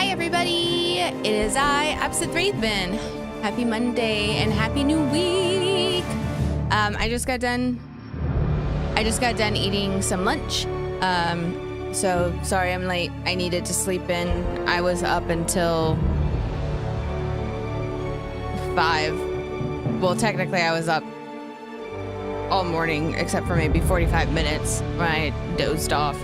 everybody, it is I, Absinthe Raven. Happy Monday and happy new week. I just got done eating some lunch. So sorry I'm late. I needed to sleep in. I was up until 5. Well, technically I was up all morning except for maybe 45 minutes when I dozed off.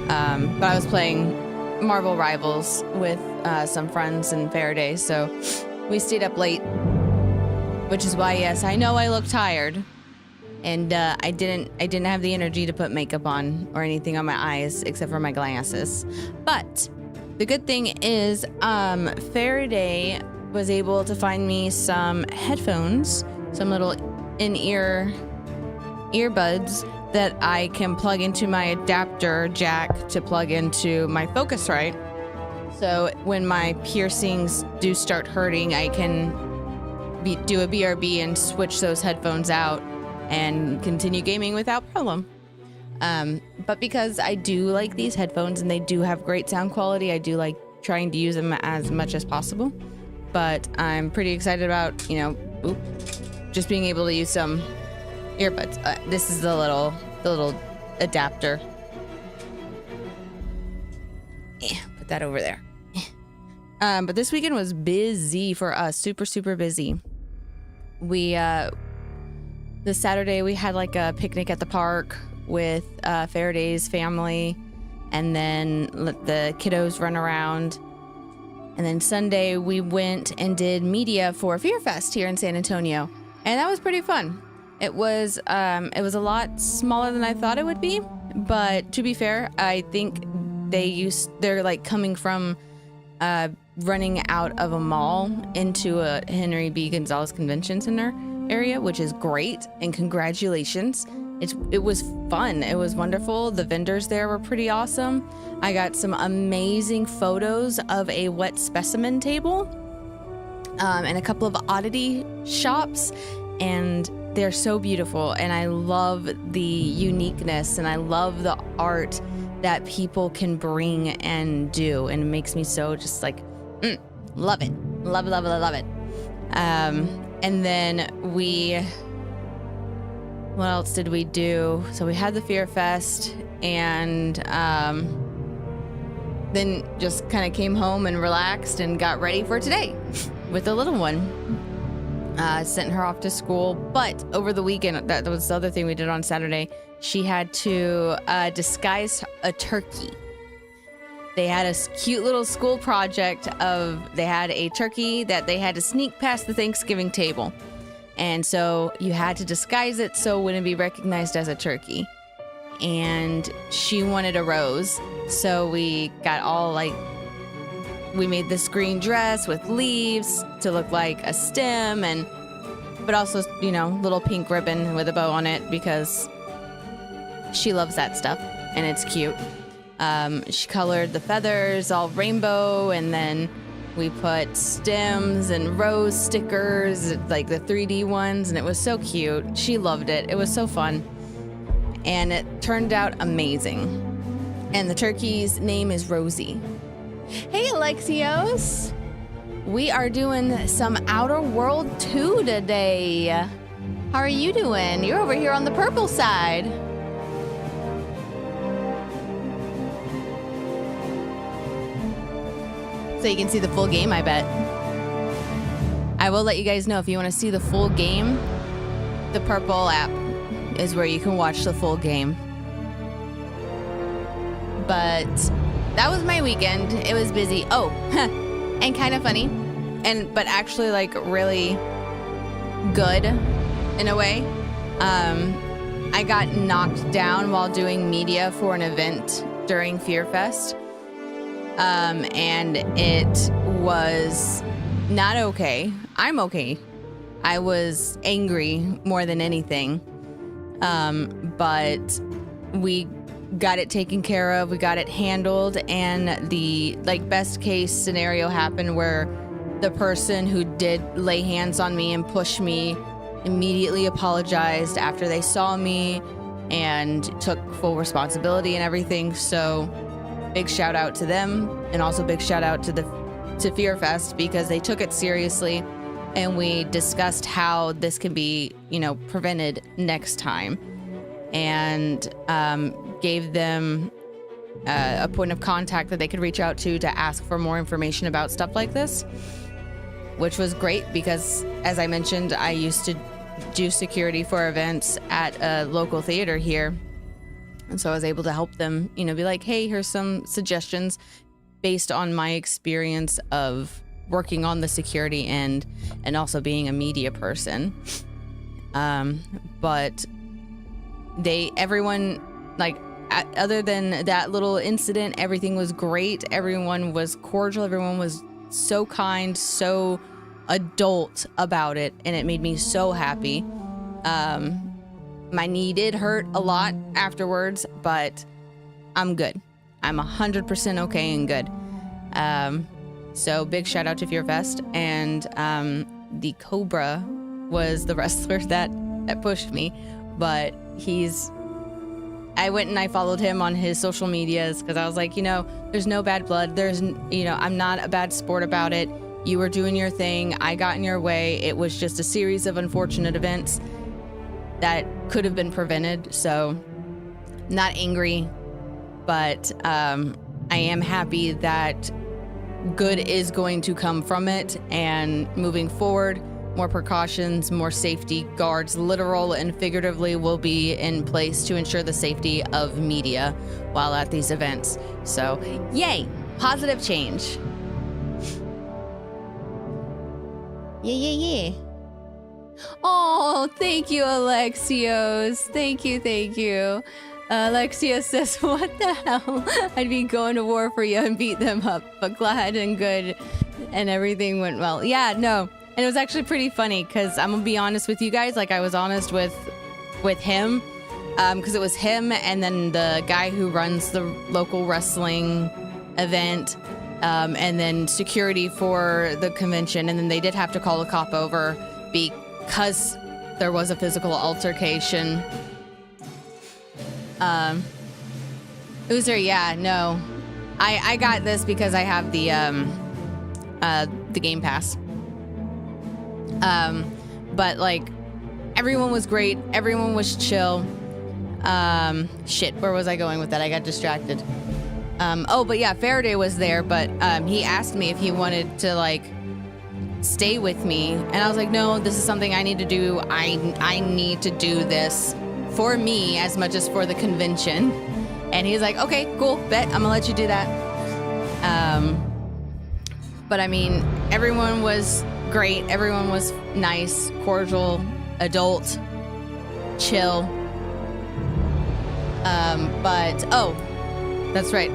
But I was playing Marvel Rivals with some friends in Faraday, so we stayed up late, which is why, yes, I know I look tired, and I didn't have the energy to put makeup on or anything on my eyes except for my glasses. But the good thing is, Faraday was able to find me some headphones, some little in-ear earbuds that I can plug into my adapter jack to plug into my Focusrite. So when my piercings do start hurting, I can do a BRB and switch those headphones out and continue gaming without problem. But because I do like these headphones and they do have great sound quality, I do like trying to use them as much as possible. But I'm pretty excited about, just being able to use some earbuds. This is the little adapter. Put that over there. But this weekend was busy for us, super busy. This Saturday we had like a picnic at the park with Faraday's family, and then let the kiddos run around. And then Sunday we went and did media for Fear Fest here in San Antonio, and that was pretty fun. It was a lot smaller than I thought it would be, but to be fair, I think they're like coming from running out of a mall into a Henry B. Gonzalez Convention Center area, which is great, and congratulations. It was fun. It was wonderful. The vendors there were pretty awesome. I got some amazing photos of a wet specimen table and a couple of oddity shops, and they're so beautiful, and I love the uniqueness, and I love the art that people can bring and do, and it makes me so just like, love it. Love it. And then what else did we do? So we had the Fear Fest, and then just kind of came home and relaxed and got ready for today with the little one. Sent her off to school, but over the weekend, that was the other thing we did on Saturday, she had to disguise a turkey. They had a cute little school project they had a turkey that they had to sneak past the Thanksgiving table. And so you had to disguise it so it wouldn't be recognized as a turkey. And she wanted a rose, so we got we made this green dress with leaves to look like a stem, but also, little pink ribbon with a bow on it because she loves that stuff and it's cute. She colored the feathers all rainbow, and then we put stems and rose stickers, like the 3D ones, and it was so cute. She loved it. It was so fun. And it turned out amazing. And the turkey's name is Rosie. Hey, Alexios! We are doing some Outer World 2 today. How are you doing? You're over here on the purple side. So you can see the full game, I bet. I will let you guys know if you want to see the full game, the purple app is where you can watch the full game. But that was my weekend. It was busy. Oh, and kind of funny, but actually like really good in a way. I got knocked down while doing media for an event during Fear Fest. And it was not okay. I'm okay. I was angry more than anything. But we got it taken care of. We got it handled, and the best case scenario happened where the person who did lay hands on me and push me immediately apologized after they saw me and took full responsibility and everything. So big shout out to them, and also big shout out to the to Fear Fest because they took it seriously, and we discussed how this can be, prevented next time, and gave them a point of contact that they could reach out to ask for more information about stuff like this, which was great because, as I mentioned, I used to do security for events at a local theater here. And so I was able to help them, be like, hey, here's some suggestions based on my experience of working on the security end and also being a media person. But everyone, other than that little incident, everything was great. Everyone was cordial. Everyone was so kind, so adult about it, and it made me so happy. My knee did hurt a lot afterwards, but I'm good. I'm 100% okay and good. So big shout out to Fear Fest, and the Cobra was the wrestler that pushed me, but I went and I followed him on his social medias because I was like, there's no bad blood. I'm not a bad sport about it. You were doing your thing. I got in your way. It was just a series of unfortunate events that could have been prevented. So not angry, but I am happy that good is going to come from it. And moving forward, more precautions, more safety guards, literal and figuratively, will be in place to ensure the safety of media while at these events. So yay, positive change. Yeah. Oh, thank you, Alexios. Thank you. Alexia says, what the hell? I'd be going to war for you and beat them up, but glad and good and everything went well. Yeah, no. And it was actually pretty funny because I'm going to be honest with you guys. I was honest with him because it was him and then the guy who runs the local wrestling event. And then security for the convention, and then they did have to call a cop over because there was a physical altercation. Uzer, yeah, no, I got this because I have the Game Pass. But everyone was great, everyone was chill. Shit, where was I going with that? I got distracted. But yeah, Faraday was there, but he asked me if he wanted to stay with me, and I was like, no, this is something I need to do. I need to do this for me as much as for the convention. And he's like, okay, cool, bet, I'm gonna let you do that. But I mean, everyone was great, everyone was nice, cordial, adult, chill. That's right.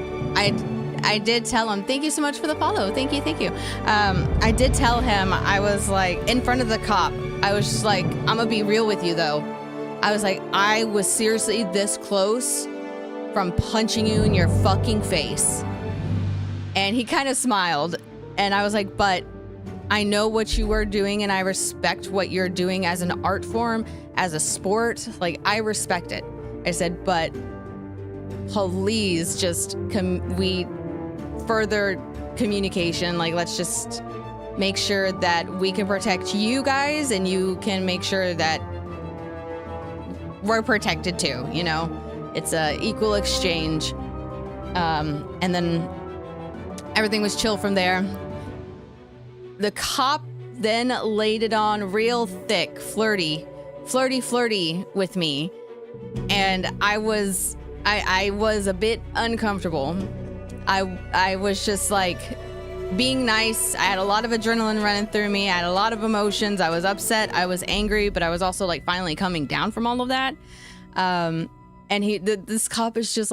I did tell him, thank you so much for the follow. Thank you. I did tell him, I was in front of the cop, I was just I'm gonna be real with you though. I was I was seriously this close from punching you in your fucking face. And he kind of smiled, and I was but I know what you were doing, and I respect what you're doing as an art form, as a sport. I respect it. I said, but please just we further communication. Let's just make sure that we can protect you guys and you can make sure that we're protected too. It's a equal exchange. And then everything was chill from there. The cop then laid it on real thick, flirty with me. And I was a bit uncomfortable. I was just being nice. I had a lot of adrenaline running through me. I had a lot of emotions. I was upset. I was angry, but I was also finally coming down from all of that. And this cop is just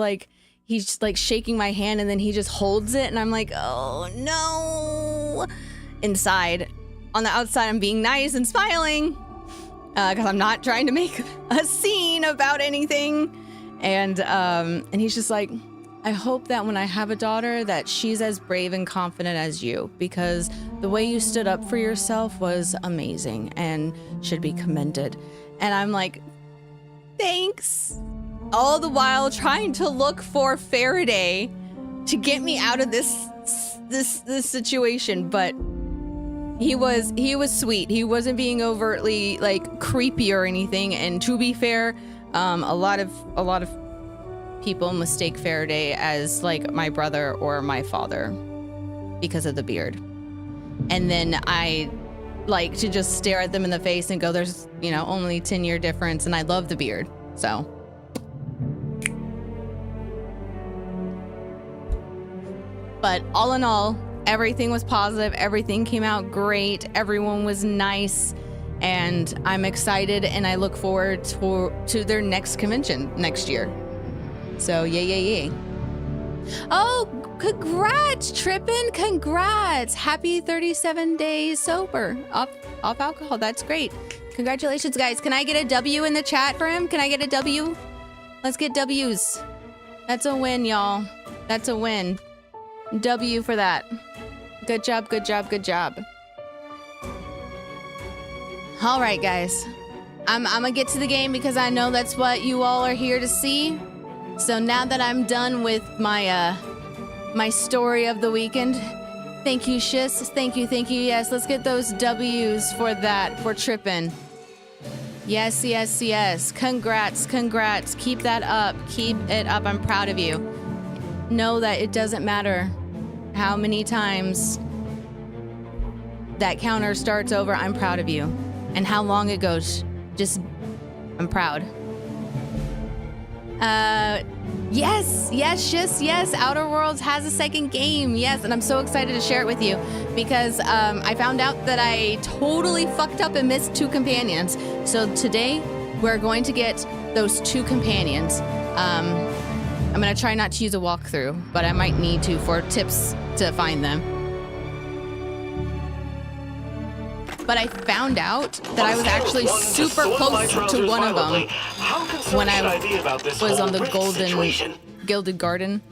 he's just shaking my hand, and then he just holds it, and I'm oh no. Inside, on the outside, I'm being nice and smiling because I'm not trying to make a scene about anything. And he's just I hope that when I have a daughter that she's as brave and confident as you, because the way you stood up for yourself was amazing and should be commended. And I'm thanks. All the while trying to look for Faraday to get me out of this this situation, but he was sweet. He wasn't being overtly like creepy or anything. And to be fair, a lot of people mistake Faraday as like my brother or my father because of the beard. And then I like to just stare at them in the face and go, there's, you know, only 10-year difference, and I love the beard. So but all in all, everything was positive. Everything came out great. Everyone was nice, and I'm excited, and I look forward to their next convention next year. So yay. Oh, congrats, Trippin'. Congrats. Happy 37 days sober off alcohol. That's great. Congratulations, guys. Can I get a W in the chat for him? Can I get a W? Let's get W's. That's a win, y'all. That's a win. W for that. Good job, good job, good job. All right, guys. I'm gonna get to the game because I know that's what you all are here to see. So now that I'm done with my my story of the weekend, thank you, Shiz. Thank you. Yes, let's get those W's for that, for Trippin'. Yes. Congrats. Keep that up. Keep it up. I'm proud of you. Know that it doesn't matter how many times that counter starts over. I'm proud of you. And how long it goes. Just, I'm proud. Yes, Shiz, yes. Outer Worlds has a second game. Yes, and I'm so excited to share it with you because I found out that I totally fucked up and missed 2 companions. So today we're going to get those 2 companions. I'm gonna try not to use a walkthrough, but I might need to for tips to find them. But I found out that I was actually super close to one of them when I was on the Gilded Garden.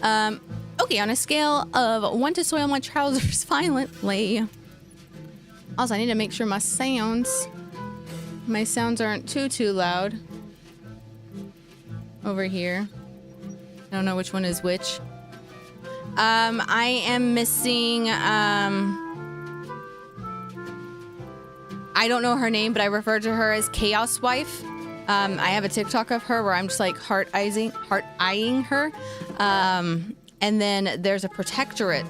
Okay, on a scale of 1 to soil my trousers violently. Also, I need to make sure my sounds aren't too loud. Over here. I don't know which one is which. I am missing, I don't know her name, but I refer to her as Chaos Wife. I have a TikTok of her where I'm just like heart-eyeing her. And then there's a Protectorate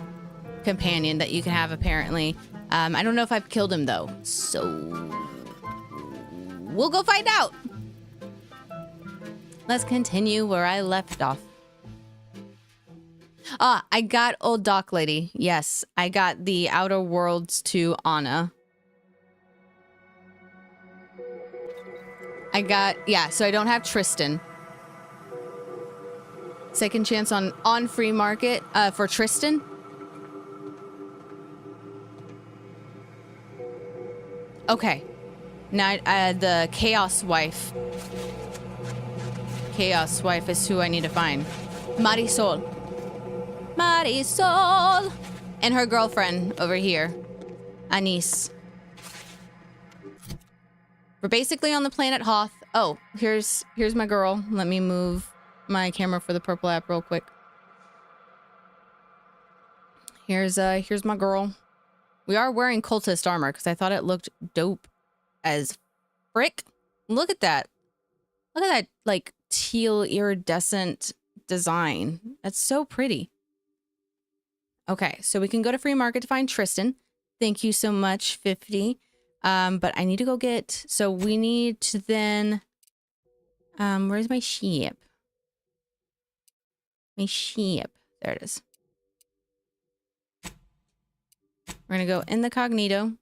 companion that you can have apparently. I don't know if I've killed him though, so we'll go find out. Let's continue where I left off. I got Old Dock Lady. Yes, I got the Outer Worlds to Anna. So I don't have Tristan. Second chance on free market for Tristan. Okay. Now the Chaos Wife. Chaos Wife is who I need to find. Marisol. And her girlfriend over here. Anise. We're basically on the planet Hoth. Oh, here's my girl. Let me move my camera for the purple app real quick. Here's my girl. We are wearing cultist armor because I thought it looked dope as frick. Look at that. Look at that, like, teal iridescent design. That's so pretty. Okay, so we can go to free market to find Tristan. Thank you so much, 50. But I need to go get, so we need to then, where's my ship? My ship. There it is. We're gonna go in the Cognito.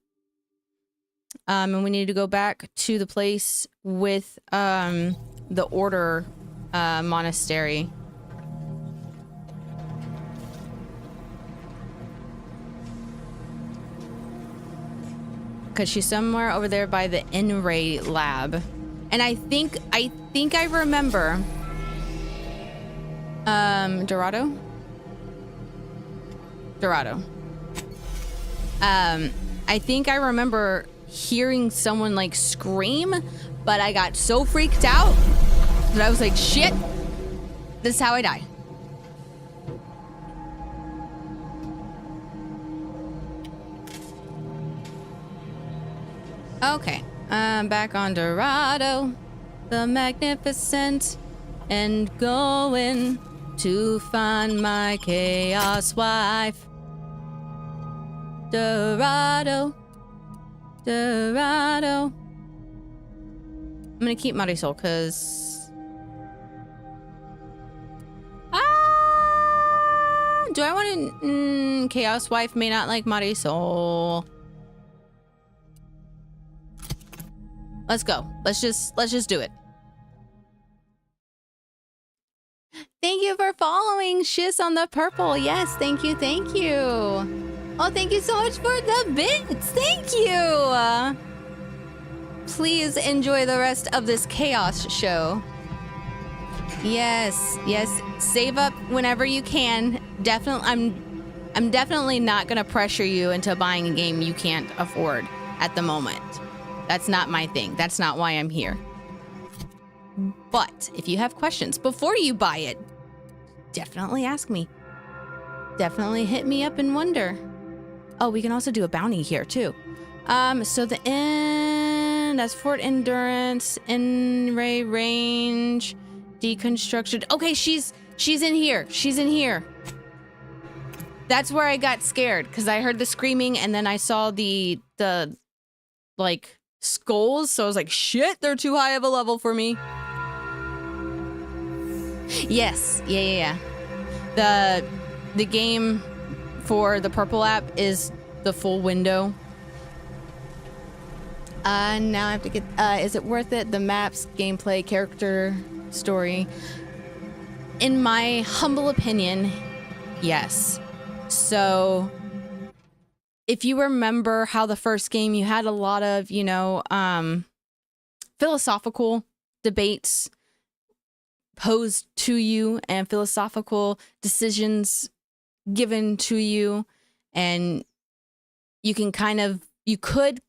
And we need to go back to the place with, the Order, monastery. Because she's somewhere over there by the N-Ray lab. And I think I remember... Dorado? Dorado. I think I remember hearing someone, like, scream, but I got so freaked out that I was like, shit, this is how I die. Okay, I'm back on Dorado, the Magnificent, and going to find my chaos wife. Dorado, Dorado. I'm gonna keep Marisol because do I want to? Chaos wife may not like Marisol. Let's go. Let's just do it. Thank you for following Shiz on the purple. Yes, thank you, thank you. Oh, thank you so much for the bits. Thank you. Please enjoy the rest of this chaos show. Yes, yes. Save up whenever you can. Definitely, I'm definitely not gonna pressure you into buying a game you can't afford at the moment. That's not my thing. That's not why I'm here. But if you have questions before you buy it, definitely ask me. Definitely hit me up and wonder. Oh, we can also do a bounty here too. So the end, that's Fort Endurance, in-ray range, deconstruction. Okay, she's in here. She's in here. That's where I got scared because I heard the screaming and then I saw the like skulls. So I was like, shit, they're too high of a level for me. Yes, yeah. The game for the purple app is the full window. Now I have to get, is it worth it? The maps, gameplay, character, story. In my humble opinion, yes. So if you remember how the first game, you had a lot of, philosophical debates posed to you and philosophical decisions given to you, and you could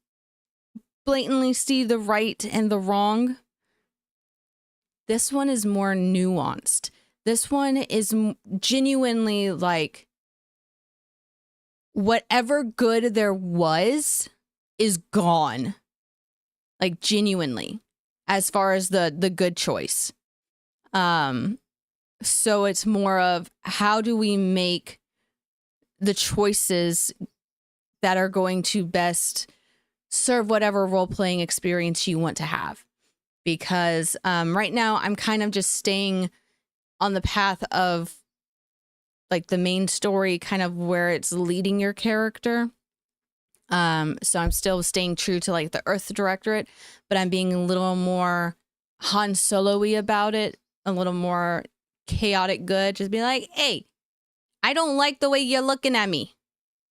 blatantly see the right and the wrong. This one is more nuanced. This one is genuinely like whatever good there was is gone. Like genuinely, as far as the good choice. So it's more of how do we make the choices that are going to best serve whatever role-playing experience you want to have. Because right now I'm kind of just staying on the path of like the main story, kind of where it's leading your character. So I'm still staying true to like the Earth Directorate, but I'm being a little more Han Solo-y about it, a little more chaotic good. Just be like, hey, I don't like the way you're looking at me.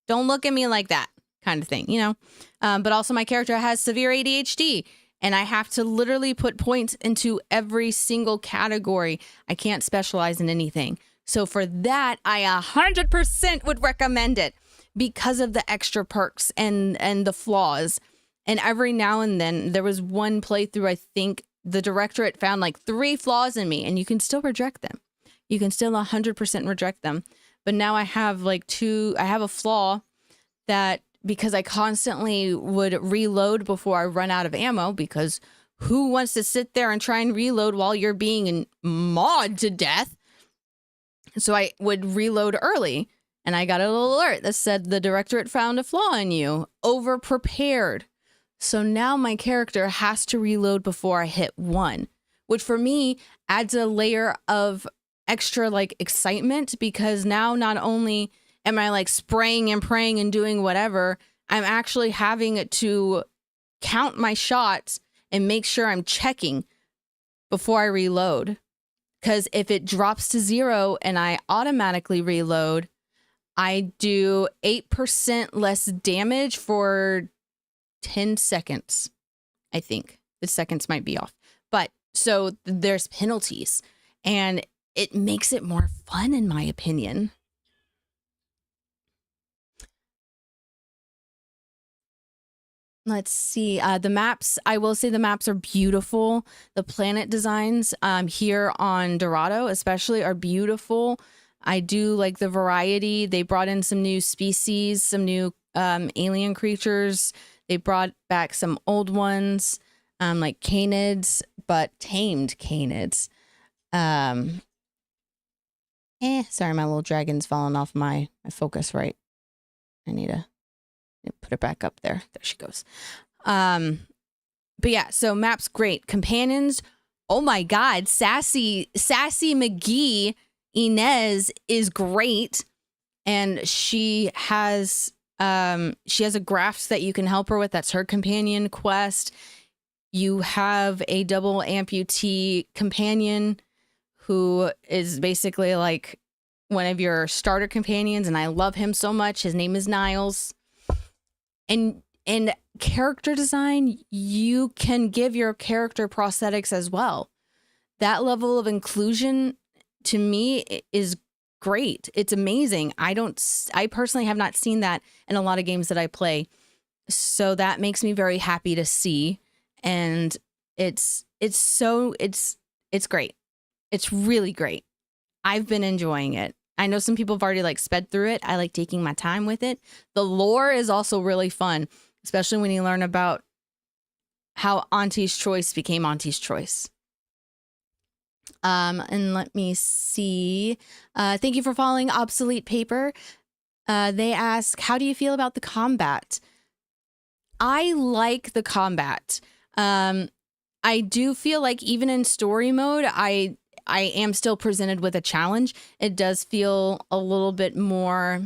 Don't look at me like that kind of thing, But also my character has severe ADHD and I have to literally put points into every single category. I can't specialize in anything. So for that, I 100% would recommend it because of the extra perks and the flaws. And every now and then there was one playthrough, I think the directorate found like 3 flaws in me and you can still reject them. You can still 100% reject them. But now I have like I have a flaw that because I constantly would reload before I run out of ammo, because who wants to sit there and try and reload while you're being mauled to death? So I would reload early and I got a little alert that said the directorate found a flaw in you, over prepared. So now my character has to reload before I hit 1, which for me adds a layer of extra like excitement, because now not only am I like spraying and praying and doing whatever, I'm actually having to count my shots and make sure I'm checking before I reload. Because if it drops to 0 and I automatically reload, I do 8% less damage for 10 seconds. I think the seconds might be off. But so there's penalties and it makes it more fun in my opinion. Let's see. The maps, I will say the maps are beautiful. The planet designs here on Dorado especially are beautiful. I do like the variety. They brought in some new species, some new alien creatures. They brought back some old ones, like canids, but tamed canids. Sorry, my little dragon's falling off my focus right. I need to put it back up there. There she goes. But yeah, so map's great. Companions, oh my God, Sassy McGee Inez is great. And she has a graft that you can help her with. That's her companion quest. You have a double amputee companion who is basically like one of your starter companions, and I love him so much. His name is Niles. And character design, you can give your character prosthetics as well. That level of inclusion to me is great. It's amazing. I personally have not seen that in a lot of games that I play. So that makes me very happy to see. And it's great. It's really great. I've been enjoying it. I know some people have already like sped through it. I like taking my time with it. The lore is also really fun, especially when you learn about how Auntie's Choice became Auntie's Choice. And let me see. Thank you for following Obsolete Paper. They ask, how do you feel about the combat? I like the combat. I do feel like even in story mode, I am still presented with a challenge. It does feel a little bit more,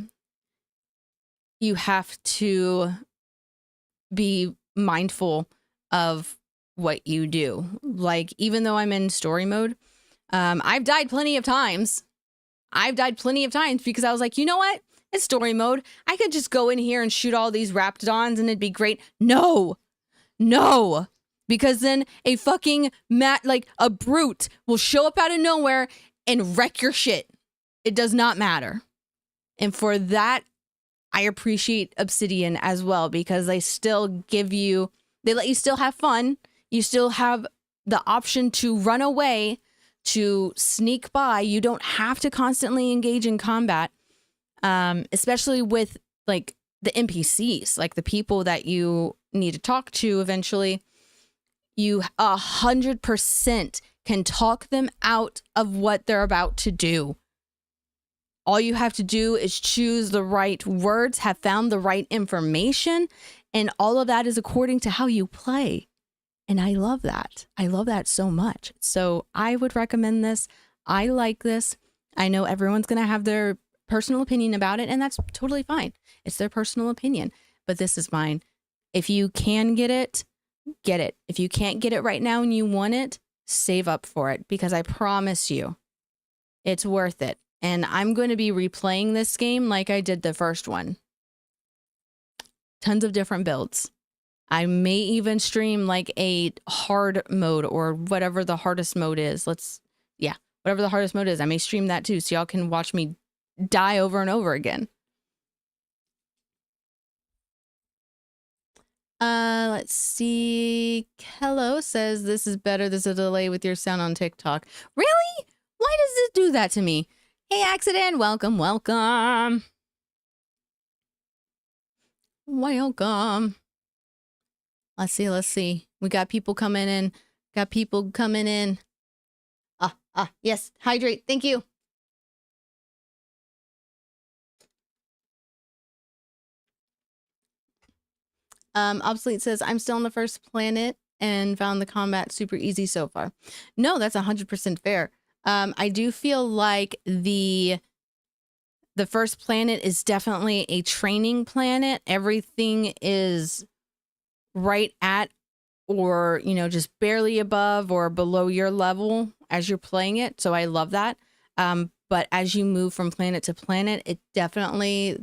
you have to be mindful of what you do. Like, even though I'm in story mode, I've died plenty of times. Because I was like, you know what? It's story mode. I could just go in here and shoot all these Raptidons and it'd be great. No. Because then a fucking a brute will show up out of nowhere and wreck your shit. It does not matter. And for that, I appreciate Obsidian as well, because they let you still have fun. You still have the option to run away, to sneak by. You don't have to constantly engage in combat, especially with like the NPCs, like the people that you need to talk to eventually. You 100% can talk them out of what they're about to do. All you have to do is choose the right words, have found the right information, and all of that is according to how you play. And I love that. I love that so much. So I would recommend this. I like this. I know everyone's going to have their personal opinion about it, and that's totally fine. It's their personal opinion, but this is mine. If you can get it, get it. If you can't get it right now and you want it, save up for it, because I promise you it's worth it. And I'm going to be replaying this game like I did the first one. Tons of different builds. I may even stream like a hard mode or whatever the hardest mode is. Whatever the hardest mode is, I may stream that too, so y'all can watch me die over and over again. Let's see. Hello says this is better. There's a delay with your sound on TikTok. Really? Why does it do that to me? Hey, Accident. Welcome. Welcome. Let's see. We got people coming in. Yes. Hydrate. Thank you. Obsolete says, I'm still on the first planet and found the combat super easy so far. No, that's 100% fair. I do feel like the first planet is definitely a training planet. Everything is right at, or, just barely above or below your level as you're playing it. So I love that. But as you move from planet to planet, it definitely,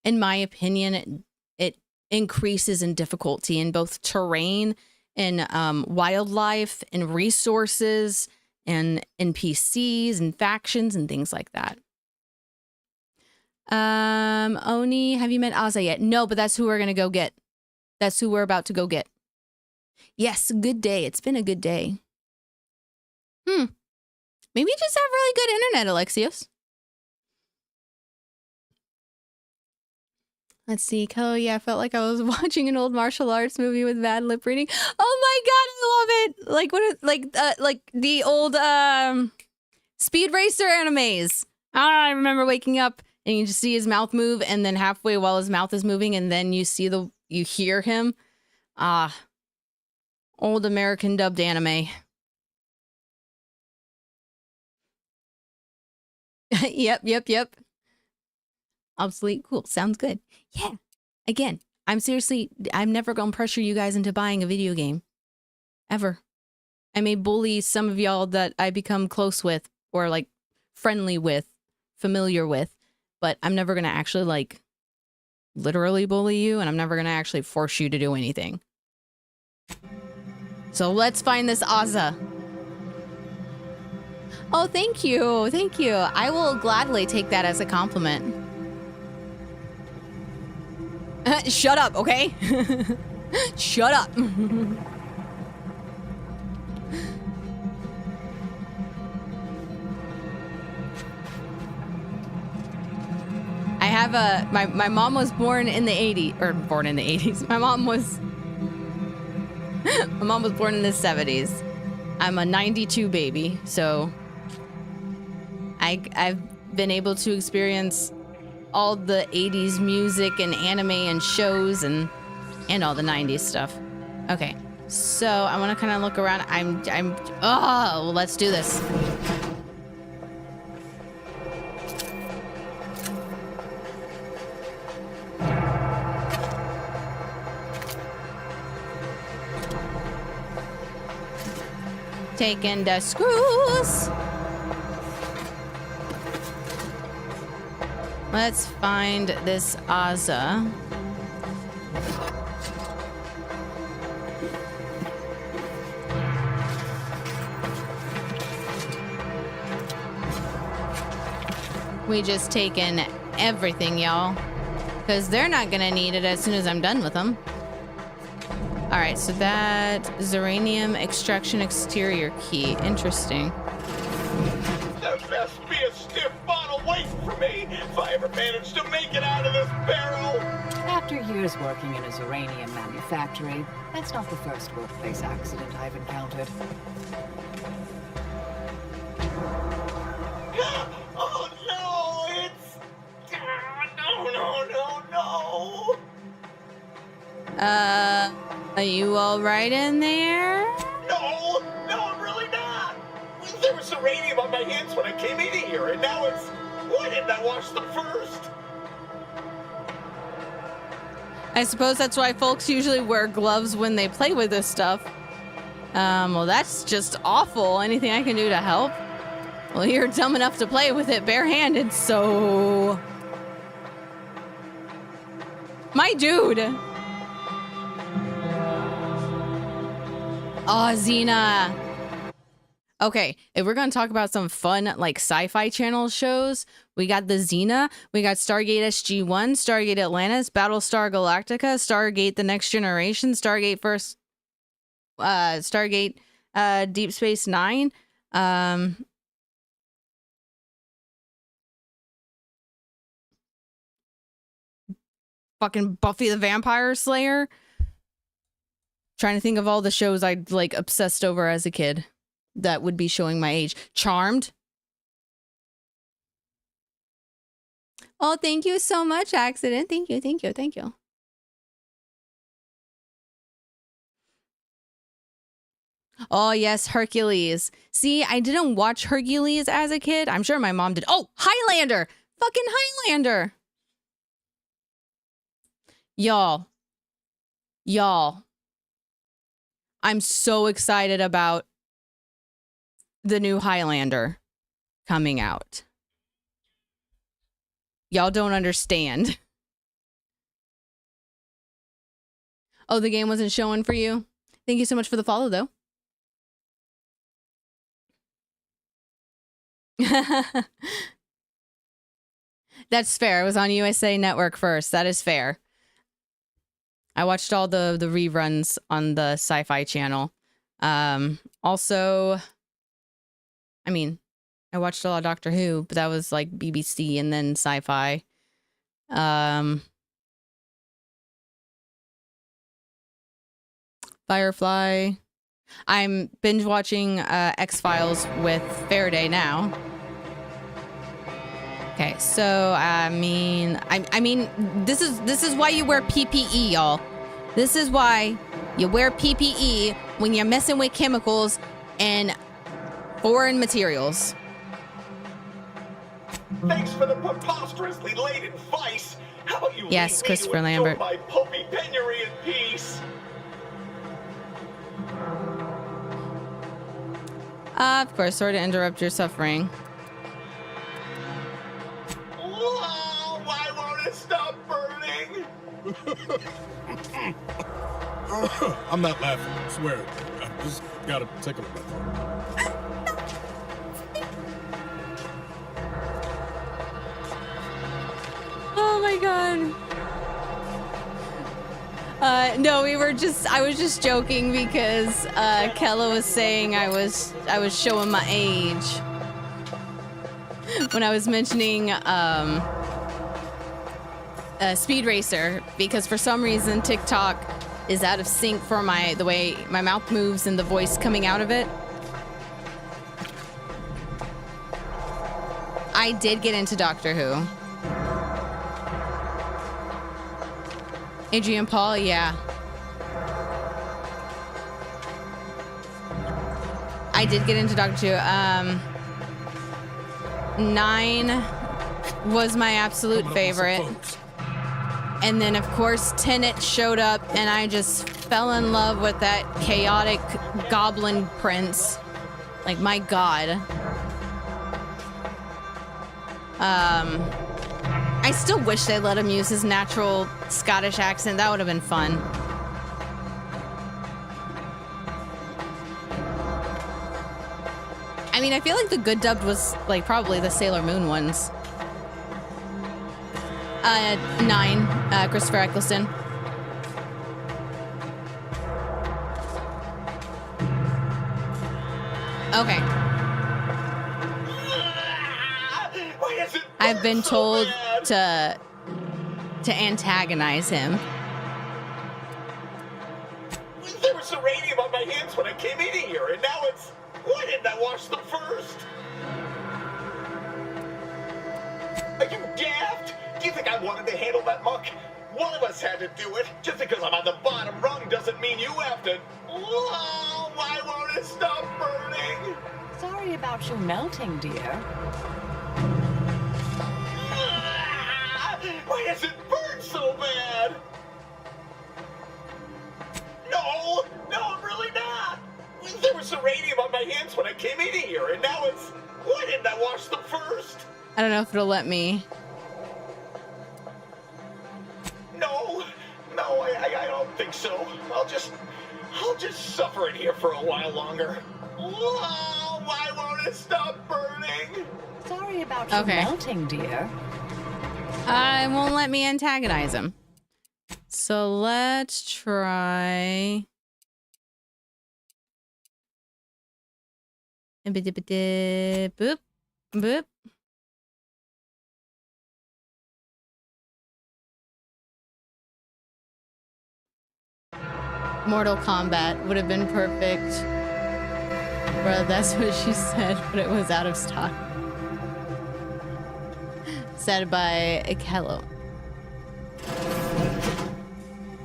in my opinion, it increases in difficulty in both terrain and wildlife and resources and NPCs and factions and things like that. Oni, have you met Asa yet? No, but that's who we're gonna go get. That's who we're about to go get. Yes, good day. It's been a good day. Maybe you just have really good internet, Alexios. Let's see. Oh yeah, I felt like I was watching an old martial arts movie with bad lip reading. Oh my god, I love it! Like what? Like the old Speed Racer animes. I remember waking up and you just see his mouth move, and then halfway while his mouth is moving, and then you hear him. Old American dubbed anime. Yep. Obsolete. Cool. Sounds good. Yeah. Again, I'm never going to pressure you guys into buying a video game. Ever. I may bully some of y'all that I become close with or like friendly with, familiar with, but I'm never going to actually like literally bully you, and I'm never going to actually force you to do anything. So let's find this Azza. Oh, thank you. Thank you. I will gladly take that as a compliment. Shut up, okay? Shut up. I have my mom was born in the 80s, or born in the 80s. My mom was born in the 70s. I'm a 92 baby, so I've been able to experience all the 80s music and anime and shows and all the 90s stuff. Okay, so I want to kind of look around. Oh, let's do this. Taking the screws. Let's find this Azza. We just taken everything, y'all, because they're not gonna need it as soon as I'm done with them. All right, so that Zeranium extraction exterior key. Interesting. There best be a stiff bottle waiting for me if I ever manage to make it out of this barrel. After years working in a Zeranium manufactory, that's not the first workplace accident I've encountered. Oh no, it's... No. Are you all right in there? No, I'm really not. There was uranium on my hands when I came in here, and now it's... Why didn't I wash them first? I suppose that's why folks usually wear gloves when they play with this stuff. Well, that's just awful. Anything I can do to help? Well, you're dumb enough to play with it barehanded, so... My dude! Oh, Xena. Okay, if we're gonna talk about some fun, like, sci-fi channel shows, we got the Xena, we got Stargate SG-1, Stargate Atlantis, Battlestar Galactica, Stargate The Next Generation, Stargate Deep Space Nine, fucking Buffy the Vampire Slayer. Trying to think of all the shows I like obsessed over as a kid that would be showing my age. Charmed. Oh, thank you so much, Accident. Thank you. Oh, yes, Hercules. See, I didn't watch Hercules as a kid. I'm sure my mom did. Oh, Highlander. Fucking Highlander. Y'all. I'm so excited about the new Highlander coming out. Y'all don't understand. Oh, the game wasn't showing for you? Thank you so much for the follow, though. That's fair. It was on USA Network first. That is fair. I watched all the reruns on the Sci-Fi Channel. Also, I mean, I watched a lot of Doctor Who, but that was like BBC and then Sci-Fi. Firefly. I'm binge watching X-Files with Faraday now. Okay, so I mean this is why you wear PPE, y'all. This is why you wear PPE when you're messing with chemicals and foreign materials. Thanks for the preposterously late advice. How about you Yes, leave me Christopher to enjoy Lambert. my pulpy penury in peace? Of course, sorry to interrupt your suffering. Whoa, why won't it stop burning? I'm not laughing, I swear. I just gotta take a breath. Oh my god. No, I was just joking because Kella was saying I was showing my age when I was mentioning Speed Racer, because for some reason TikTok is out of sync for the way my mouth moves and the voice coming out of it. I did get into Doctor Who. Adrian Paul, yeah. I did get into Doctor Who. 9 was my absolute favorite. And then, of course, Tenet showed up, and I just fell in love with that chaotic goblin prince. Like, my god. I still wish they let him use his natural Scottish accent. That would have been fun. I mean, I feel like the good dubbed was like probably the Sailor Moon ones. 9, Christopher Eccleston. Okay. Why does it I've burn been so told bad? to antagonize him. There was uranium on my hands when I came in here, and now it's... Why didn't I wash them first? Are you daft? Do you think I wanted to handle that muck? One of us had to do it. Just because I'm on the bottom rung doesn't mean you have to. Whoa, why won't it stop burning? Sorry about your melting, dear. Why does it burn so bad? No, I'm really not. There was uranium on my hands when I came in here, and now it's... Why didn't I wash them first? I don't know if it'll let me. No, I don't think so. I'll just suffer in here for a while longer. Whoa, why won't it stop burning? Sorry about your Okay. melting, dear. It won't let me antagonize him. So let's try. Boop, boop. Mortal Kombat would have been perfect. Bro, that's what she said, but it was out of stock. Said by Kello.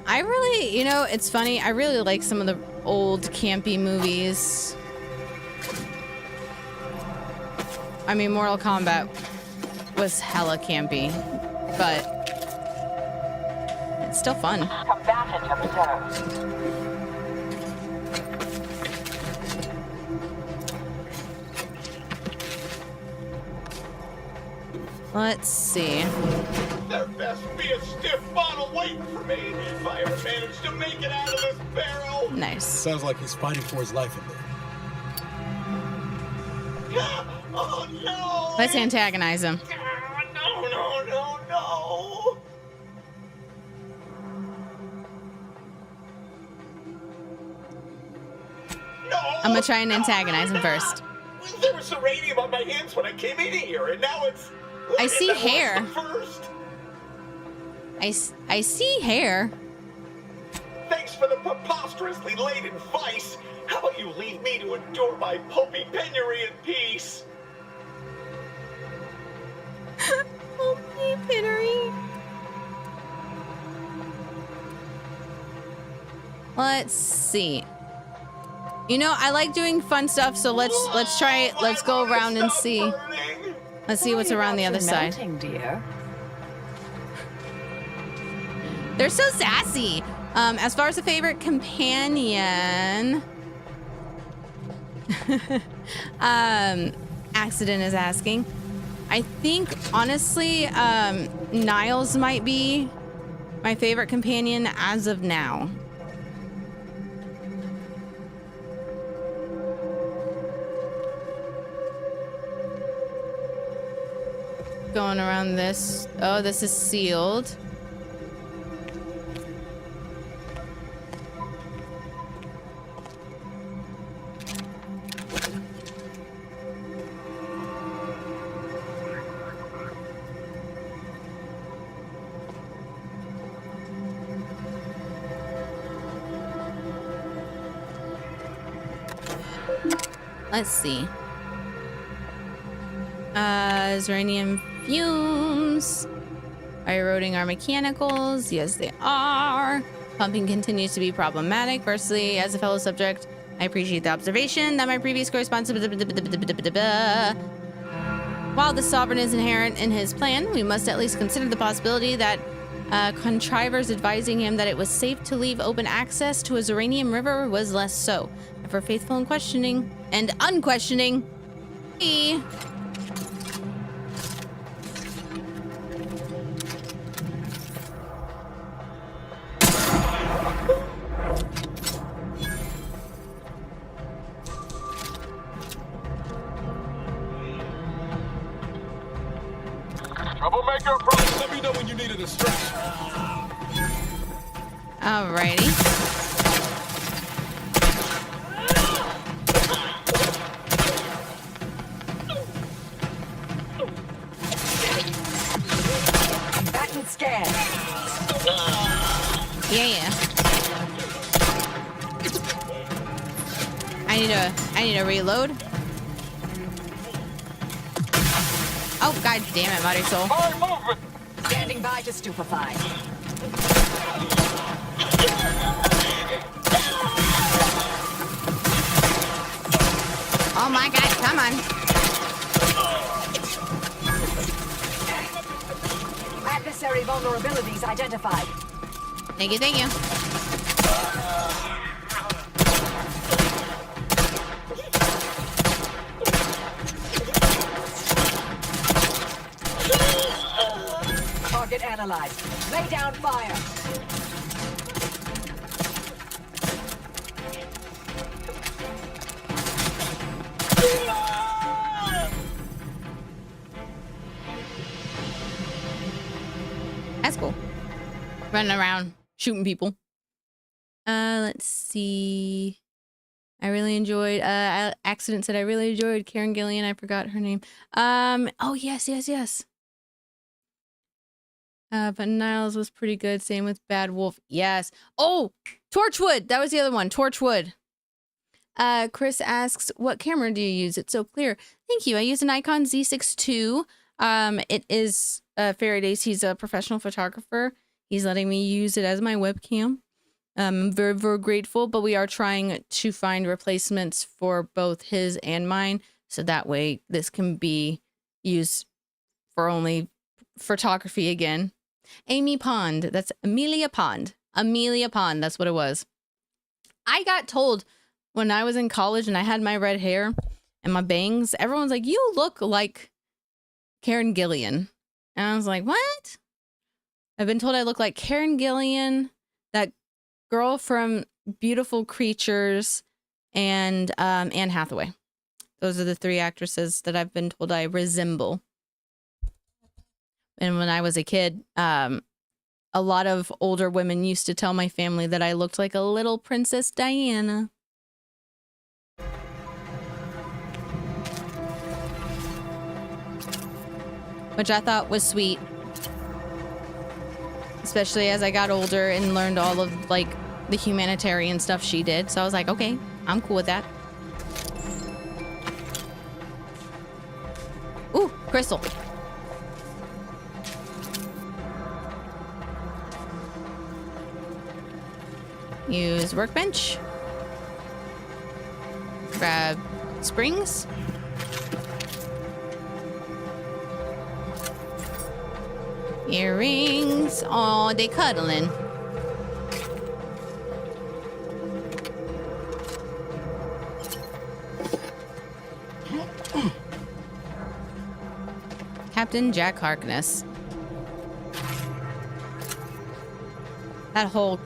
I really, it's funny. I really like some of the old campy movies. I mean, Mortal Kombat was hella campy, but it's still fun. Combatant observed. Let's see. There best be a stiff bottle waiting for me if I ever manage to make it out of this barrel. Nice. Sounds like he's fighting for his life in there. Oh no! Let's antagonize him. No! No! I'm gonna try and antagonize him first. There was uranium on my hands when I came in here, and now it's... I see Why didn't wash hair. them first? I see hair. Thanks for the preposterously laden vice, how about you leave me to endure my pulpy penury in peace? Pulpy penury. Let's see. You know, I like doing fun stuff, so let's try it. Let's go around and see. Let's see what's around the other side. Melting, dear. They're so sassy. As far as a favorite companion, Accident is asking. I think honestly, Niles might be my favorite companion as of now. Going around this. Oh, this is sealed. Let's see. Uranium fumes are eroding our mechanicals. Yes, they are. Pumping continues to be problematic. Firstly, as a fellow subject, I appreciate the observation that my previous correspondence. While the sovereign is inherent in his plan, we must at least consider the possibility that contrivers advising him that it was safe to leave open access to his uranium river was less so. For faithful and questioning and unquestioning. Troublemaker, Let me know when you need a distraction. Alrighty. Scan. Yeah. I need to reload. Oh, god damn it, Marisol. Standing by to stupefy. Oh my god, come on. Adversary vulnerabilities identified. Thank you, thank you. Target analyzed. Lay down fire. That's cool. Running around, shooting people. Let's see. I really enjoyed, Accident said I really enjoyed Karen Gillian. I forgot her name. Oh, yes. But Niles was pretty good. Same with Bad Wolf. Yes. Oh, Torchwood. That was the other one. Torchwood. Chris asks, what camera do you use? It's so clear. Thank you. I use a Nikon Z6 II. It is Faraday's. He's a professional photographer. He's letting me use it as my webcam. I'm very, very grateful, but we are trying to find replacements for both his and mine. So that way this can be used for only photography again. Amy Pond. That's Amelia Pond. Amelia Pond. That's what it was. I got told when I was in college and I had my red hair and my bangs, everyone's like, you look like Karen Gillian. And I was like, what? I've been told I look like Karen Gillian, that girl from Beautiful Creatures, and Anne Hathaway. Those are the three actresses that I've been told I resemble. And when I was a kid, a lot of older women used to tell my family that I looked like a little Princess Diana. Which I thought was sweet. Especially as I got older and learned all of, like, the humanitarian stuff she did. So I was like, okay, I'm cool with that. Ooh, crystal. Use workbench. Grab springs. Earrings. Oh, they cuddling. Captain Jack Harkness. That whole,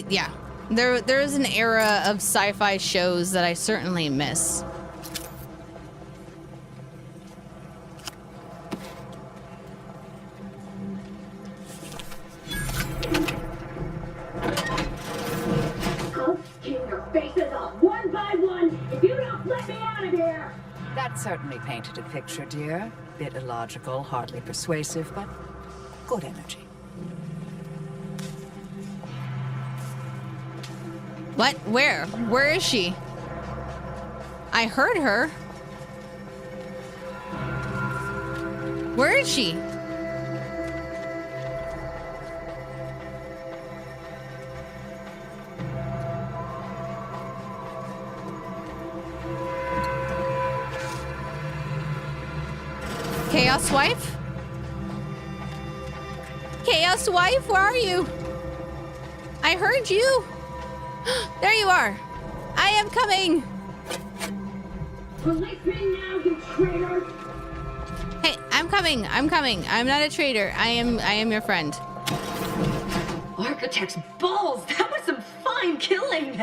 yeah. There is an era of sci-fi shows that I certainly miss. I'll skin your faces off one by one if you don't let me out of here! That certainly painted a picture, dear. Bit illogical, hardly persuasive, but good energy. What? Where? Where is she? I heard her. Where is she? Chaos Wife? Chaos Wife, where are you? I heard you. There you are. I am coming. Release me now, you traitor! Hey, I'm coming. I'm coming. I'm not a traitor. I am your friend. Architect's balls! That was some fine killing!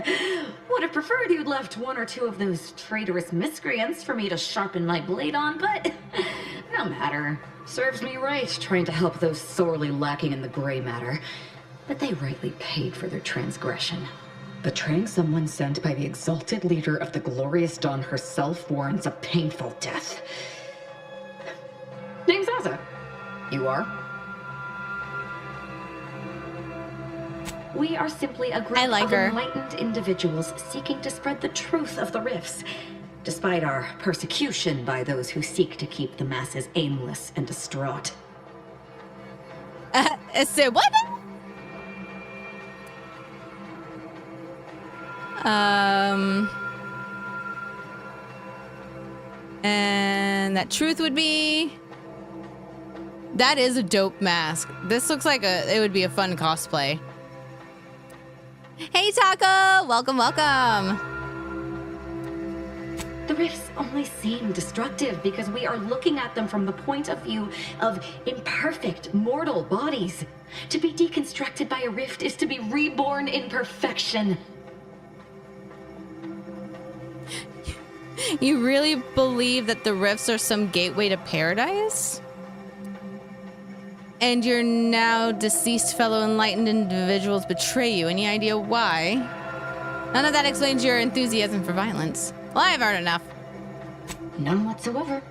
Would have preferred you'd left one or two of those traitorous miscreants for me to sharpen my blade on, but no matter. Serves me right trying to help those sorely lacking in the gray matter. But they rightly paid for their transgression. Betraying someone sent by the exalted leader of the glorious dawn herself warrants a painful death. Name's Azza. You are? We are simply a group of enlightened individuals seeking to spread the truth of the rifts, despite our persecution by those who seek to keep the masses aimless and distraught. Say what? And that truth would be... That is a dope mask. This looks like it would be a fun cosplay. Hey, Taco! Welcome, welcome. The rifts only seem destructive because we are looking at them from the point of view of imperfect, mortal bodies. To be deconstructed by a rift is to be reborn in perfection. You really believe that the rifts are some gateway to paradise? And your now deceased fellow enlightened individuals betray you. Any idea why? None of that explains your enthusiasm for violence. Well, I've heard enough. None whatsoever.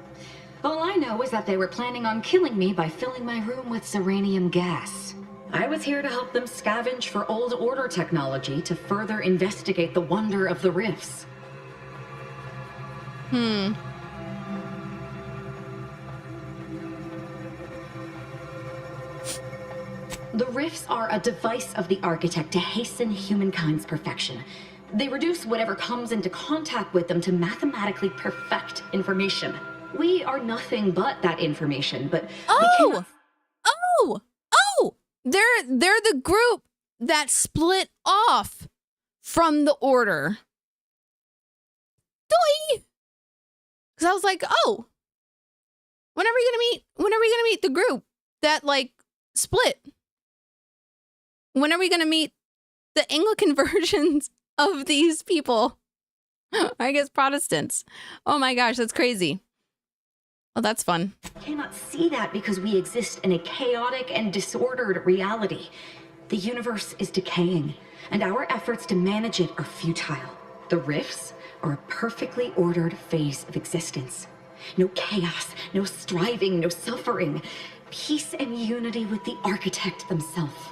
All I know is that they were planning on killing me by filling my room with Serenium gas. I was here to help them scavenge for old order technology to further investigate the wonder of the rifts. The rifts are a device of the architect to hasten humankind's perfection. They reduce whatever comes into contact with them to mathematically perfect information. We are nothing but that information, but They're the group that split off from the order. Doi! Because I was like, oh, when are we gonna meet? When are we gonna meet the group that like split? When are we gonna meet the Anglican versions of these people? I guess Protestants. Oh my gosh, that's crazy. Well, that's fun. Cannot see that because we exist in a chaotic and disordered reality. The universe is decaying, and our efforts to manage it are futile. The rifts are a perfectly ordered phase of existence. No chaos, no striving, no suffering. Peace and unity with the architect themselves.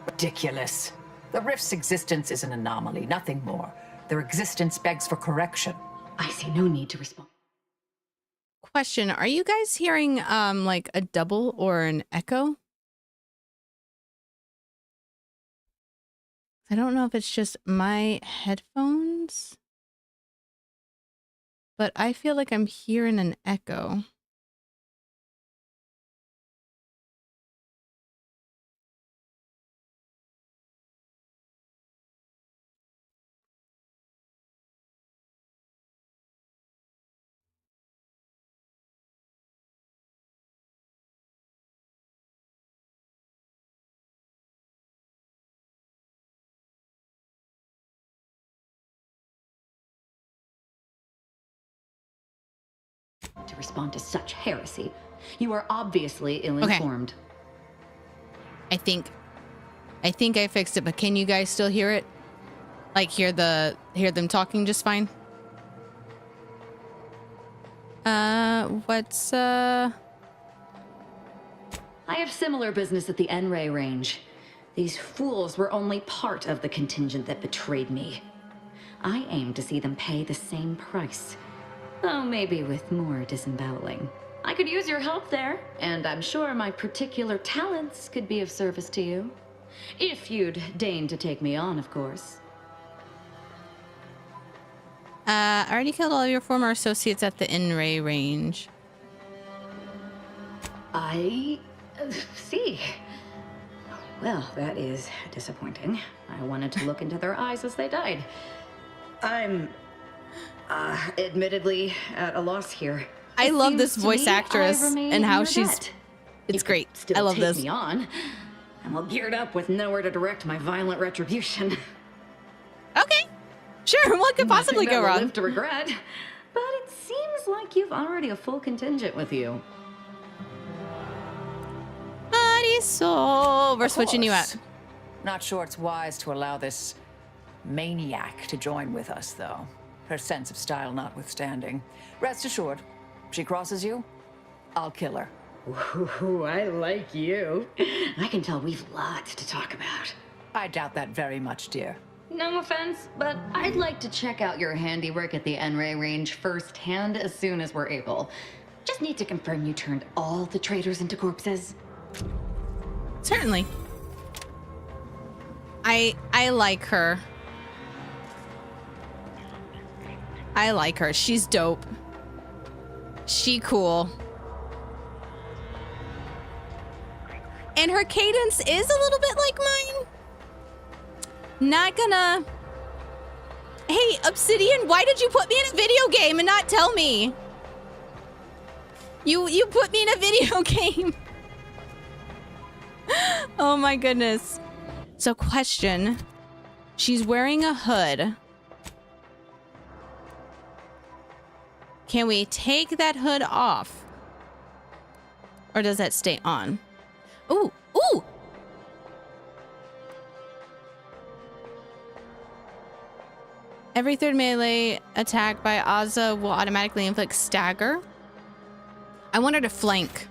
Ridiculous. The Rift's existence is an anomaly, nothing more. Their existence begs for correction. I see no need to respond. Question, are you guys hearing like a double or an echo? I don't know if it's just my headphones, but I feel like I'm hearing an echo. To respond to such heresy. You are obviously ill-informed. I think I fixed it, but can you guys still hear it? Like hear them talking just fine? What's I have similar business at the N-Ray range. These fools were only part of the contingent that betrayed me. I aim to see them pay the same price. Though maybe with more disemboweling. I could use your help there, and I'm sure my particular talents could be of service to you. If you'd deign to take me on, of course. I already killed all of your former associates at the N-Ray range. I see. Well, that is disappointing. I wanted to look into their eyes as they died. I'm admittedly at a loss here. I love this voice actress and how she's. It's great. I love this. Me on. I'm all geared up with nowhere to direct my violent retribution. Okay, sure. What could possibly go wrong? Live to regret. But it seems like you've already a full contingent with you. Marisol, we're switching you out. Not sure it's wise to allow this maniac to join with us, though. Her sense of style notwithstanding. Rest assured, she crosses you, I'll kill her. Ooh, I like you. I can tell we've lots to talk about. I doubt that very much, dear. No offense, but I'd like to check out your handiwork at the N-Ray range firsthand as soon as we're able. Just need to confirm you turned all the traitors into corpses. Certainly. I like her. I like her. She's dope. She cool. And her cadence is a little bit like mine. Not gonna... Hey, Obsidian, why did you put me in a video game and not tell me? You put me in a video game. Oh my goodness. So question. She's wearing a hood. Can we take that hood off? Or does that stay on? Ooh, ooh! Every third melee attack by Azza will automatically inflict stagger. I want her to flank.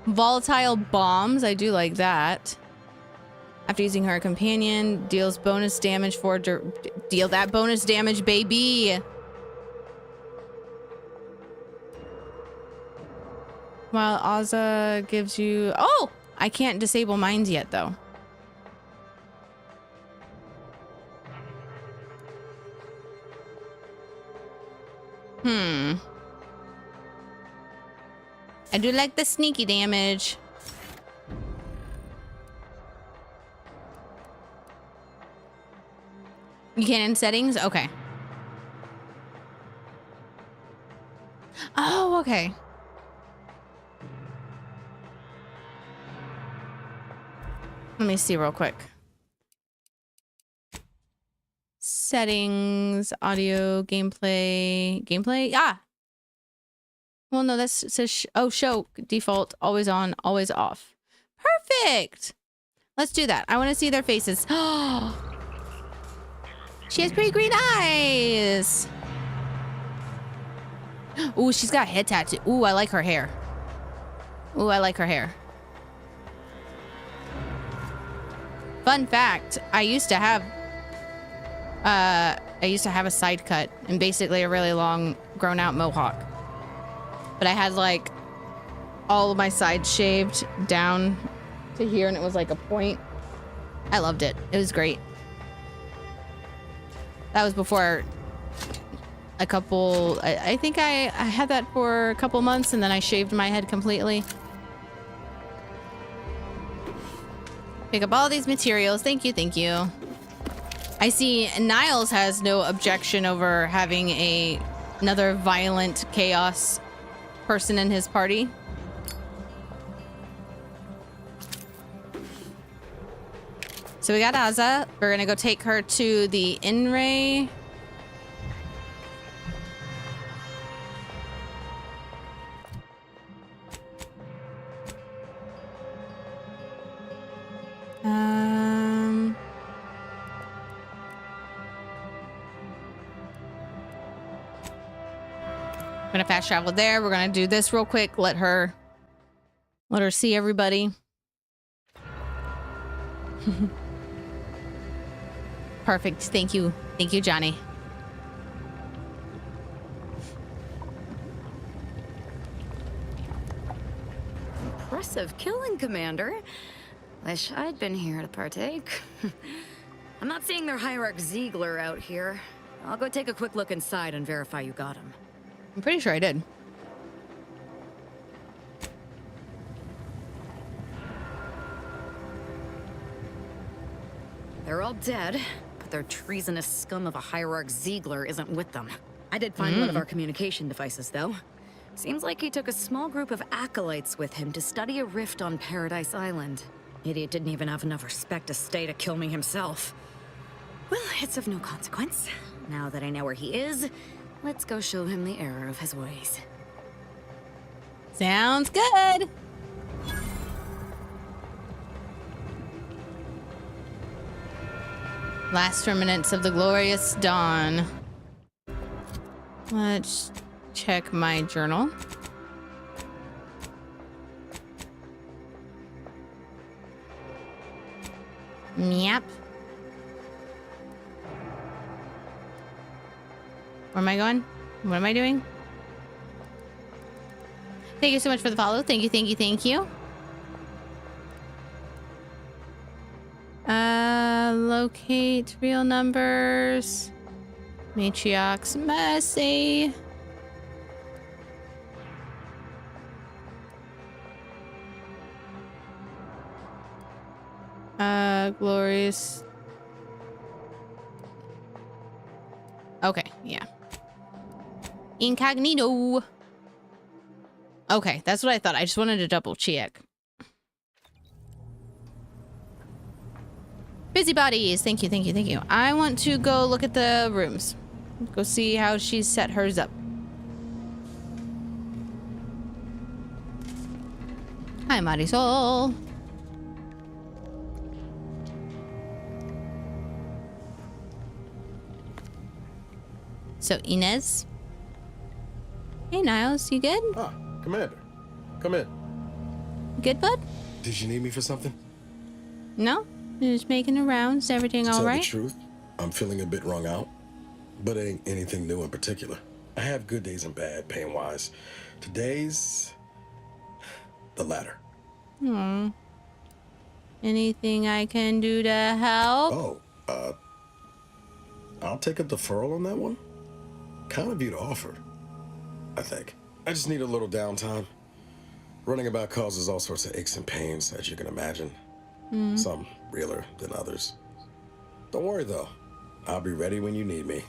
Volatile bombs, I do like that. After using her companion, deals bonus damage for... Deal that bonus damage, baby! While Azza gives you... Oh! I can't disable mines yet, though. I do like the sneaky damage. You can in settings? Okay. Oh, okay. Let me see real quick. Settings, audio, gameplay. Gameplay? Ah! Well, no, that says, show, default, always on, always off. Perfect! Let's do that. I want to see their faces. Oh! She has pretty green eyes. Ooh, she's got head tattoo. Ooh, I like her hair. Ooh, I like her hair. Fun fact, I used to have a side cut and basically a really long grown out mohawk. But I had like all of my sides shaved down to here and it was like a point. I loved it. It was great. That was before I think I had that for a couple months and then I shaved my head completely. Pick up all these materials. Thank you, thank you. I see Niles has no objection over having another violent chaos person in his party. So we got Aza. We're gonna go take her to the In-Ray. I'm gonna fast travel there. We're gonna do this real quick. Let her see everybody. Perfect. Thank you. Thank you, Johnny. Impressive killing, Commander. Wish I'd been here to partake. I'm not seeing their hierarch Ziegler out here. I'll go take a quick look inside and verify you got him. I'm pretty sure I did. They're all dead, but their treasonous scum of a hierarch Ziegler isn't with them. I did find one of our communication devices, though. Seems like he took a small group of acolytes with him to study a rift on Paradise Island. Idiot didn't even have enough respect to stay to kill me himself. Well, it's of no consequence. Now that I know where he is, let's go show him the error of his ways. Sounds good. Last remnants of the glorious dawn. Let's check my journal. Yep. Where am I going? What am I doing? Thank you so much for the follow. Thank you, thank you, thank you. Locate real numbers. Matriarch's Mercy. Glorious. Okay, yeah. Incognito. Okay, that's what I thought. I just wanted to double check. Busybodies. Thank you, thank you, thank you. I want to go look at the rooms. Go see how she's set hers up. Hi, Marisol. So, Inez. Hey, Niles. You good? Ah, Commander. Come in. Good, bud? Did you need me for something? No? Just making the rounds. Everything all Tell right? the truth, I'm feeling a bit wrung out, but it ain't anything new in particular. I have good days and bad, pain-wise. Today's the latter. Anything I can do to help? Oh, I'll take a deferral on that one. Kind of you to offer, I think. I just need a little downtime. Running about causes all sorts of aches and pains, as you can imagine. Some realer than others. Don't worry, though. I'll be ready when you need me.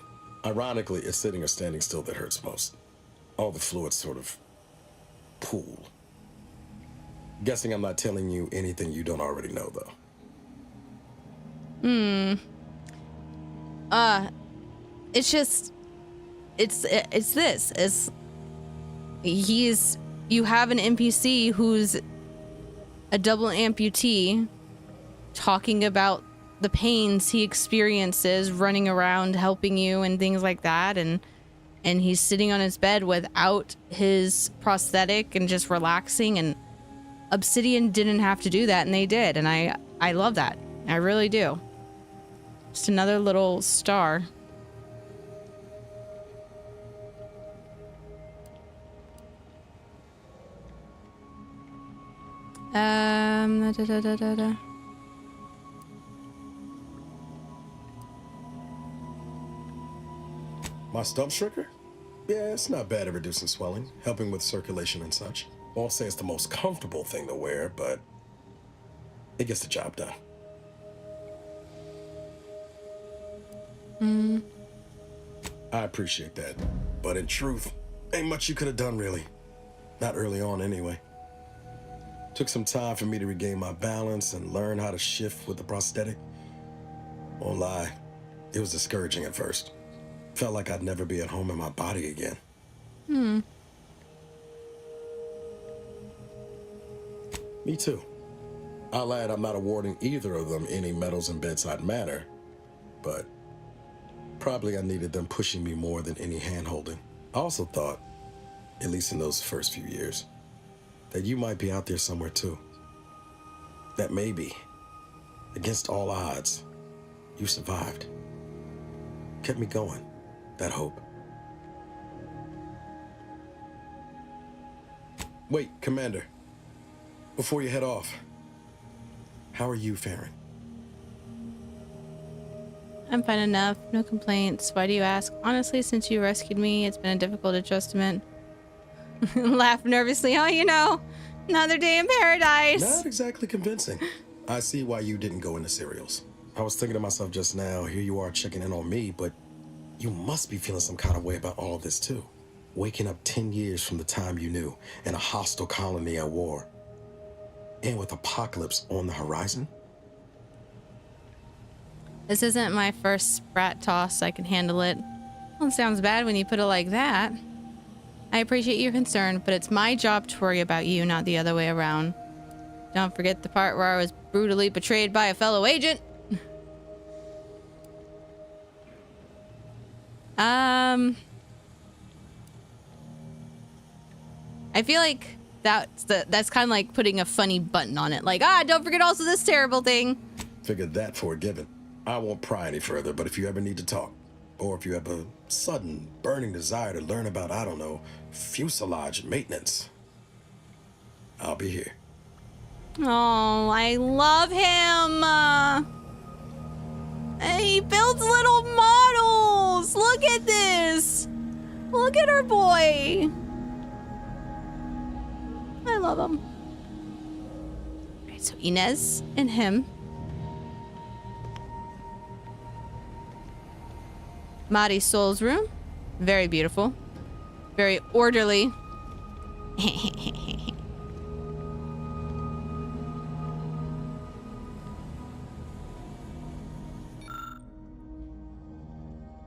Ironically, it's sitting or standing still that hurts most. All the fluids sort of pool. Guessing I'm not telling you anything you don't already know, though. It's just... It's this. You have an NPC who's a double amputee talking about the pains he experiences running around helping you and things like that, and he's sitting on his bed without his prosthetic and just relaxing, and Obsidian didn't have to do that and they did, and I love that. I really do. Just another little star. Da. My stump shrinker? Yeah, it's not bad at reducing swelling, helping with circulation and such. Won't say it's the most comfortable thing to wear, but it gets the job done. I appreciate that, but in truth, ain't much you could have done, really. Not early on, anyway. Took some time for me to regain my balance and learn how to shift with the prosthetic. Won't lie, it was discouraging at first. Felt like I'd never be at home in my body again. Me too. I'll add I'm not awarding either of them any medals in bedside manner, but probably I needed them pushing me more than any hand-holding. I also thought, at least in those first few years, that you might be out there somewhere too. That maybe, against all odds, you survived. Kept me going, that hope. Wait, Commander. Before you head off, how are you faring? I'm fine enough. No complaints. Why do you ask? Honestly, since you rescued me, it's been a difficult adjustment. Laugh nervously. Oh, you know, another day in paradise. Not exactly convincing. I see why you didn't go into cereals. I was thinking to myself just now, here you are checking in on me, but you must be feeling some kind of way about all of this too. Waking up 10 years from the time you knew, in a hostile colony at war. And with apocalypse on the horizon? This isn't my first sprat toss. I can handle it. Well, it sounds bad when you put it like that. I appreciate your concern, but it's my job to worry about you, not the other way around. Don't forget the part where I was brutally betrayed by a fellow agent. I feel like that's kind of like putting a funny button on it. Like, don't forget also this terrible thing. Figured that for a given. I won't pry any further, but if you ever need to talk, or if you have a sudden, burning desire to learn about, I don't know, fuselage maintenance, I'll be here. Oh, I love him. He builds little models. Look at this. Look at our boy. I love him. All right, so Inez and him. Marisol's room. Very beautiful. Very orderly.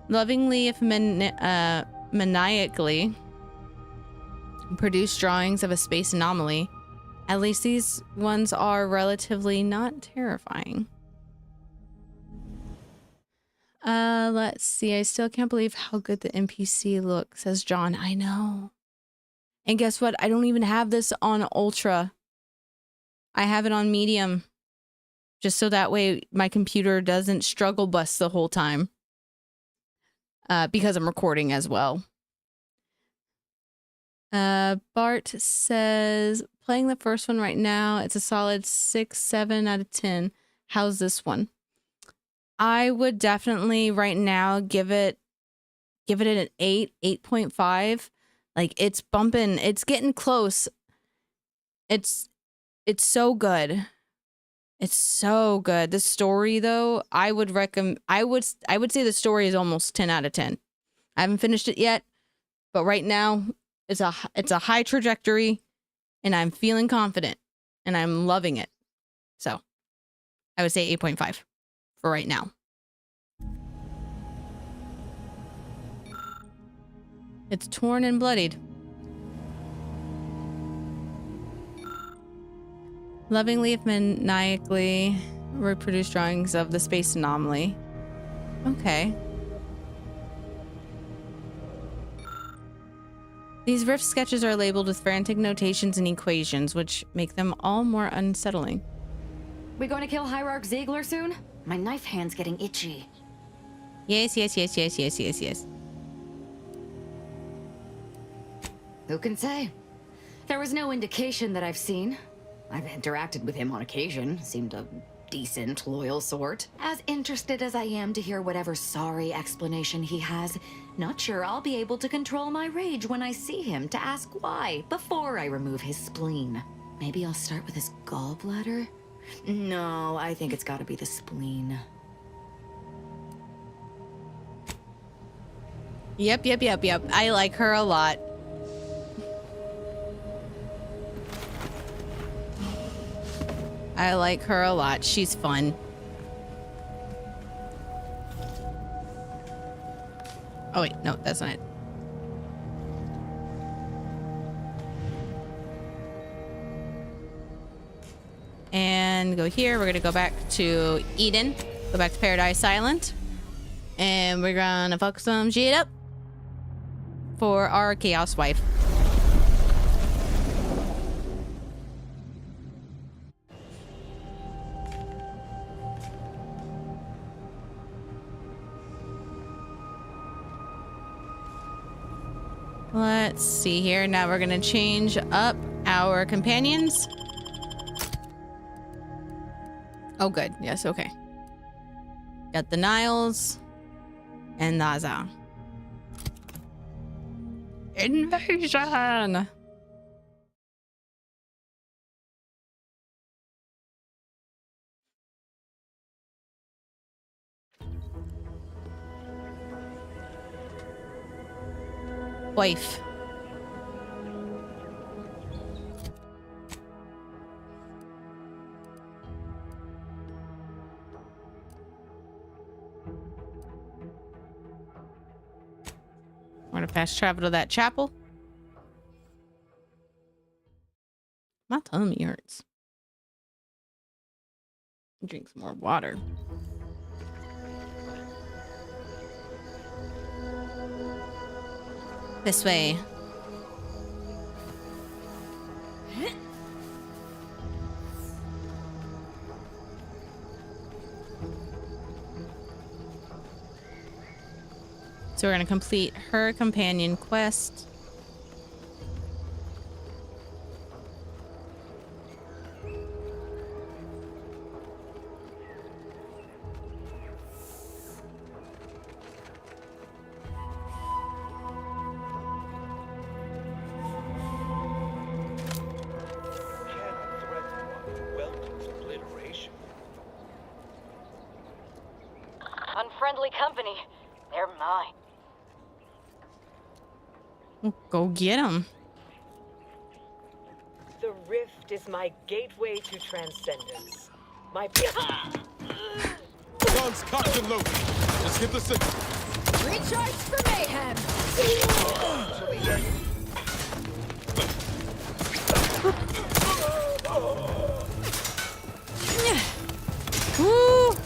Lovingly, if maniacally, produce drawings of a space anomaly. At least these ones are relatively not terrifying. Let's see. I still can't believe how good the NPC looks, says John. I know. And guess what? I don't even have this on Ultra. I have it on Medium. Just so that way my computer doesn't struggle bus the whole time. Because I'm recording as well. Bart says, playing the first one right now, it's a solid 6-7 out of 10. How's this one? I would definitely right now give it an 8.5. Like, it's bumping, it's getting close. It's so good. It's so good. The story though, I would say the story is almost 10 out of 10. I haven't finished it yet, but right now it's a high trajectory and I'm feeling confident and I'm loving it. So I would say 8.5 for right now. It's torn and bloodied. Lovingly, if maniacally, reproduce drawings of the space anomaly. Okay. These rift sketches are labeled with frantic notations and equations, which make them all more unsettling. We going to kill Hierarch Ziegler soon? My knife hand's getting itchy. Yes, yes, yes, yes, yes, yes, yes. Who can say? There was no indication that I've seen. I've interacted with him on occasion. Seemed a decent, loyal sort. As interested as I am to hear whatever sorry explanation he has, not sure I'll be able to control my rage when I see him to ask why before I remove his spleen. Maybe I'll start with his gallbladder? No, I think it's gotta be the spleen. Yep, yep, yep, yep. I like her a lot. I like her a lot. She's fun. Oh wait, no, that's not it. And go here. We're gonna go back to Eden. Go back to Paradise Island. And we're gonna fuck some shit up for our Chaos Wife. Let's see here. Now we're gonna change up our companions. Oh, good. Yes, okay. Got the Niles and Naza. Invasion! Wife. We're gonna fast travel to that chapel. My tummy hurts. Drink some more water. This way. So we're gonna complete her companion quest. Unfriendly company. They're mine. Go get him. The rift is my gateway to transcendence. My Guns cocked and loaded. Let's hit the signal. Recharge for mayhem! Woo!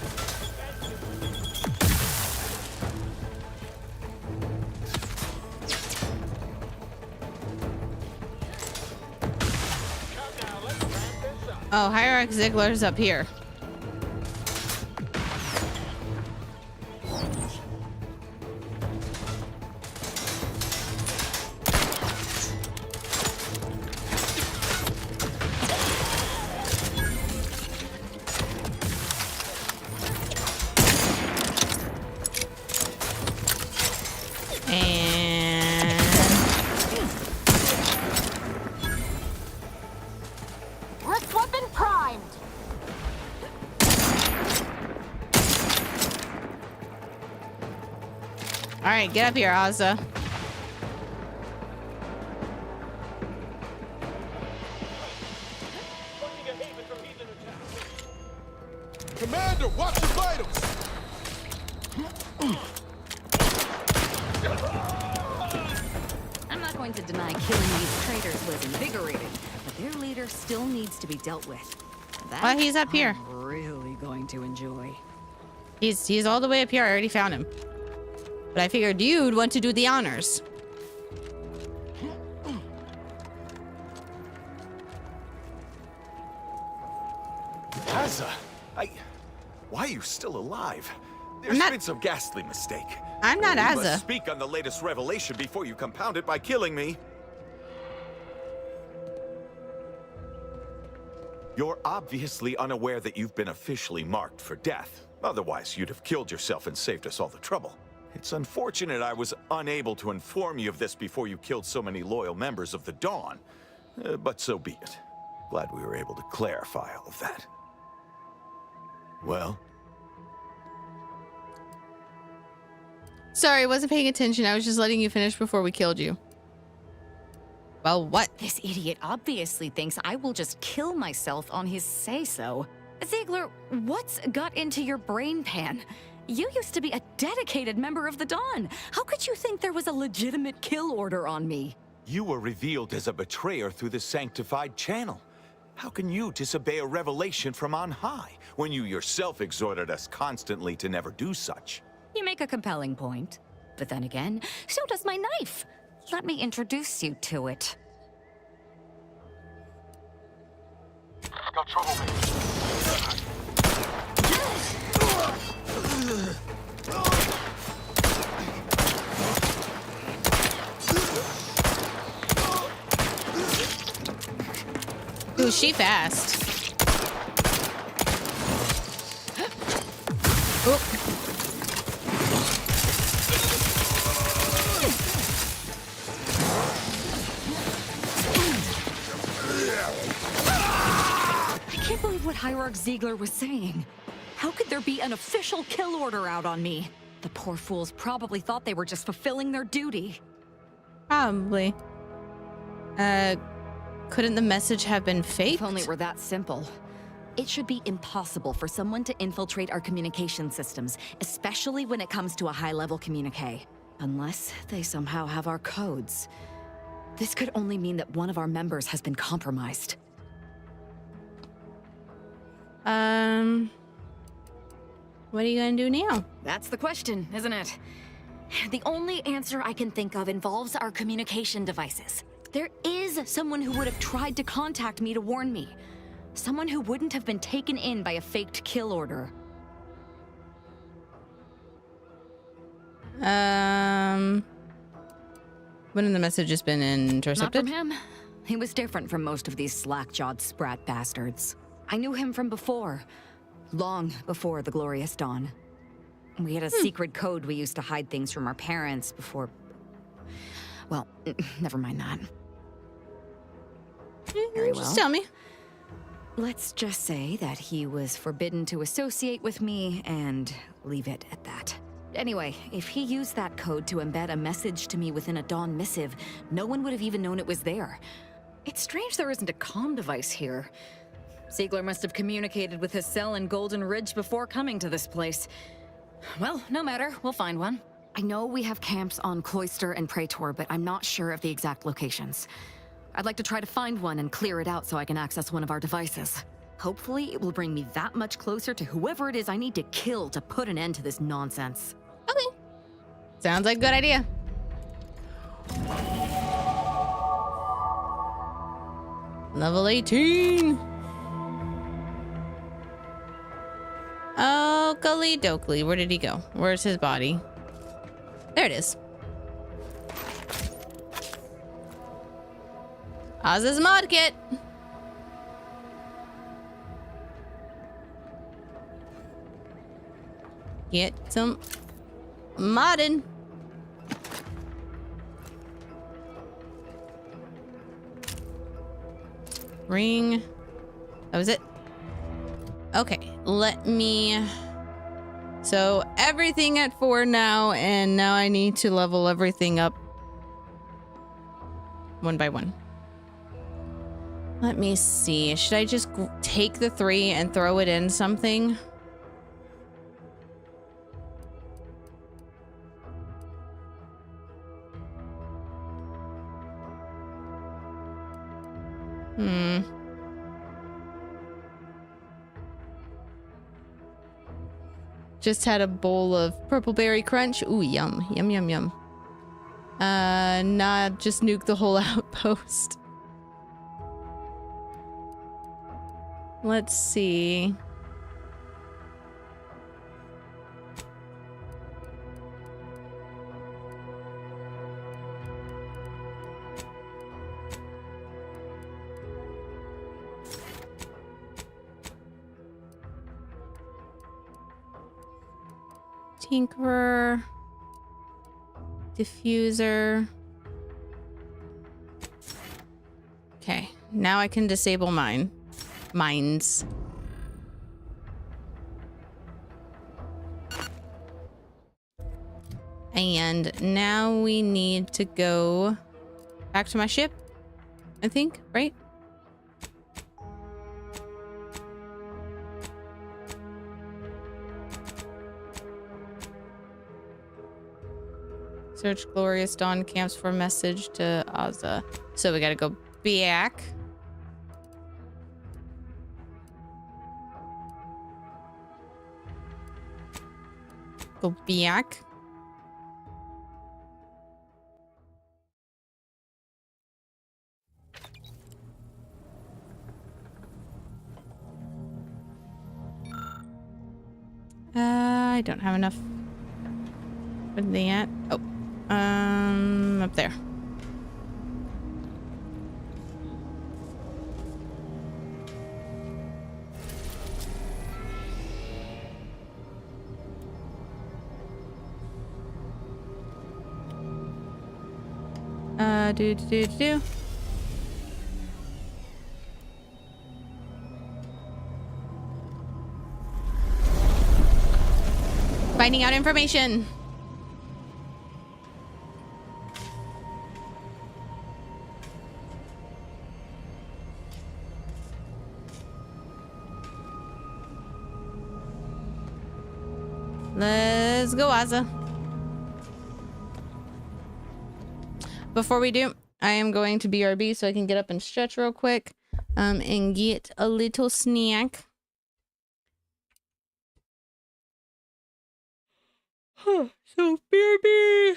Oh, Hierarch Ziegler's up here. Alright, get up here, Azza. Commander, watch your vitals! I'm not going to deny killing these traitors was invigorating, but their leader still needs to be dealt with. Well, he's up here. I'm really going to enjoy. He's all the way up here. I already found him. But I figured you'd want to do the honors. Azza! Why are you still alive? There's been some ghastly mistake. I'm not You Azza. must speak on the latest revelation before you compound it by killing me. You're obviously unaware that you've been officially marked for death. Otherwise, you'd have killed yourself and saved us all the trouble. It's unfortunate I was unable to inform you of this before you killed so many loyal members of the Dawn. But so be it. Glad we were able to clarify all of that. Well? Sorry, I wasn't paying attention. I was just letting you finish before we killed you. Well, what? This idiot obviously thinks I will just kill myself on his say-so. Ziegler, what's got into your brain pan? You used to be a dedicated member of the Dawn. How could you think there was a legitimate kill order on me? You were revealed as a betrayer through the sanctified channel. How can you disobey a revelation from on high, when you yourself exhorted us constantly to never do such? You make a compelling point. But then again, so does my knife. Let me introduce you to it. Got trouble, Ooh, she fast. Oop. I can't believe what Hierarch Ziegler was saying. How could there be an official kill order out on me? The poor fools probably thought they were just fulfilling their duty. Probably. Couldn't the message have been faked? If only it were that simple. It should be impossible for someone to infiltrate our communication systems, especially when it comes to a high-level communique. Unless they somehow have our codes. This could only mean that one of our members has been compromised. What are you gonna do now? That's the question, isn't it? The only answer I can think of involves our communication devices. There is someone who would have tried to contact me to warn me. Someone who wouldn't have been taken in by a faked kill order. Wouldn't the message just been intercepted? Not from him. He was different from most of these slack-jawed sprat bastards. I knew him from before. Long before the Glorious Dawn. We had a secret code we used to hide things from our parents before... Well, never mind that. Very well. Just tell me. Let's just say that he was forbidden to associate with me and leave it at that. Anyway, if he used that code to embed a message to me within a Dawn missive, no one would have even known it was there. It's strange there isn't a comm device here. Ziegler must have communicated with his cell in Golden Ridge before coming to this place. Well, no matter, we'll find one. I know we have camps on Cloister and Praetor, but I'm not sure of the exact locations. I'd like to try to find one and clear it out so I can access one of our devices. Hopefully, it will bring me that much closer to whoever it is I need to kill to put an end to this nonsense. Okay. Sounds like a good idea. Level 18. Oakley dokley. Where did he go? Where's his body? There it is. Oz's mod kit. Get some modding. Ring. That was it. Okay, let me... So everything at 4 now, and now I need to level everything up one by one. Let me see. Should I just take the 3 and throw it in something? Just had a bowl of purple berry crunch. Ooh, yum, yum, yum, yum. Nah, just nuke the whole outpost. Let's see. Tinkerer. Diffuser. Okay, now I can disable mines. And now we need to go back to my ship, I think, right? Search Glorious Dawn camps for message to Azza. So we gotta go back. Go back. I don't have enough. Where are they at? Oh, up there. Do. Finding out information. Let's go, Azza. Before we do, I am going to BRB so I can get up and stretch real quick, and get a little snack. So BRB.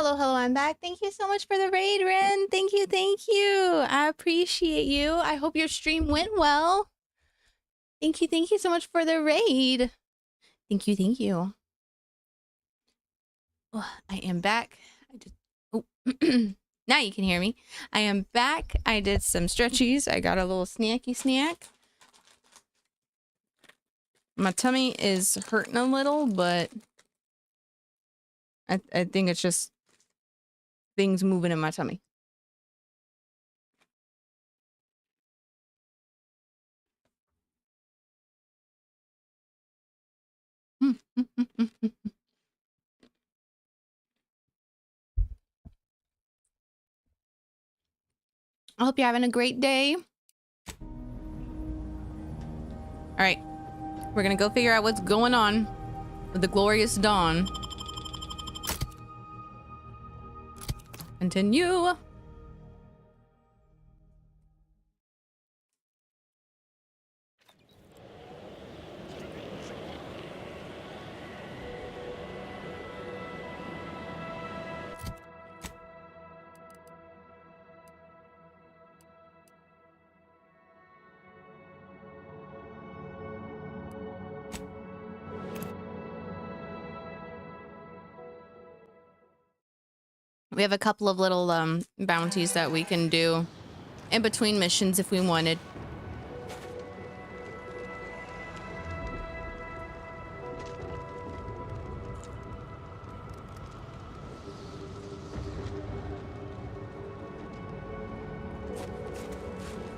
Hello, hello, I'm back. Thank you so much for the raid, Ren. Thank you, thank you. I appreciate you. I hope your stream went well. Thank you so much for the raid. Thank you, thank you. Oh, I am back. I just, oh, now you can hear me. I am back. I did some stretchies. I got a little snacky snack. My tummy is hurting a little, but I think it's just things moving in my tummy. I hope you're having a great day. All right, we're gonna go figure out what's going on with the glorious dawn. Continue. We have a couple of little bounties that we can do in between missions if we wanted.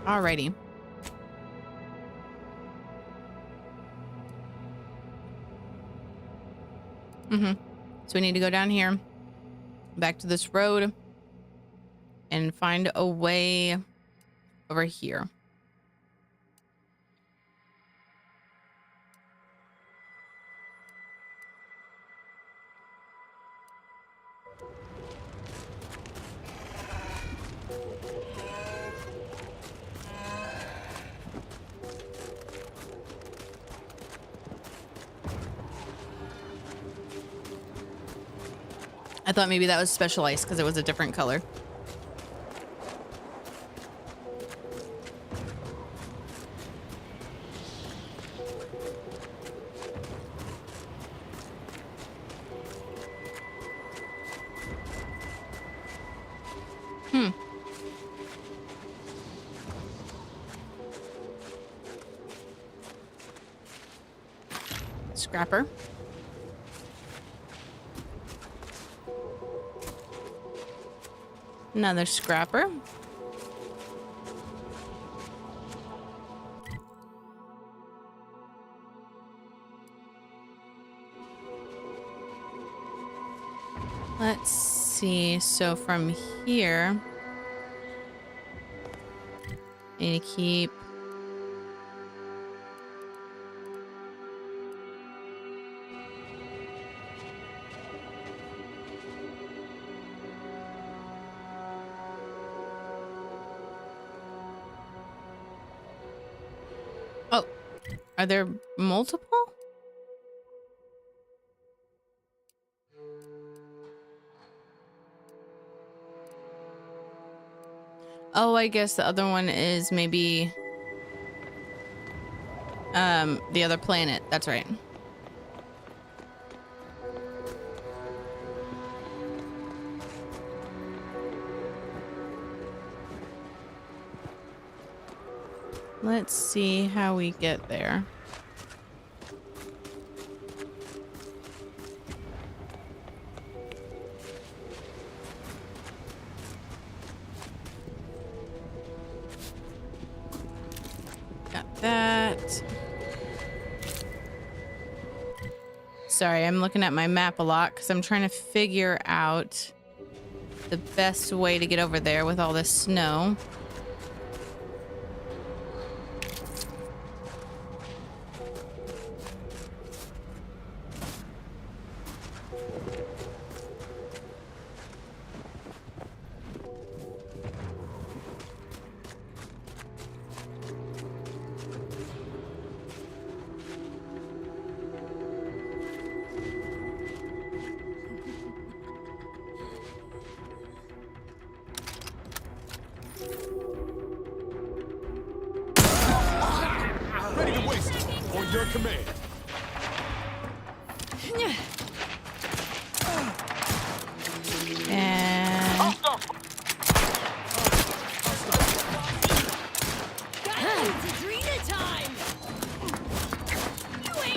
Alrighty. So we need to go down here, back to this road, and find a way over here. I thought maybe that was special ice because it was a different color. Scrapper. Another scrapper. Let's see. So from here, I need to keep Are there multiple? Oh, I guess the other one is maybe the other planet. That's right. Let's see how we get there. Got that. Sorry, I'm looking at my map a lot because I'm trying to figure out the best way to get over there with all this snow. Ready to waste it. On your command. And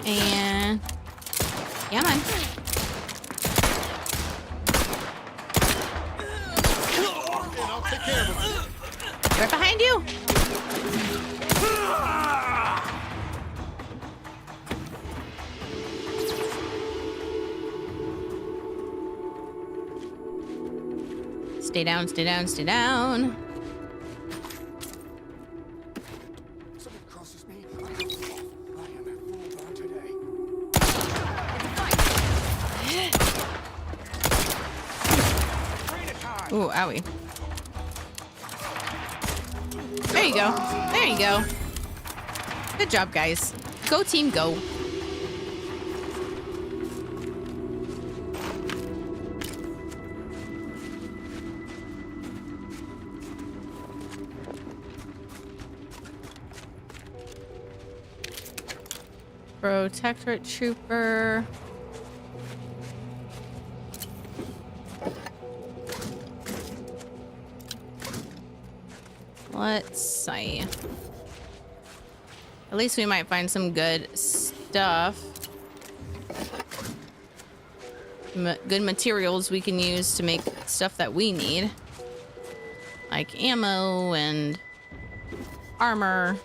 and yeah, man. And I'll take care of him. Right behind you. Stay down, stay down, stay down. Someone crosses me. I am at full burn today. Ooh, owie. There you go. There you go. Good job, guys. Go team, go. Protectorate trooper. Let's see. At least we might find some good stuff. Good materials we can use to make stuff that we need. Like ammo and armor.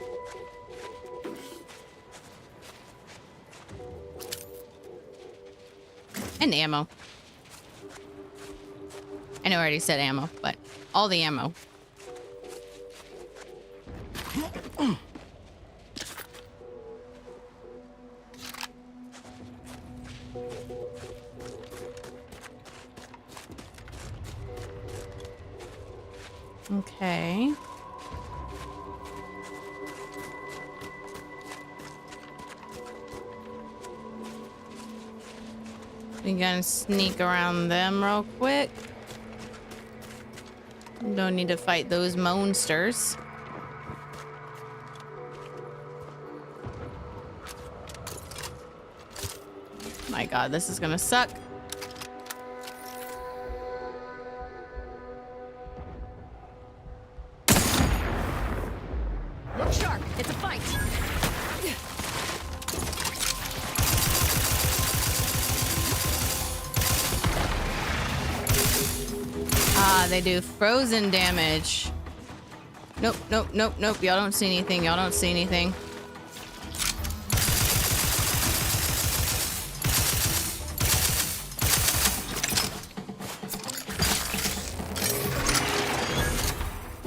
And ammo. I know I already said ammo, but all the ammo. Okay. We gotta sneak around them real quick. Don't need to fight those monsters. My God, this is gonna suck. Look sharp. It's a fight. Ah, they do frozen damage. Nope, nope, nope, nope. Y'all don't see anything. Y'all don't see anything.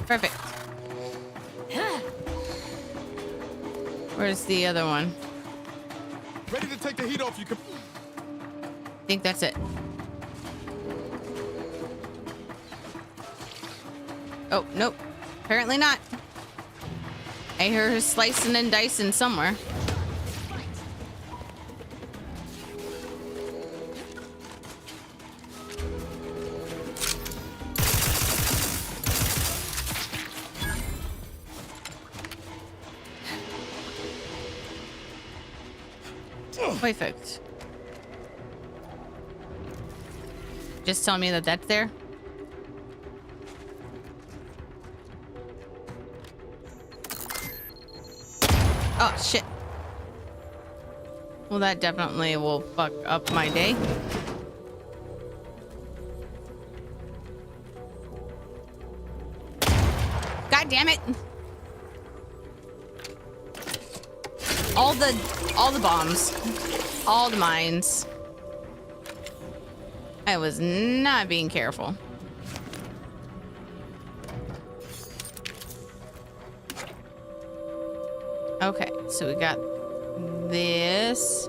Perfect. Where's the other one? Ready to take the heat off you. I think that's it. Oh, nope. Apparently not. I hear her slicing and dicing somewhere. Perfect. Just tell me that that's there. Oh, shit. Well, that definitely will fuck up my day. God damn it. All the bombs. All the mines. I was not being careful. Okay, so we got this.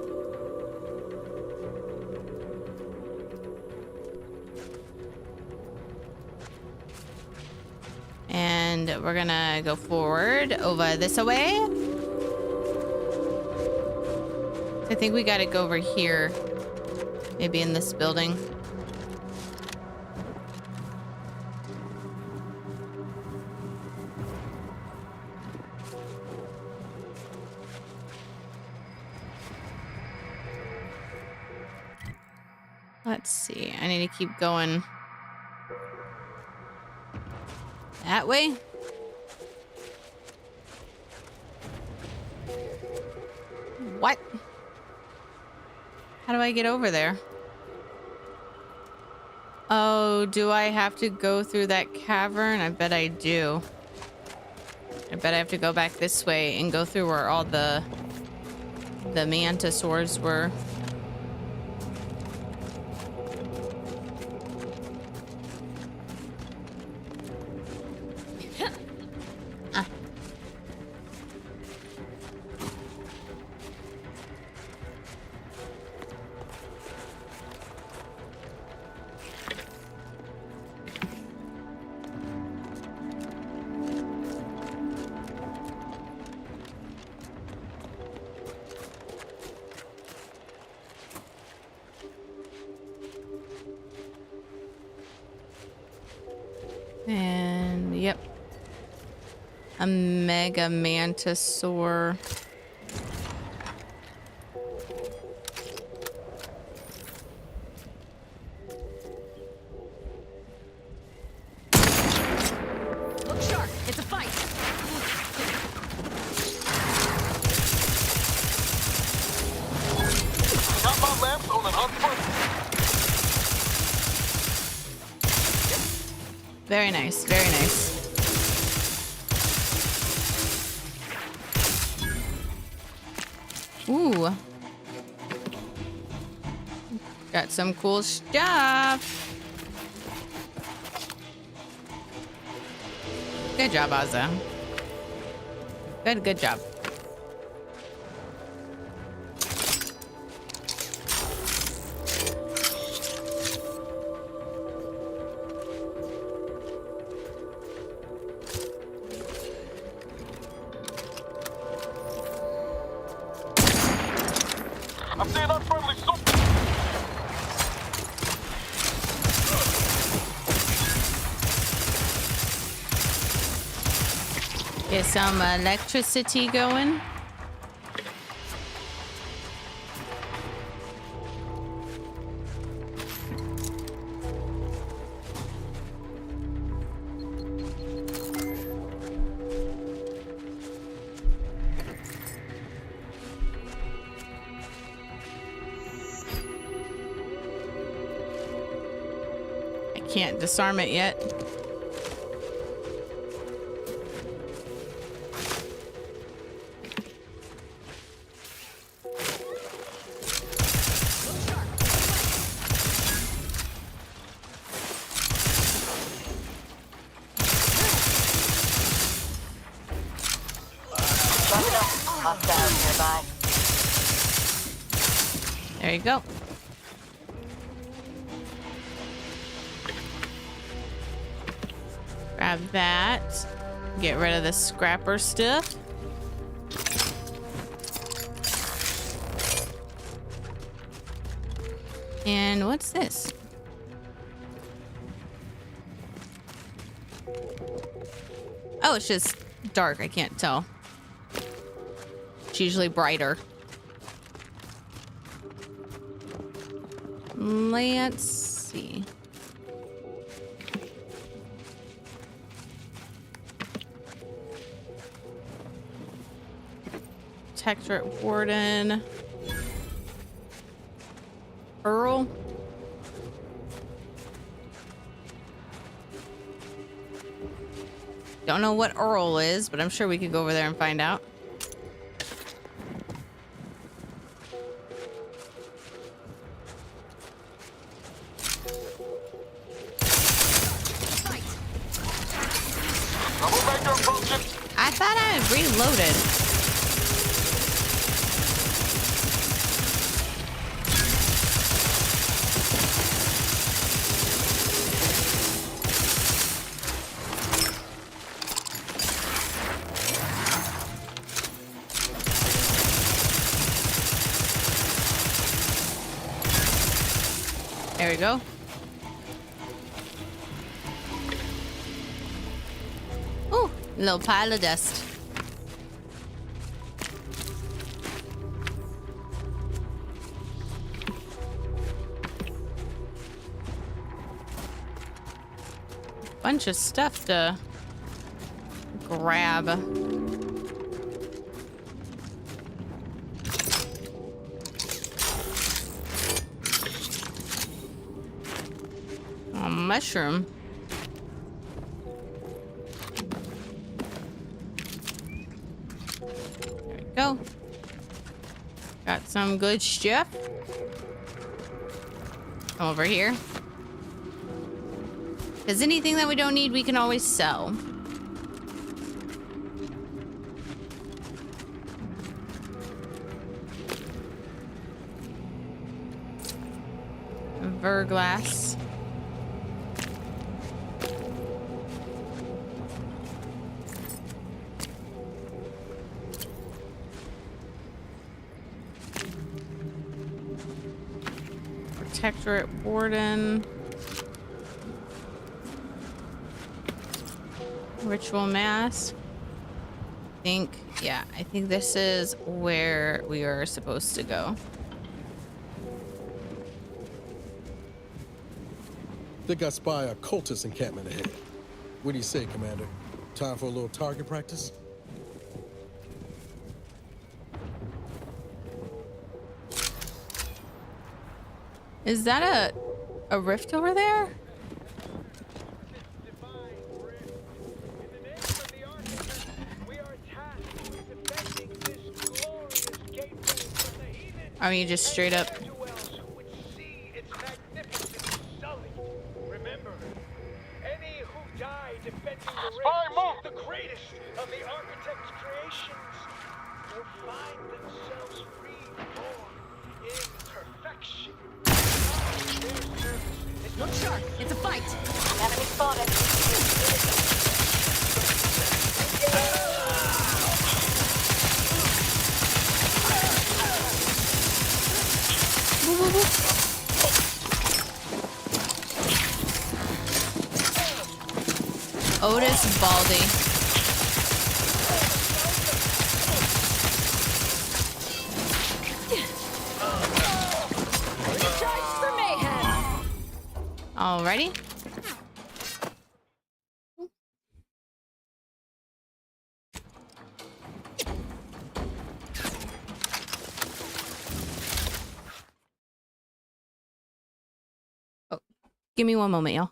And we're gonna go forward over this way. I think we gotta go over here. Maybe in this building. Let's see. I need to keep going that way. What? How do I get over there? Oh, do I have to go through that cavern? I bet I do. I bet I have to go back this way and go through where all the mantisaurs were. And yep, a mega mantisaur. Look sharp. It's a fight. Got my lamps on an hunt. Very nice, very nice. Ooh. Got some cool stuff. Good job, Ozza. Good job. I'm seeing unfriendly soup. Get some electricity going. Can't disarm it yet. There you go. Grab that. Get rid of the scrapper stuff. And what's this? Oh, it's just dark. I can't tell. It's usually brighter. Let's see. Protectorate Warden. Earl. Don't know what Earl is, but I'm sure we could go over there and find out. I thought I had reloaded. There we go. Ooh, little pile of dust. bunch of stuff to grab. A mushroom. There we go. Got some good stuff. Over here. Because anything that we don't need, we can always sell. Verglass. Protectorate Warden. Ritual Mask. I think this is where we are supposed to go. Think I spy a cultist encampment ahead. What do you say, Commander? Time for a little target practice? Is that a rift over there? I mean, just straight up. Spy move! The greatest of the architect's creations will find themselves reborn in perfection. Look sharp. It's a fight. Enemy spotted. Otis Baldy. Charge for mayhem. Alrighty. Oh, give me one moment, y'all.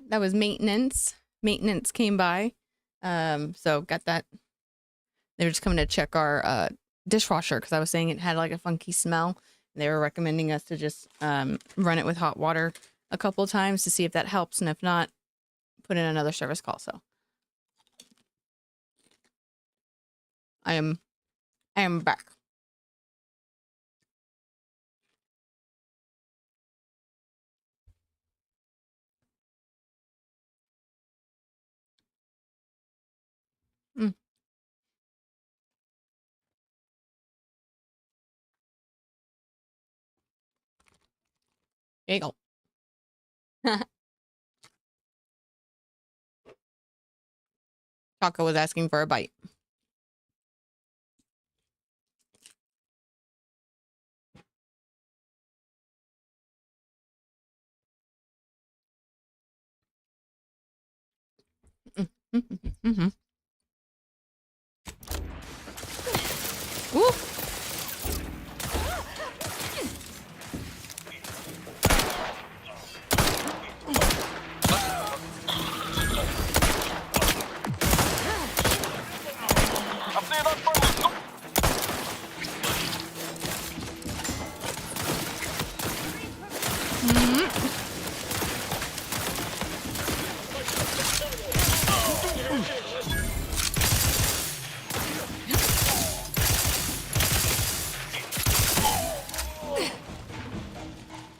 That was maintenance. Maintenance came by. So got that. They were just coming to check our dishwasher because I was saying it had like a funky smell. They were recommending us to just run it with hot water a couple of times to see if that helps, and if not, put in another service call. So I am back. Mm. There you go. Taco was asking for a bite. Mm-hmm. Woo!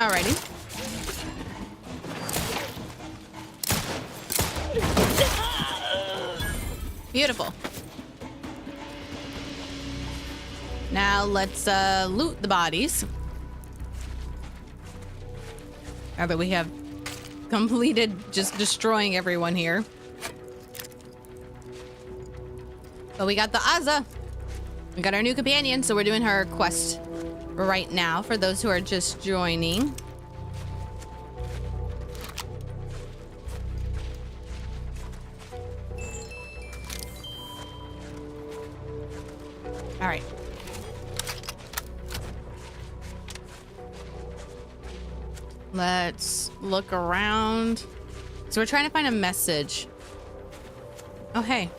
Alrighty. Beautiful. Now let's loot the bodies. Now that we have completed just destroying everyone here. But we got the Azza. We got our new companion, so we're doing her quest right now for those who are just joining. All right. Let's look around. So we're trying to find a message. Oh, hey.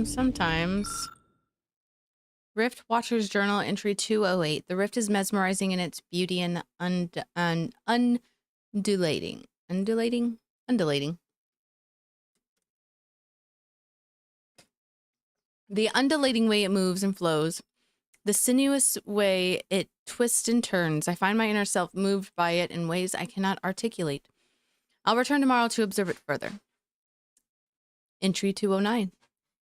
Sometimes. Rift Watcher's Journal, entry 208. The rift is mesmerizing in its beauty and undulating. The undulating way it moves and flows, the sinuous way it twists and turns. I find my inner self moved by it in ways I cannot articulate. I'll return tomorrow to observe it further. Entry 209.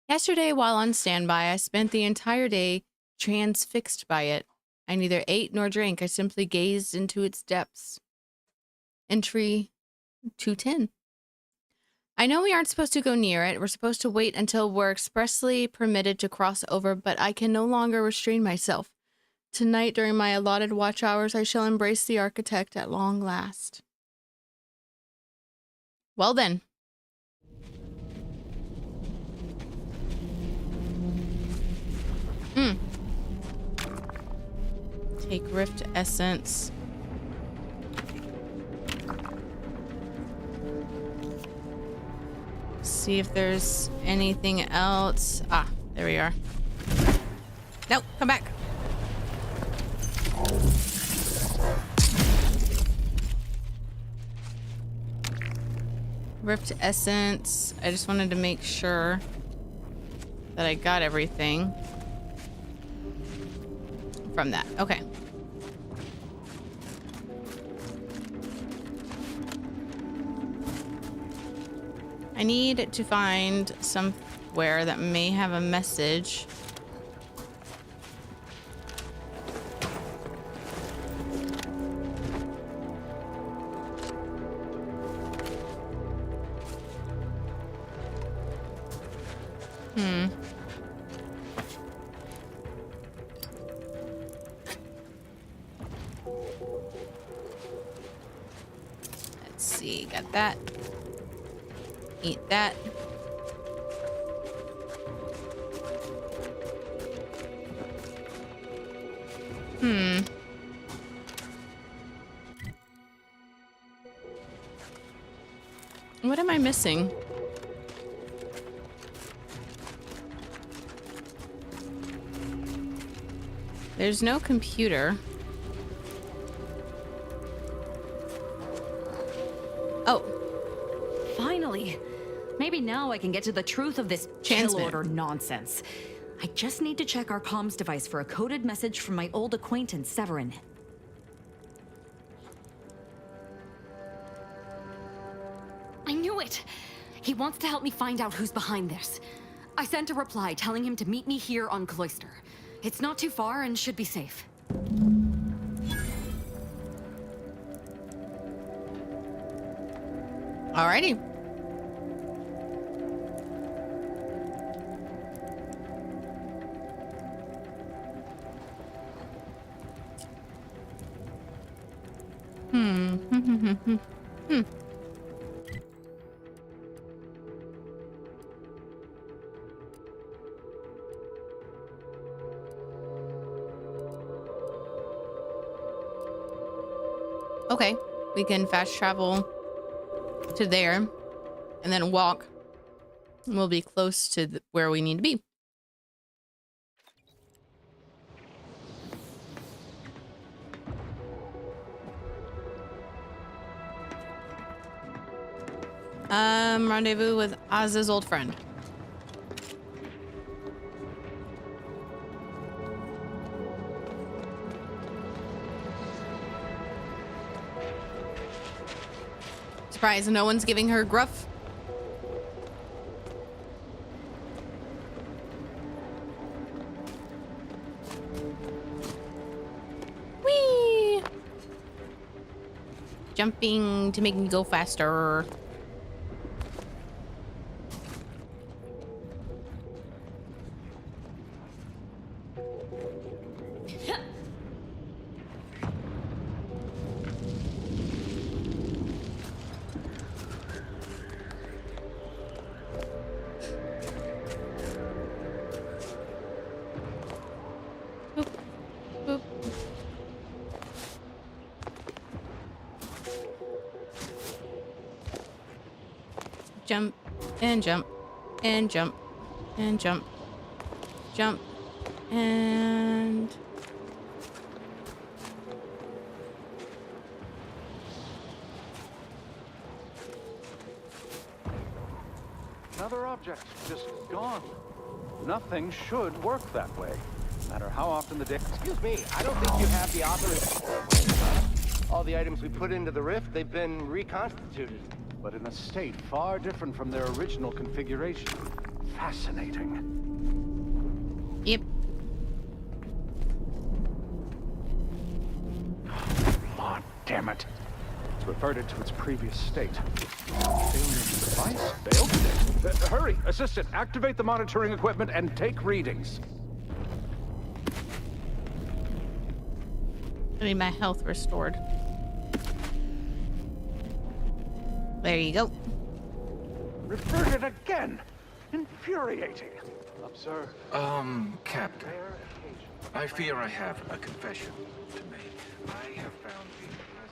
Yesterday, while on standby, I spent the entire day transfixed by it. I neither ate nor drank. I simply gazed into its depths. Entry 210. I know we aren't supposed to go near it. We're supposed to wait until we're expressly permitted to cross over, but I can no longer restrain myself. Tonight, during my allotted watch hours, I shall embrace the architect at long last. Well then. Take Rift Essence. See if there's anything else. Ah, there we are. Nope, come back. Rift Essence. I just wanted to make sure that I got everything from that. Okay. I need to find somewhere that may have a message. Let's see, got that. Eat that. What am I missing? There's no computer. Oh. Finally. Maybe now I can get to the truth of this kill Chansman. order nonsense. I just need to check our comms device for a coded message from my old acquaintance, Severin. I knew it! He wants to help me find out who's behind this. I sent a reply telling him to meet me here on Cloister. It's not too far and should be safe. Alrighty. Okay, we can fast travel to there and then walk. We'll be close to where we need to be. Rendezvous with Oz's old friend. Surprised no one's giving her gruff. Whee! Jumping to make me go faster. Jump and jump and jump and jump, jump and another object just gone. Nothing should work that way, no matter how often the day. Excuse me, I don't think you have the authorization. All the items we put into the rift, they've been reconstituted. But in a state far different from their original configuration. Fascinating. Yep. Oh, damn it. It's reverted to its previous state. Alien device failed. Hurry, assistant, activate the monitoring equipment and take readings. I need my health restored. There you go. Reverted again. Infuriating. Observe. Captain. I fear I have a confession to make. I have found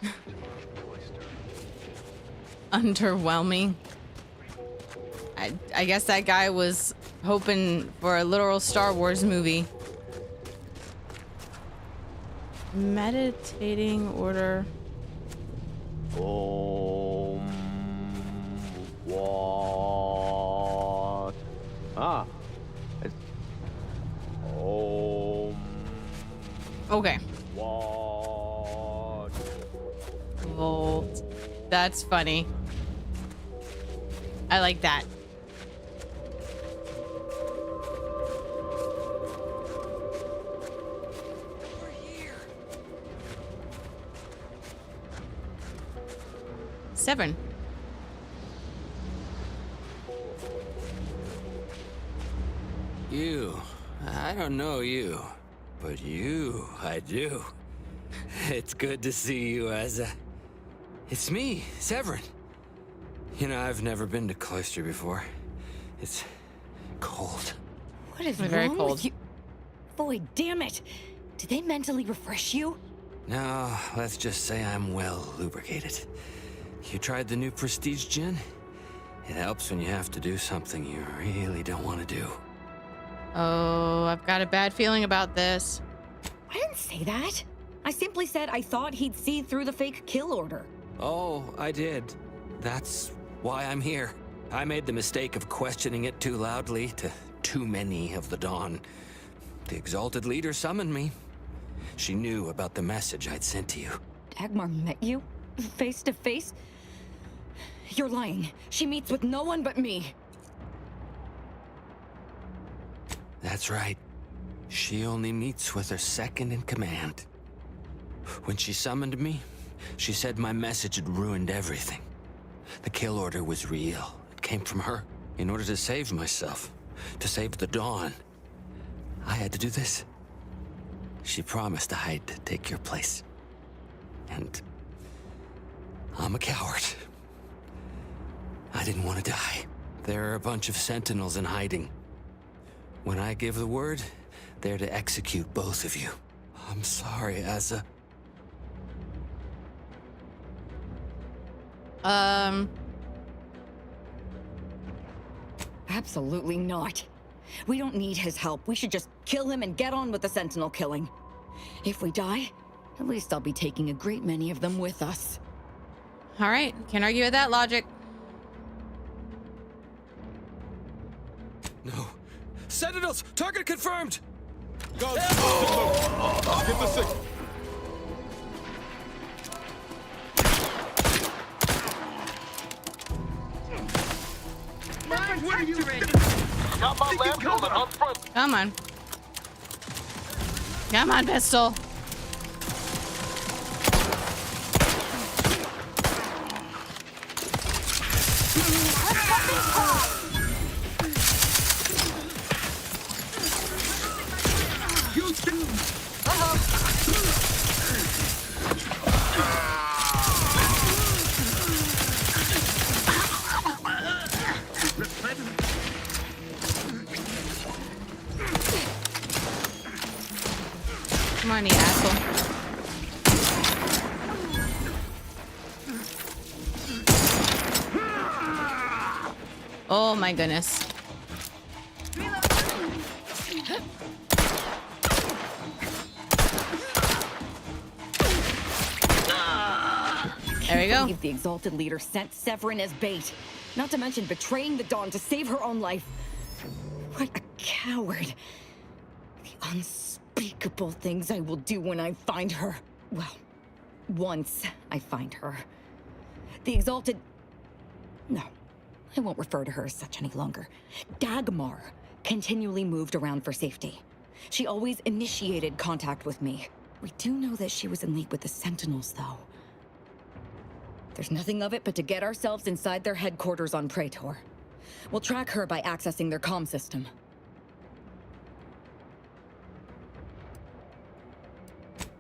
the president of Cloister Underwhelming. I guess that guy was hoping for a literal Star Wars movie. Meditating order. What? Ah. Okay. What? Volt. That's funny. I like that. Seven. You. I don't know you, but you, I do. It's good to see you, Asa. It's me, Severin. You know, I've never been to Cloister before. It's cold. What is Very wrong cold. with you? Boy, damn it. Did they mentally refresh you? No, let's just say I'm well lubricated. You tried the new Prestige gin? It helps when you have to do something you really don't want to do. Oh, I've got a bad feeling about this. I didn't say that. I simply said I thought he'd see through the fake kill order. Oh, I did. That's why I'm here. I made the mistake of questioning it too loudly to too many of the Dawn. The Exalted Leader summoned me. She knew about the message I'd sent to you. Dagmar met you? Face to face? You're lying. She meets with no one but me. That's right. She only meets with her second in command. When she summoned me, she said my message had ruined everything. The kill order was real. It came from her. In order to save myself, to save the Dawn, I had to do this. She promised I'd take your place. And I'm a coward. I didn't want to die. There are a bunch of Sentinels in hiding. When I give the word, they're to execute both of you. I'm sorry, Asa. Absolutely not. We don't need his help. We should just kill him and get on with the Sentinel killing. If we die, at least I'll be taking a great many of them with us. All right, can't argue with that logic. No. Sentinels! Target confirmed! Go! Get the signal. What are you? Got my lamp moving on front. Come on. Come on, pistol. Come on, you asshole. Oh my goodness. There we go. The Exalted Leader sent Severin as bait. Not to mention betraying the Dawn to save her own life. What a coward. The unspeakable things I will do when I find her. Well, once I find her. The Exalted... No, I won't refer to her as such any longer. Dagmar continually moved around for safety. She always initiated contact with me. We do know that she was in league with the Sentinels, though. There's nothing of it but to get ourselves inside their headquarters on Praetor. We'll track her by accessing their comm system.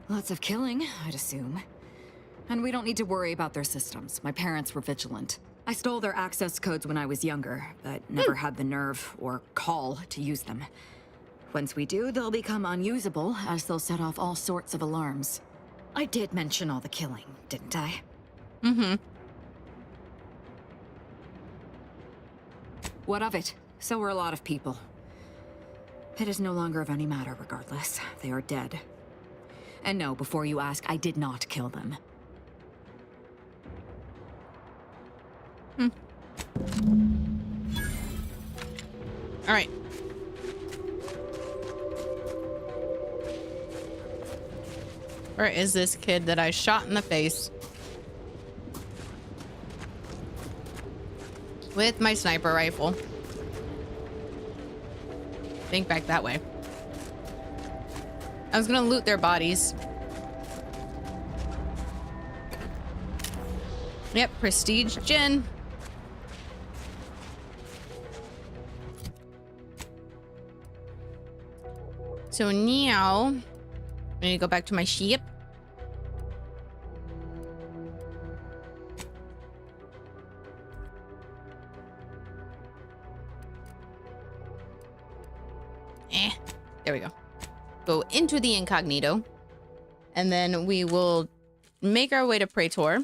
Lots of killing, I'd assume. And we don't need to worry about their systems. My parents were vigilant. I stole their access codes when I was younger, but never had the nerve or call to use them. Once we do, they'll become unusable, as they'll set off all sorts of alarms. I did mention all the killing, didn't I? Mm-hmm. What of it? So were a lot of people. It is no longer of any matter, regardless. They are dead. And no, before you ask, I did not kill them. All right. Where is this kid that I shot in the face with my sniper rifle? Think back that way. I was gonna loot their bodies. Yep, Prestige Gin. So now, I need to go back to my ship. There we go. Go into the incognito. And then we will make our way to Praetor.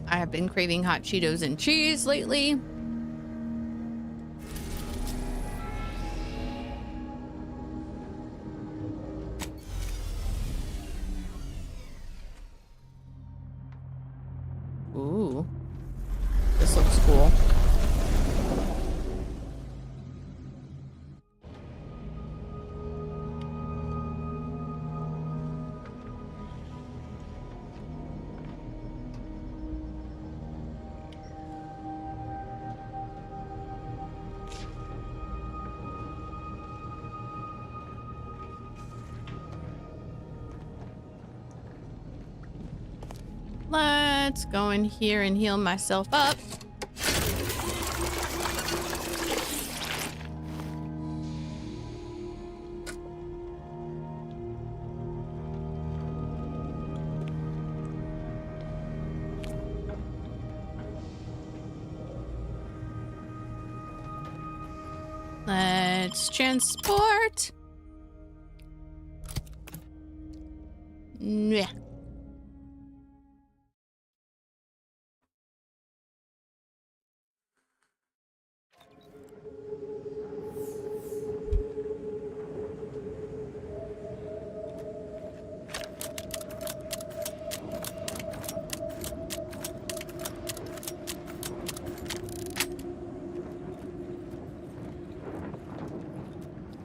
I have been craving hot Cheetos and cheese lately. Ooh. This looks cool. Let's go in here and heal myself up. Let's transport. Yeah.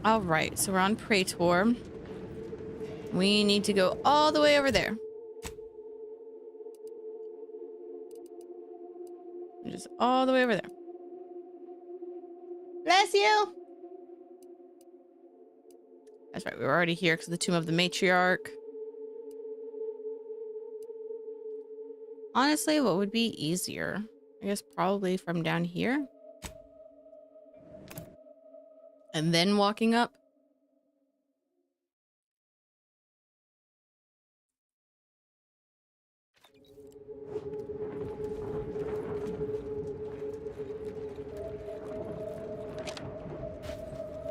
All right, so we're on Praetor. We need to go all the way over there. Just all the way over there. Bless you. That's right, we were already here because of the Tomb of the Matriarch. Honestly, what would be easier? I guess probably from down here. And then walking up.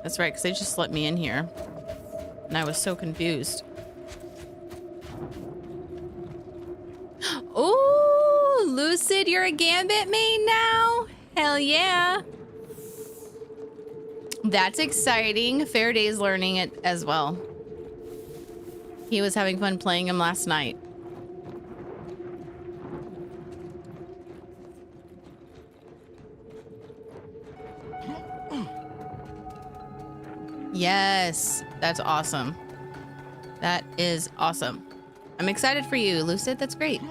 That's right, because they just let me in here. And I was so confused. Oh, Lucid, you're a Gambit main now? Hell yeah. That's exciting. Faraday's learning it as well. He was having fun playing him last night. Yes, that's awesome. That is awesome. I'm excited for you, Lucid. That's great.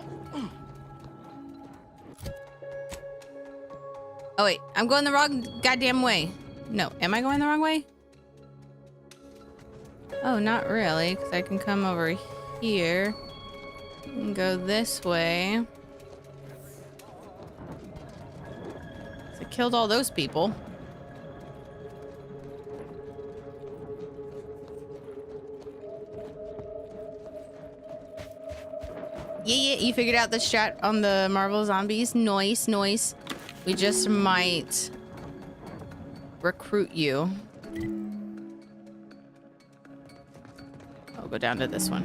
Oh, wait. I'm going the wrong goddamn way. No, am I going the wrong way? Oh, not really, because I can come over here and go this way. So I killed all those people. Yeah, you figured out the strat on the Marvel Zombies? Nice, nice. We just might recruit you. I'll go down to this one.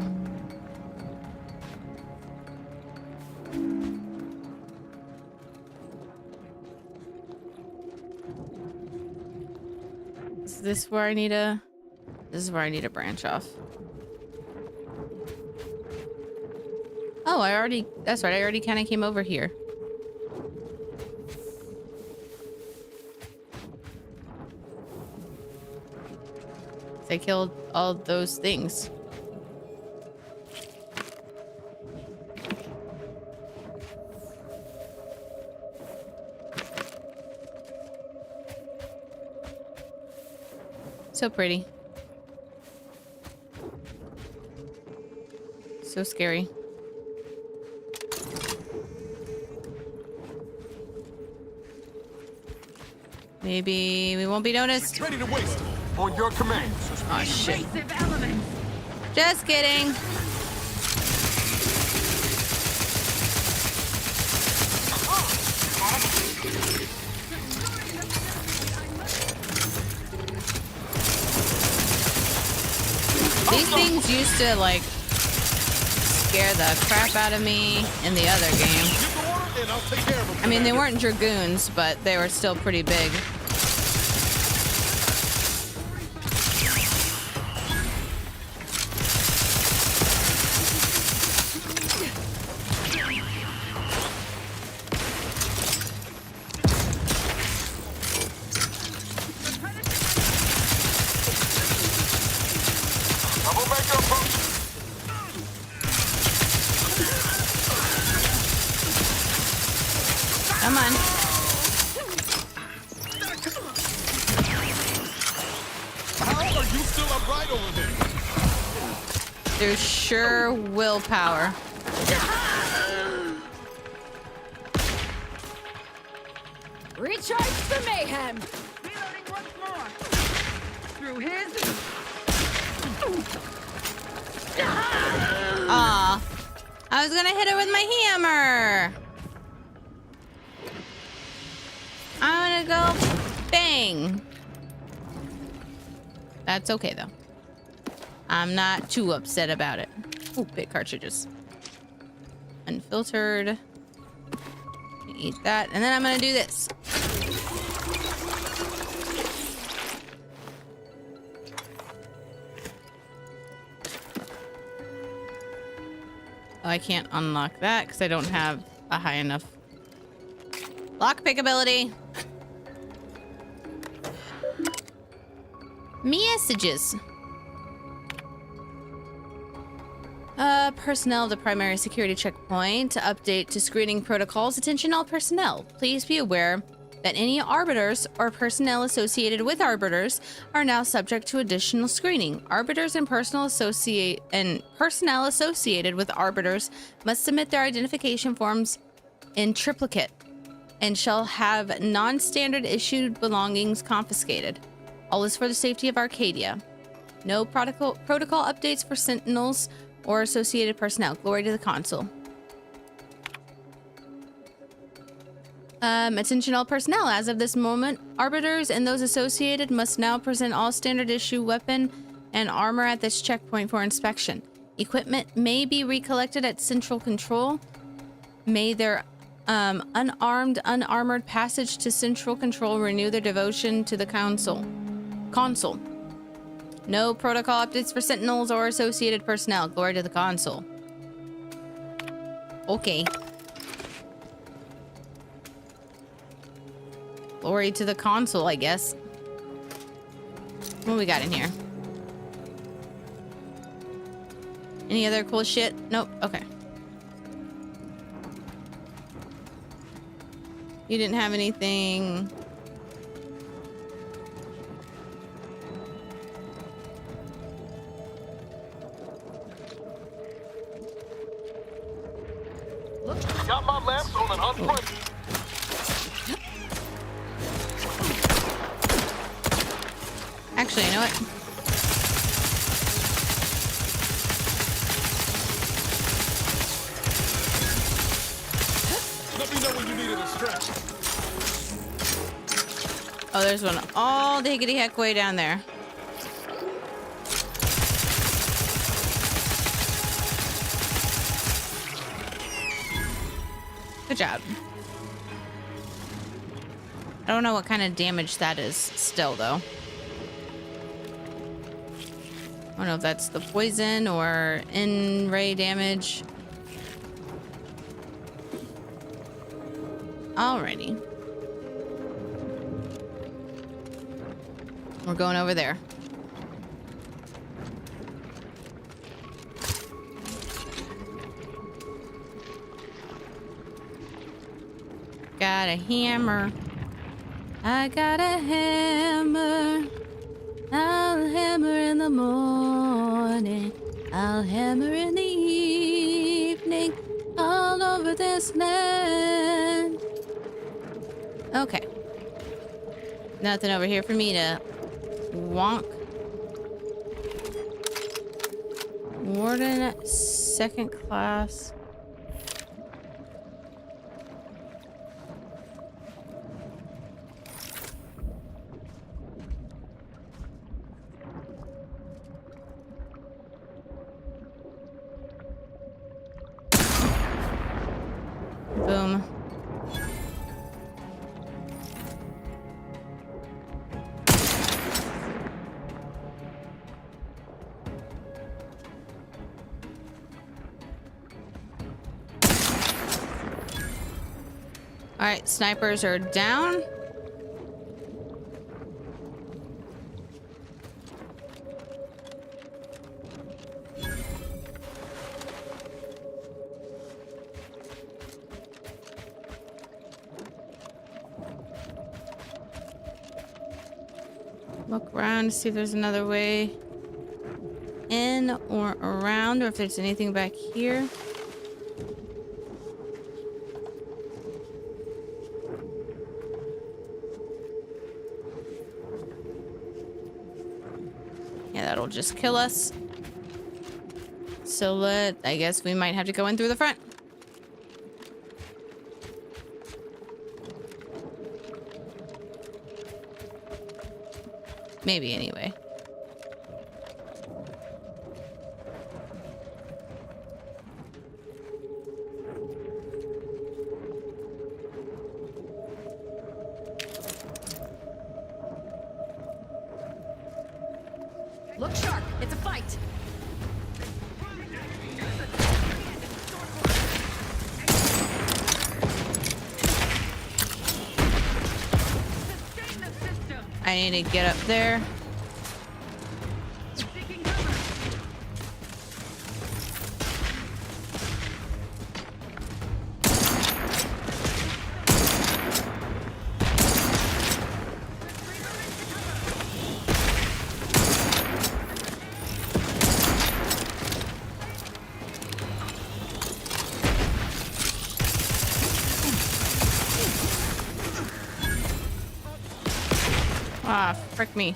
Is this where I need a... This is where I need a branch off. Oh, I already... That's right, I already kind of came over here. I killed all those things. So pretty. So scary. Maybe we won't be noticed. Ready to waste on your command. Oh shit. Just kidding. These things used to like scare the crap out of me in the other game. I mean, they weren't dragoons, but they were still pretty big. Come on. How are you still upright over there? There's sure willpower. Recharge the mayhem. Reloading once more. Through his. Aw. I was gonna hit it with my hammer. I'm gonna go bang. That's okay though. I'm not too upset about it. Oh, big cartridges. Unfiltered. Eat that, and then I'm gonna do this. Oh, I can't unlock that because I don't have a high enough lockpick ability. Messages. Personnel of the primary security checkpoint. Update to screening protocols. Attention all personnel. Please be aware that any arbiters or personnel associated with arbiters are now subject to additional screening. Arbiters and personnel associated with arbiters must submit their identification forms in triplicate and shall have non-standard issued belongings confiscated. All is for the safety of Arcadia. No protocol updates for sentinels or associated personnel. Glory to the consul. Attention all personnel. As of this moment, arbiters and those associated must now present all standard issue weapon and armor at this checkpoint for inspection. Equipment may be recollected at central control. May their unarmored passage to central control renew their devotion to the consul. No protocol updates for sentinels or associated personnel. Glory to the consul. Okay. Glory to the consul, I guess. What we got in here? Any other cool shit? Nope. Okay. You didn't have anything. Got my lamps on an unprint. Actually, you know what? Let me know when you need a distraction. Oh, there's one all the higgity heck way down there. Good job. I don't know what kind of damage that is still, though. I don't know if that's the poison or in-ray damage. Alrighty. We're going over there. Got a hammer. I got a hammer. I'll hammer in the morning. morning. I'll hammer in the evening all over this land. Okay. Nothing over here for me to wonk. Warden, second class. Boom. All right, snipers are down. Look around to see if there's another way in or around, or if there's anything back here. Yeah, that'll just kill us. So I guess we might have to go in through the front. Maybe anyway. Look sharp. It's a fight. I need to get up there. Ah, frick me.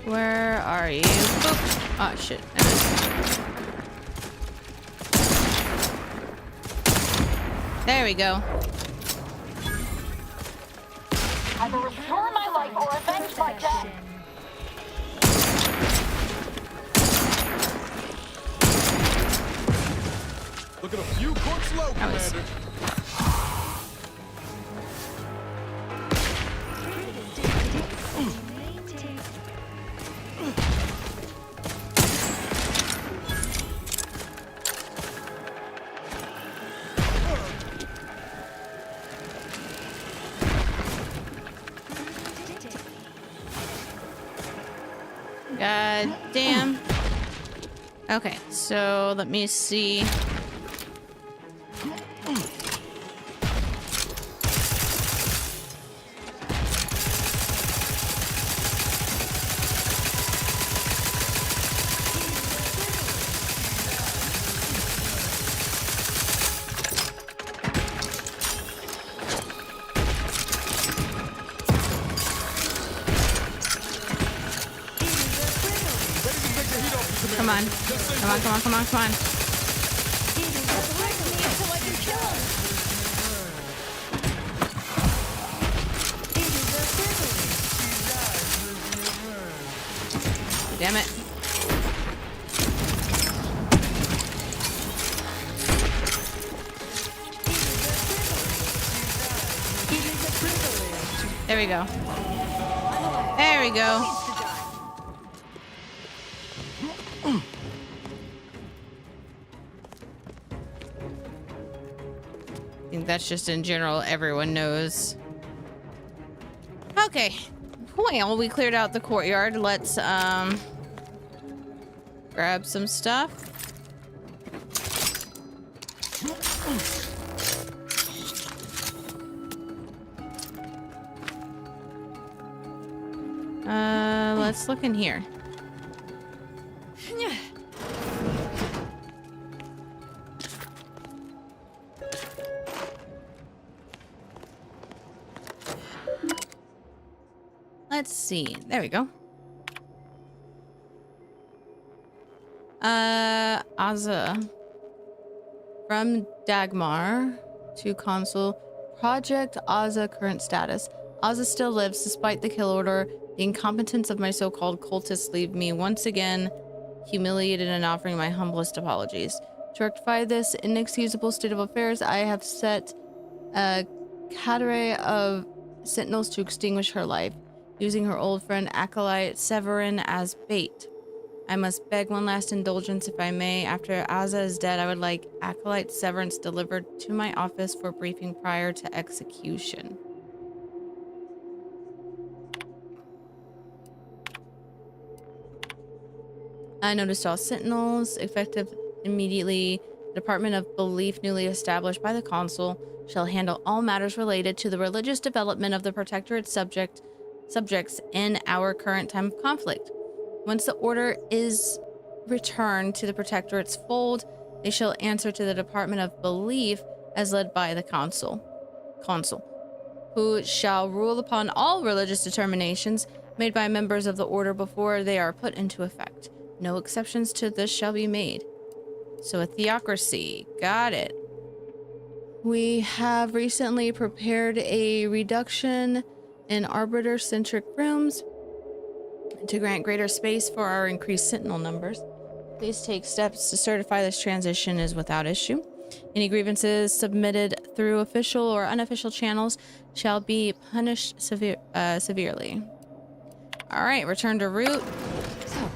Where are you? Boop. Oh shit. There we go. Either restore my life or avenge my death. Look at a few corks low, Commander. God damn. Okay, so let me see. Come on. Come on, come on, come on, come on. Damn it. There we go. There we go. I think that's just in general, everyone knows. Okay. Well, we cleared out the courtyard. Let's grab some stuff. Let's look in here. Let's see. There we go. Aza. From Dagmar to Consul. Project Aza current status. Aza still lives despite the kill order. The incompetence of my so-called cultists leave me once again humiliated and offering my humblest apologies. To rectify this inexcusable state of affairs, I have set a cadre of sentinels to extinguish her life, using her old friend Acolyte Severin as bait. I must beg one last indulgence, if I may. After Aza is dead, I would like Acolyte Severance delivered to my office for briefing prior to execution. I noticed all sentinels, effective immediately. The Department of Belief, newly established by the Consul, shall handle all matters related to the religious development of the Protectorate subjects in our current time of conflict. Once the order is returned to the Protectorate's fold, they shall answer to the Department of Belief as led by the Consul, who shall rule upon all religious determinations made by members of the order before they are put into effect. No exceptions to this shall be made. So a theocracy. Got it. We have recently prepared a reduction in arbiter-centric rooms to grant greater space for our increased sentinel numbers. Please take steps to certify this transition is without issue. Any grievances submitted through official or unofficial channels shall be punished severely. All right, return to route. So,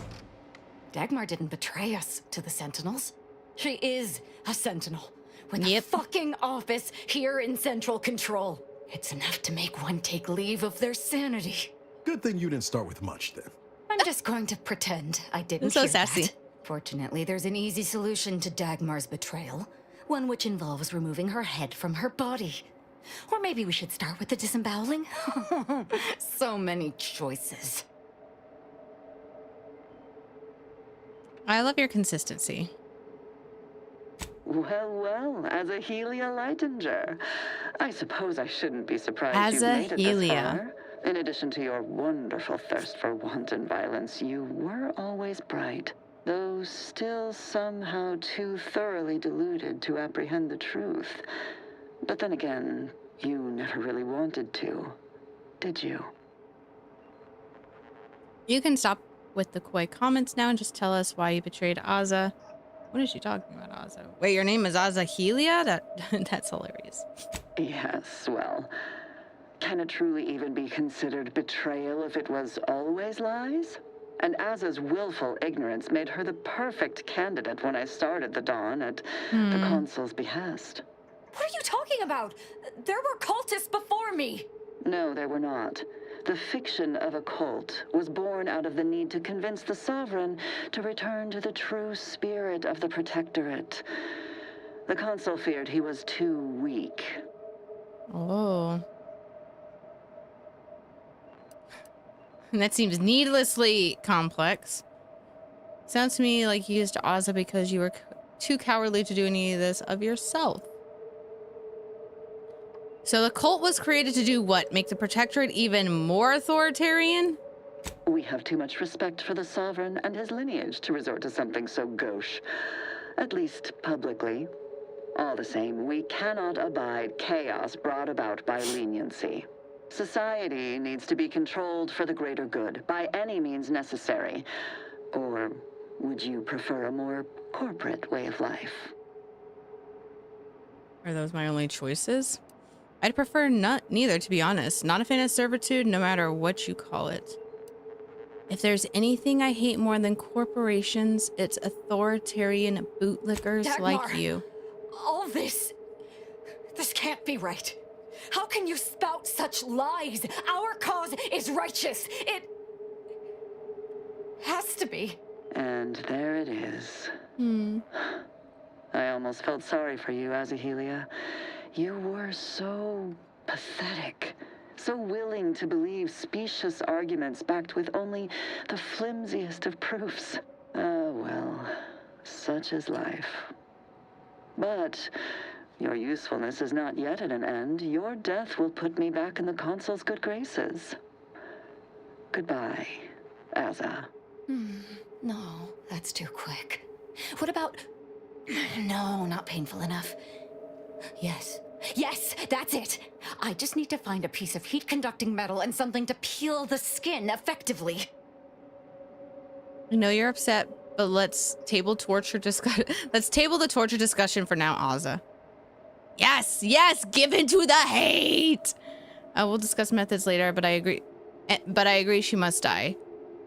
Dagmar didn't betray us to the Sentinels. She is a Sentinel with a fucking office here in Central Control. It's enough to make one take leave of their sanity. Good thing you didn't start with much then. I'm just going to pretend I didn't So hear sassy. that. Fortunately, there's an easy solution to Dagmar's betrayal. One which involves removing her head from her body. Or maybe we should start with the disemboweling? So many choices. I love your consistency. Well, well, as a Helia Leitinger, I suppose I shouldn't be surprised As you've a made it this Helia. far. In addition to your wonderful thirst for wanton violence, you were always bright, though still somehow too thoroughly deluded to apprehend the truth. But then again, you never really wanted to, did you? You can stop with the coy comments now and just tell us why you betrayed Aza. What is she talking about, Aza? Wait, your name is Aza Helia? That's hilarious. Yes, well, can it truly even be considered betrayal if it was always lies? And Aza's willful ignorance made her the perfect candidate when I started the Dawn at the Consul's behest. What are you talking about? There were cultists before me. No, there were not. The fiction of a cult was born out of the need to convince the Sovereign to return to the true spirit of the Protectorate. The Consul feared he was too weak. Oh. And that seems needlessly complex. Sounds to me like you used Aza because you were too cowardly to do any of this of yourself. So the cult was created to do what? Make the Protectorate even more authoritarian? We have too much respect for the Sovereign and his lineage to resort to something so gauche. At least publicly. All the same, we cannot abide chaos brought about by leniency. Society needs to be controlled for the greater good, by any means necessary. Or would you prefer a more corporate way of life? Are those my only choices? I'd prefer neither, to be honest. Not a fan of servitude, no matter what you call it. If there's anything I hate more than corporations, it's authoritarian bootlickers Dagmar, like you. All this This can't be right. How can you spout such lies? Our cause is righteous. It has to be. And there it is. I almost felt sorry for you, Azahelia. You were so pathetic. So willing to believe specious arguments backed with only the flimsiest of proofs. Ah, well, such is life. But your usefulness is not yet at an end. Your death will put me back in the Consul's good graces. Goodbye, Aza. No, that's too quick. What about... No, not painful enough. Yes. Yes, that's it. I just need to find a piece of heat-conducting metal and something to peel the skin effectively. I know you're upset, but let's table the torture discussion for now, Aza. Yes, yes, give in to the hate. We'll discuss methods later, but I agree she must die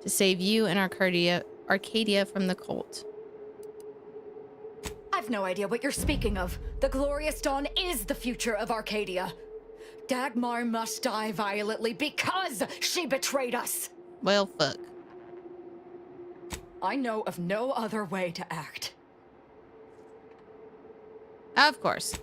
to save you and Arcadia from the cult. I've no idea what you're speaking of. The Glorious Dawn is the future of Arcadia. Dagmar must die violently because she betrayed us. Well, fuck. I know of no other way to act. Of course.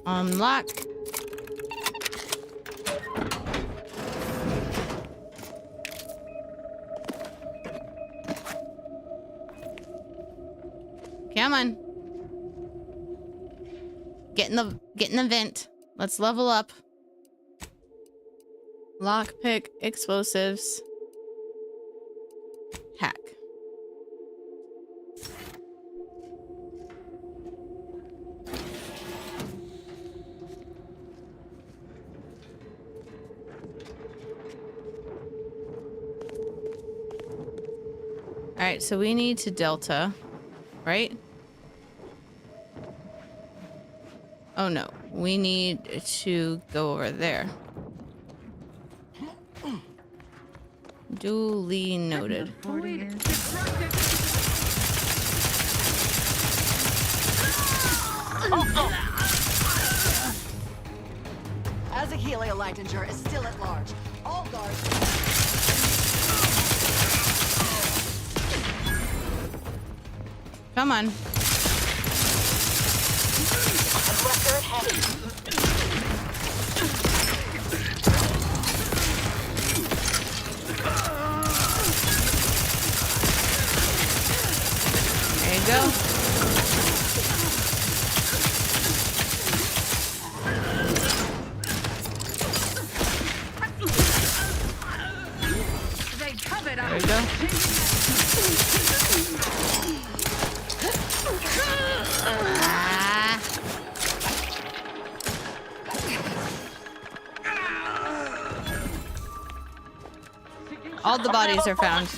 Unlock. Come on. Get in the vent. Let's level up. Lockpick, explosives. Hack. All right, so we need to Delta, right? Oh no, we need to go over there. Duly noted. Azahelia Lightinger is still at large. All guards. Come on. There you go. They covered up. There you go. All the bodies are found.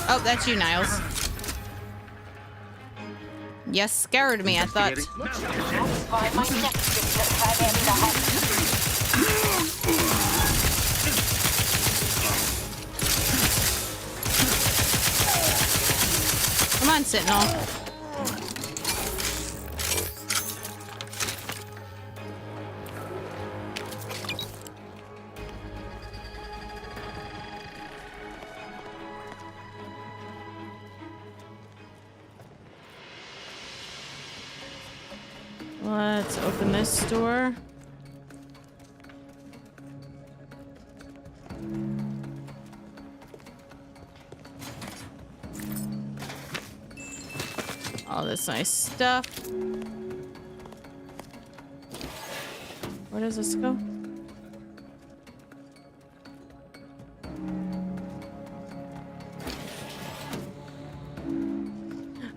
Oh, that's you, Niles. You scared me, I thought. Come on, Sentinel. Let's open this door. All this nice stuff. Where does this go?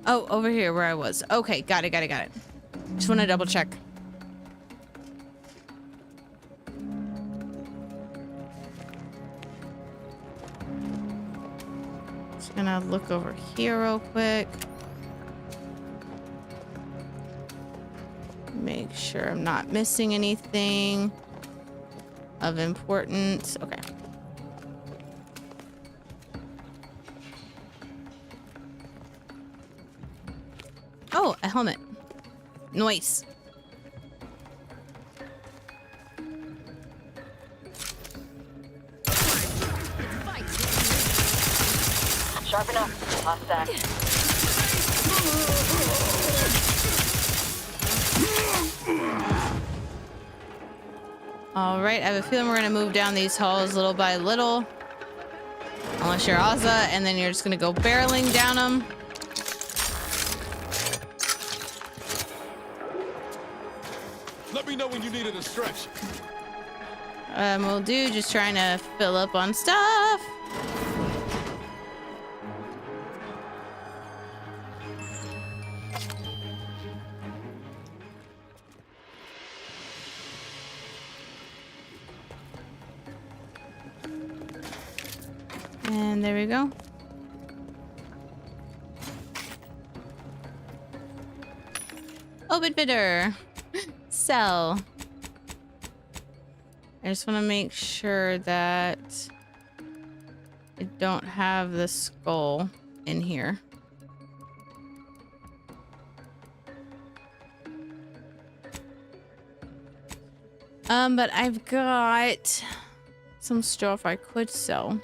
Oh, over here where I was. Okay, got it. Just want to double check. Just gonna look over here real quick. Make sure I'm not missing anything of importance. Okay. Oh, a helmet. Nice. Sharp enough. Lost that. All right, I have a feeling we're gonna move down these halls little by little. Unless you're Azza, and then you're just gonna go barreling down them. Let me know when you need a distraction. Will do, just trying to fill up on stuff. And there we go. Open bidder. Sell. I just want to make sure that I don't have the skull in here. But I've got some stuff I could sell.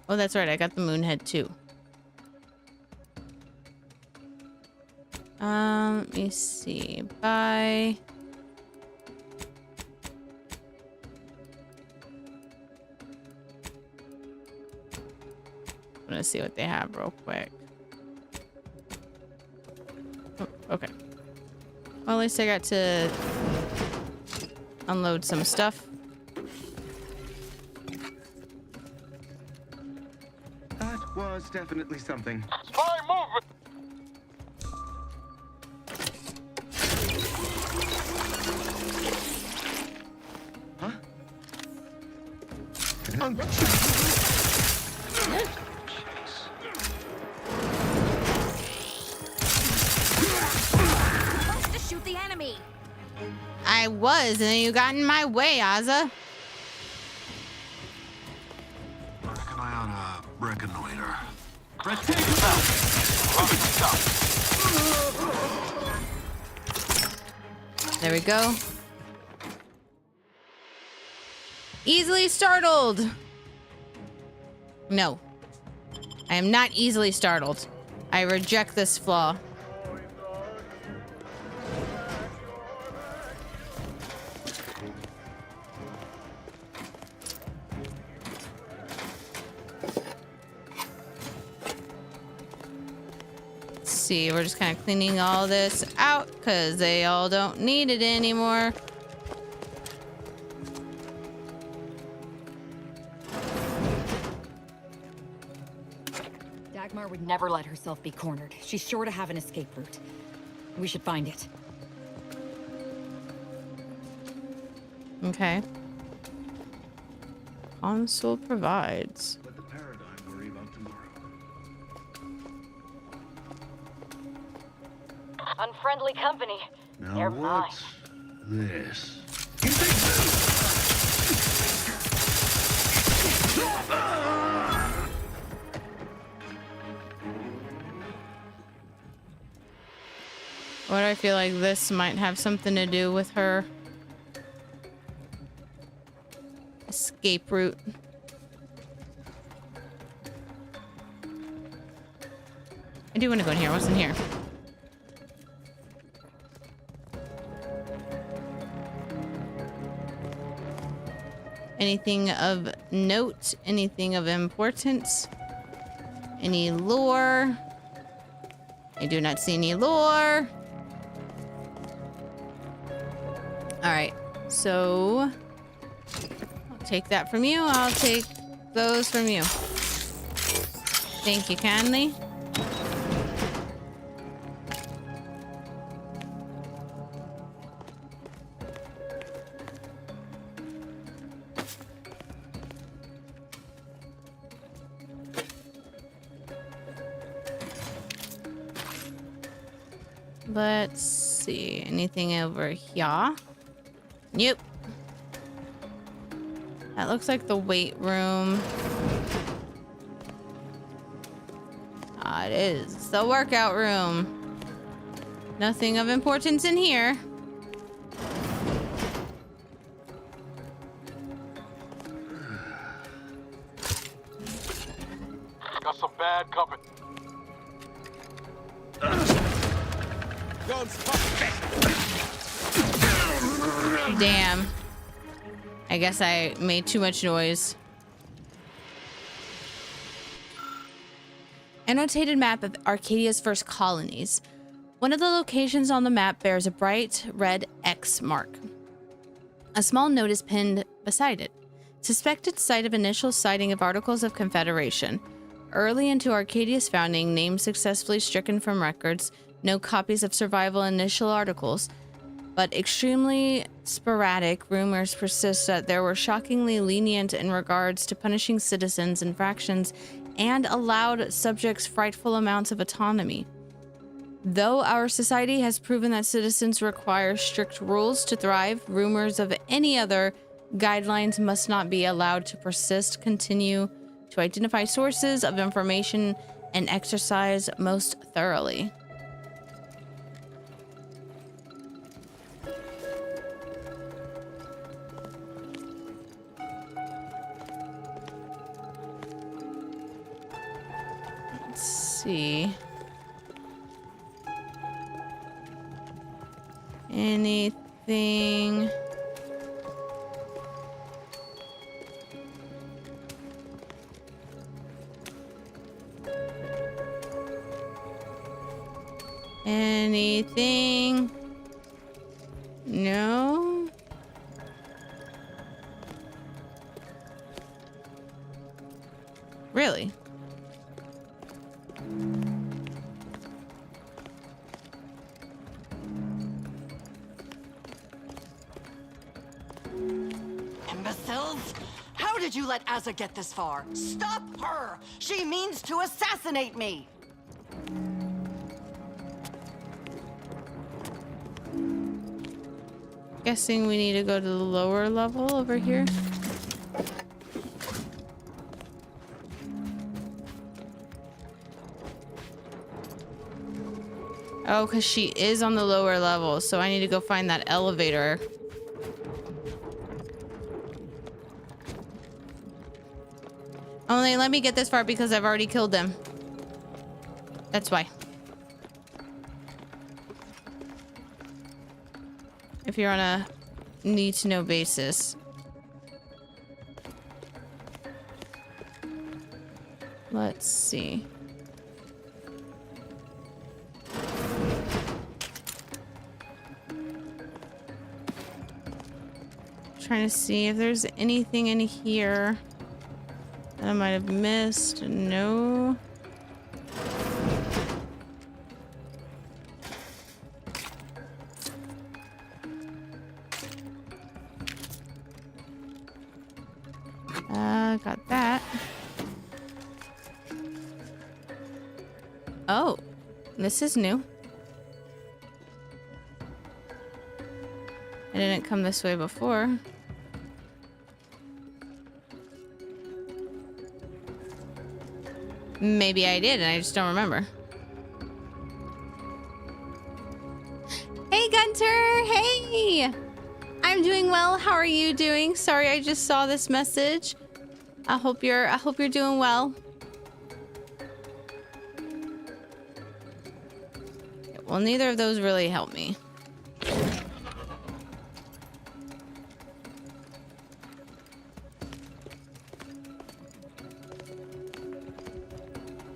Oh, that's right. I got the moon head too. Let me see. Buy. I'm gonna see what they have real quick. Oh, okay. Well, at least I got to unload some stuff. That was definitely something. Spy movement! Huh? Supposed to shoot the enemy. I was, and then you got in my way, Azza. I reckon I ought to reconnoiter. There we go. Easily startled. No. I am not easily startled. I reject this flaw. Let's see, we're just kind of cleaning all this out because they all don't need it anymore. Dagmar would never let herself be cornered. She's sure to have an escape route. We should find it. Okay. Console provides. Let the paradigm worry about tomorrow. Unfriendly company. Now They're mine. what's this? What do I feel like this might have something to do with her escape route? I do want to go in here. What's in here? Anything of note? Anything of importance? Any lore? I do not see any lore. All right, so I'll take that from you. I'll take those from you. Thank you kindly. Let's see. Anything over here? Nope. That looks like the weight room. Ah, it is. It's the workout room. Nothing of importance in here. Got some bad company. Damn. I guess I made too much noise. Annotated map of Arcadia's first colonies. One of the locations on the map bears a bright red X mark. A small note is pinned beside it. Suspected site of initial sighting of Articles of Confederation. Early into Arcadia's founding, names successfully stricken from records. No copies of survival initial articles. But extremely sporadic rumors persist that there were shockingly lenient in regards to punishing citizens' infractions and allowed subjects frightful amounts of autonomy. Though our society has proven that citizens require strict rules to thrive, rumors of any other guidelines must not be allowed to persist. Continue to identify sources of information and exercise most thoroughly. See anything no really. Imbeciles! How did you let Asa get this far? Stop her! She means to assassinate me! Guessing we need to go to the lower level over here. Oh, because she is on the lower level, so I need to go find that elevator. Only let me get this far because I've already killed them. That's why. If you're on a need-to-know basis. Let's see. Trying to see if there's anything in here that I might have missed. No. Got that. Oh, this is new. I didn't come this way before. Maybe I did and I just don't remember. Hey Gunter, hey! I'm doing well. How are you doing? Sorry, I just saw this message. I hope you're doing well. Well, neither of those really help me.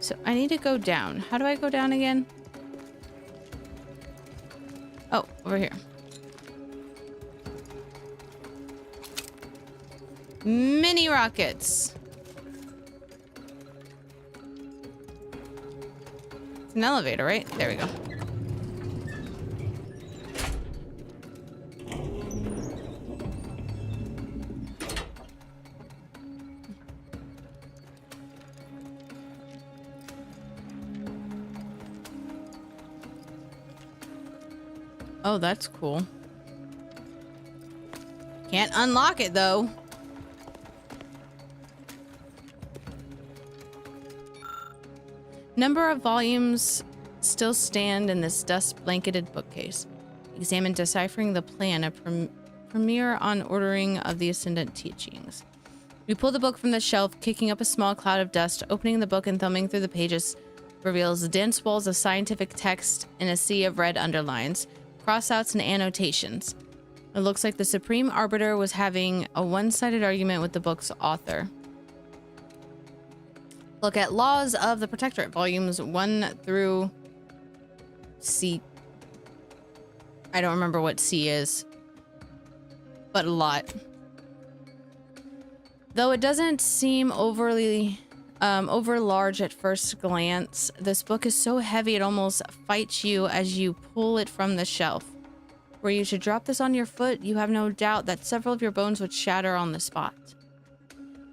So I need to go down. How do I go down again? Oh, over here. Mini rockets. It's an elevator, right? There we go. Oh, that's cool. Can't unlock it though. Number of volumes still stand in this dust-blanketed bookcase. Examine Deciphering the Plan, a premiere on Ordering of the Ascendant Teachings. We pull the book from the shelf, kicking up a small cloud of dust. Opening the book and thumbing through the pages reveals dense walls of scientific text in a sea of red underlines, crossouts, and annotations. It looks like the Supreme Arbiter was having a one-sided argument with the book's author. Look at Laws of the Protectorate, volumes 1 through C. I don't remember what C is, but a lot. Though it doesn't seem overly over large at first glance, this book is so heavy it almost fights you as you pull it from the shelf. Were you to drop this on your foot, you have no doubt that several of your bones would shatter on the spot.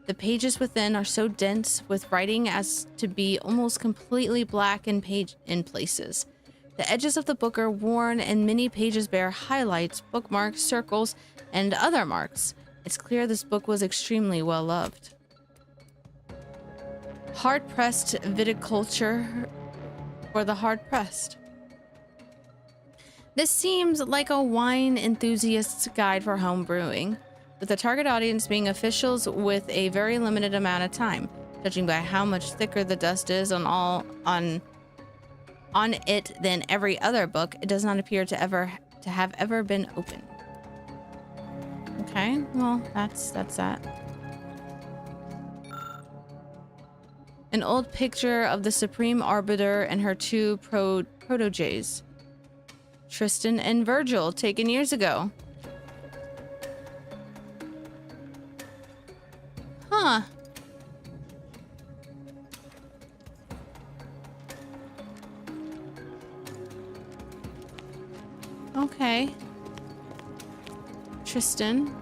The pages within are so dense with writing as to be almost completely black in places. The edges of the book are worn and many pages bear highlights, bookmarks, circles, and other marks. It's clear this book was extremely well loved. Hard-pressed viticulture for the hard-pressed. This seems like a wine enthusiast's guide for home brewing, with the target audience being officials with a very limited amount of time. Judging by how much thicker the dust is on it than every other book, it does not appear to have ever been opened. Okay, well, that's that. An old picture of the Supreme Arbiter and her two proteges, Tristan and Virgil, taken years ago. Huh. Okay. Tristan.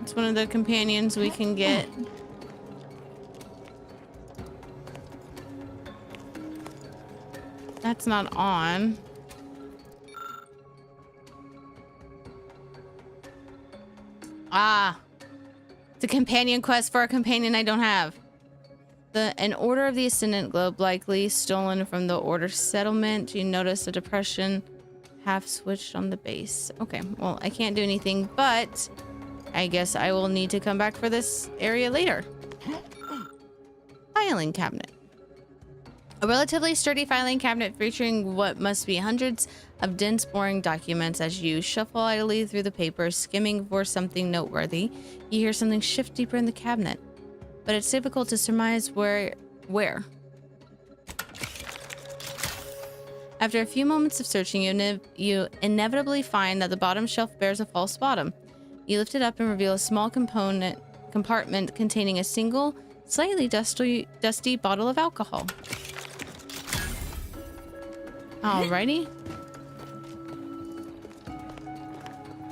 It's one of the companions we can get. That's not on. Ah. It's a companion quest for a companion I don't have. An Order of the Ascendant globe, likely stolen from the Order settlement. You notice a depression half switched on the base. Okay, well, I can't do anything, but I guess I will need to come back for this area later. Filing cabinet. A relatively sturdy filing cabinet featuring what must be hundreds of dense, boring documents. As you shuffle idly through the papers, skimming for something noteworthy, you hear something shift deeper in the cabinet, but it's difficult to surmise where. After a few moments of searching, you inevitably find that the bottom shelf bears a false bottom. You lift it up and reveal a small compartment containing a single, slightly dusty bottle of alcohol. Alrighty.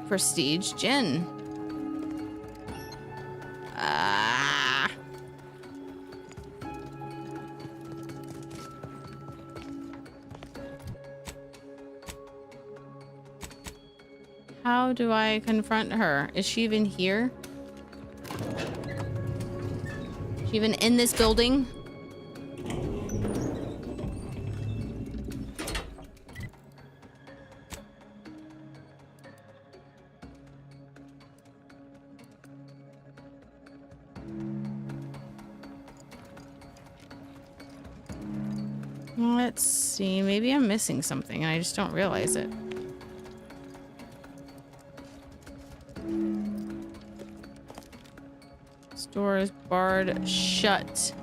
Prestige gin. How do I confront her? Is she even here? Is she even in this building? Let's see. Maybe I'm missing something and I just don't realize it. This door is Barred shut.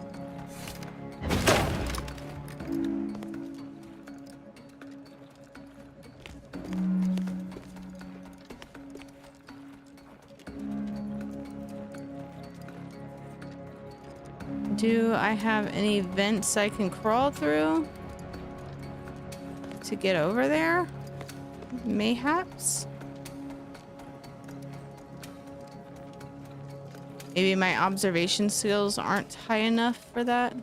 Do I have any vents I can crawl through to get over there? Mayhaps? Maybe my observation skills aren't high enough for that.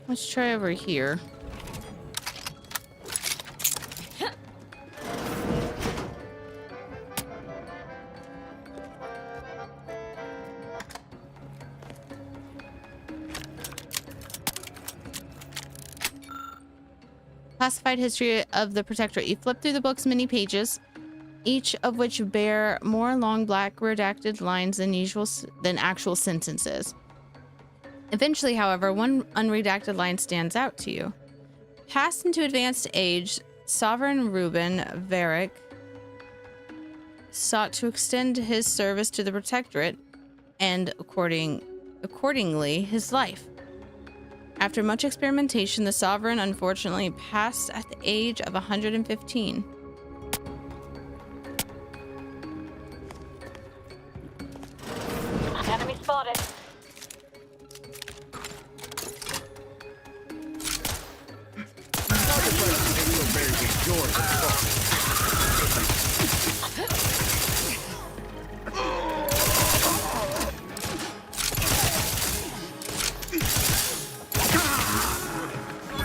Let's try over here. Classified history of the Protectorate. You flip through the book's many pages, each of which bear more long black redacted lines than actual sentences. Eventually, however, one unredacted line stands out to you. Passed into advanced age, Sovereign Reuben Varric sought to extend his service to the Protectorate and, accordingly, his life. After much experimentation, the Sovereign unfortunately passed at the age of 115. Enemy spotted.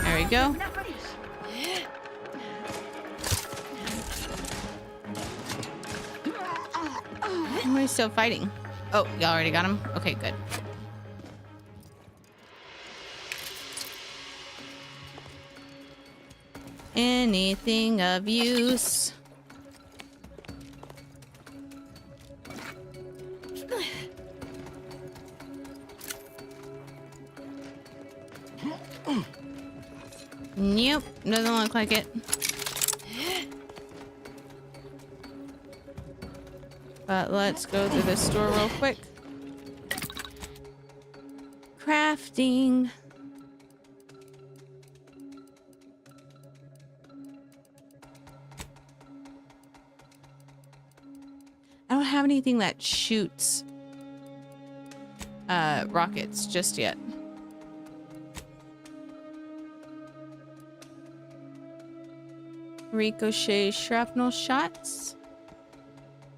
There we go. Why are you still fighting? Oh, you already got him? Okay, good. Anything of use? Nope, doesn't look like it. But let's go through this store real quick. Crafting. I don't have anything that shoots rockets just yet. Ricochet shrapnel shots.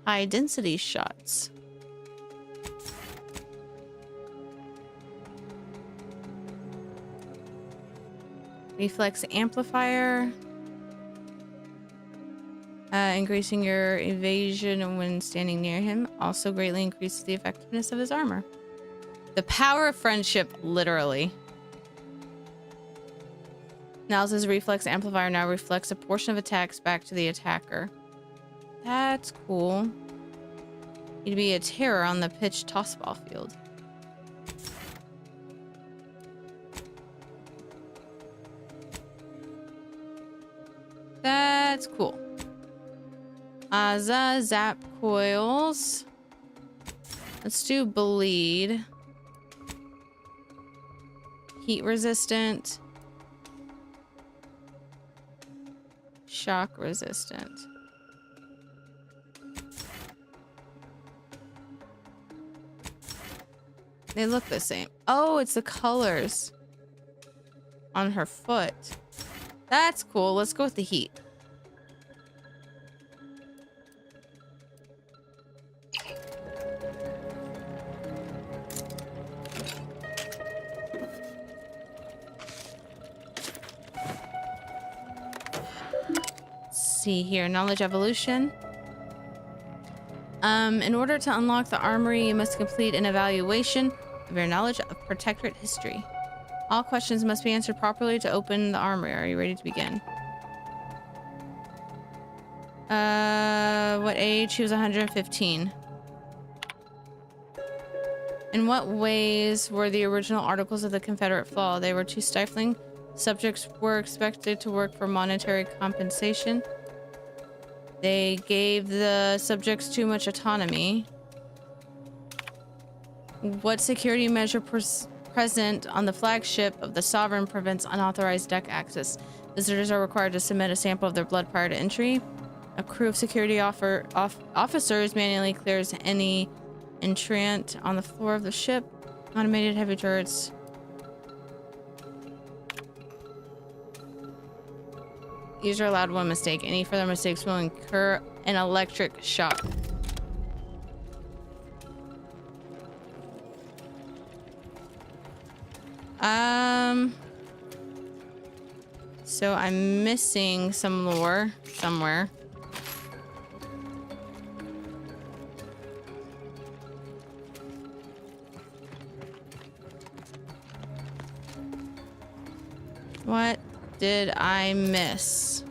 High density shots. Reflex amplifier. Increasing your evasion when standing near him also greatly increases the effectiveness of his armor. The power of friendship, literally. Now's reflex amplifier now reflects a portion of attacks back to the attacker. That's cool. You'd be a terror on the pitch tossball field. That's cool. Zap coils. Let's do bleed. Heat resistant. Shock resistant. They look the same. Oh, it's the colors on her foot. That's cool. Let's go with the heat. See here, knowledge evolution. In order to unlock the armory, you must complete an evaluation of your knowledge of Protectorate history. All questions must be answered properly to open the armory. Are you ready to begin? What age? She was 115. In what ways were the original articles of the Confederate flawed? They were too stifling, Subjects were expected to work for monetary compensation. They gave the subjects too much autonomy. What security measure present on the flagship of the Sovereign prevents unauthorized deck access? Visitors are required to submit a sample of their blood prior to entry. A crew of security officers manually clears any entrant on the floor of the ship. Automated heavy turrets. User allowed one mistake. Any further mistakes will incur an electric shock. So I'm missing some lore somewhere. What did I miss?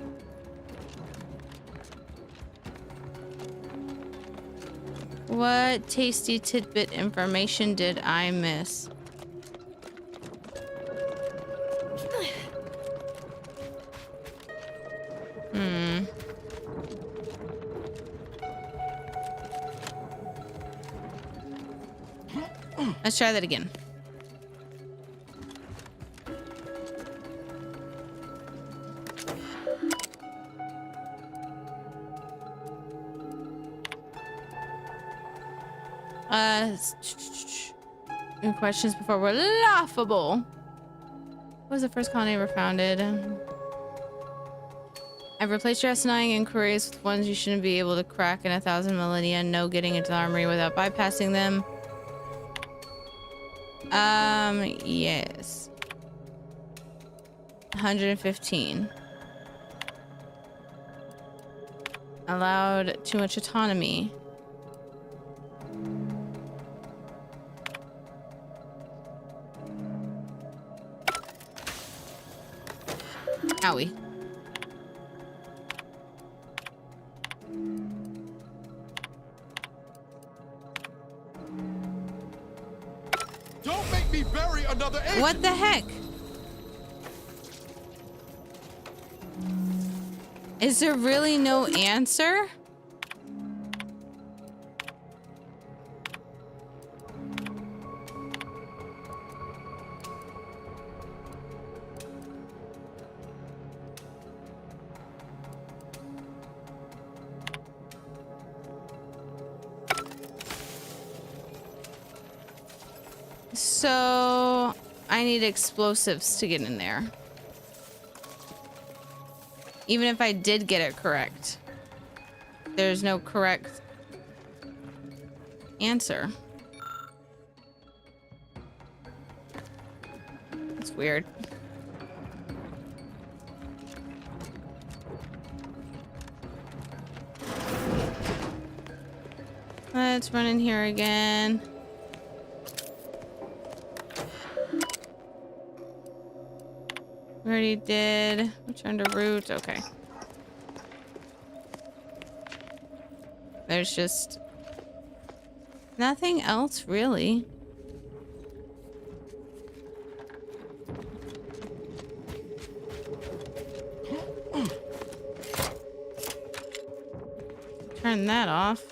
What tasty tidbit information did I miss? Let's try that again. Any questions before we're laughable? What was the first colony ever founded? I've replaced your asinine inquiries with ones you shouldn't be able to crack in 1,000 millennia. No getting into the armory without bypassing them. Yes. 115. Allowed too much autonomy. Owie. Don't make me bury another agent. What the heck? Is there really no answer? So I need explosives to get in there. Even if I did get it correct, there's no correct answer. It's weird. Let's run in here again. We already did. Return to root. Okay. There's just nothing else really. Turn that off.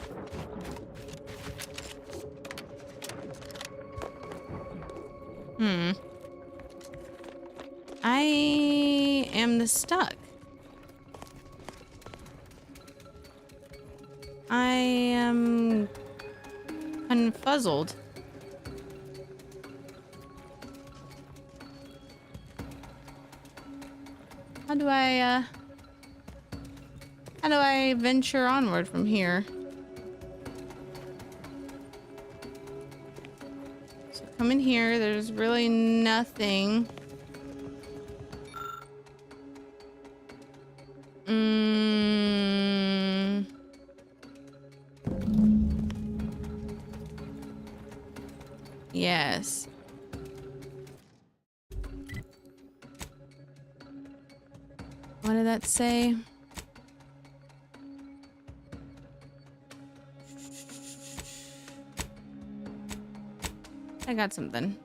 I am stuck. I am confuzzled. How do I venture onward from here? So come in here. There's really nothing. Yes. What did that say? I got something.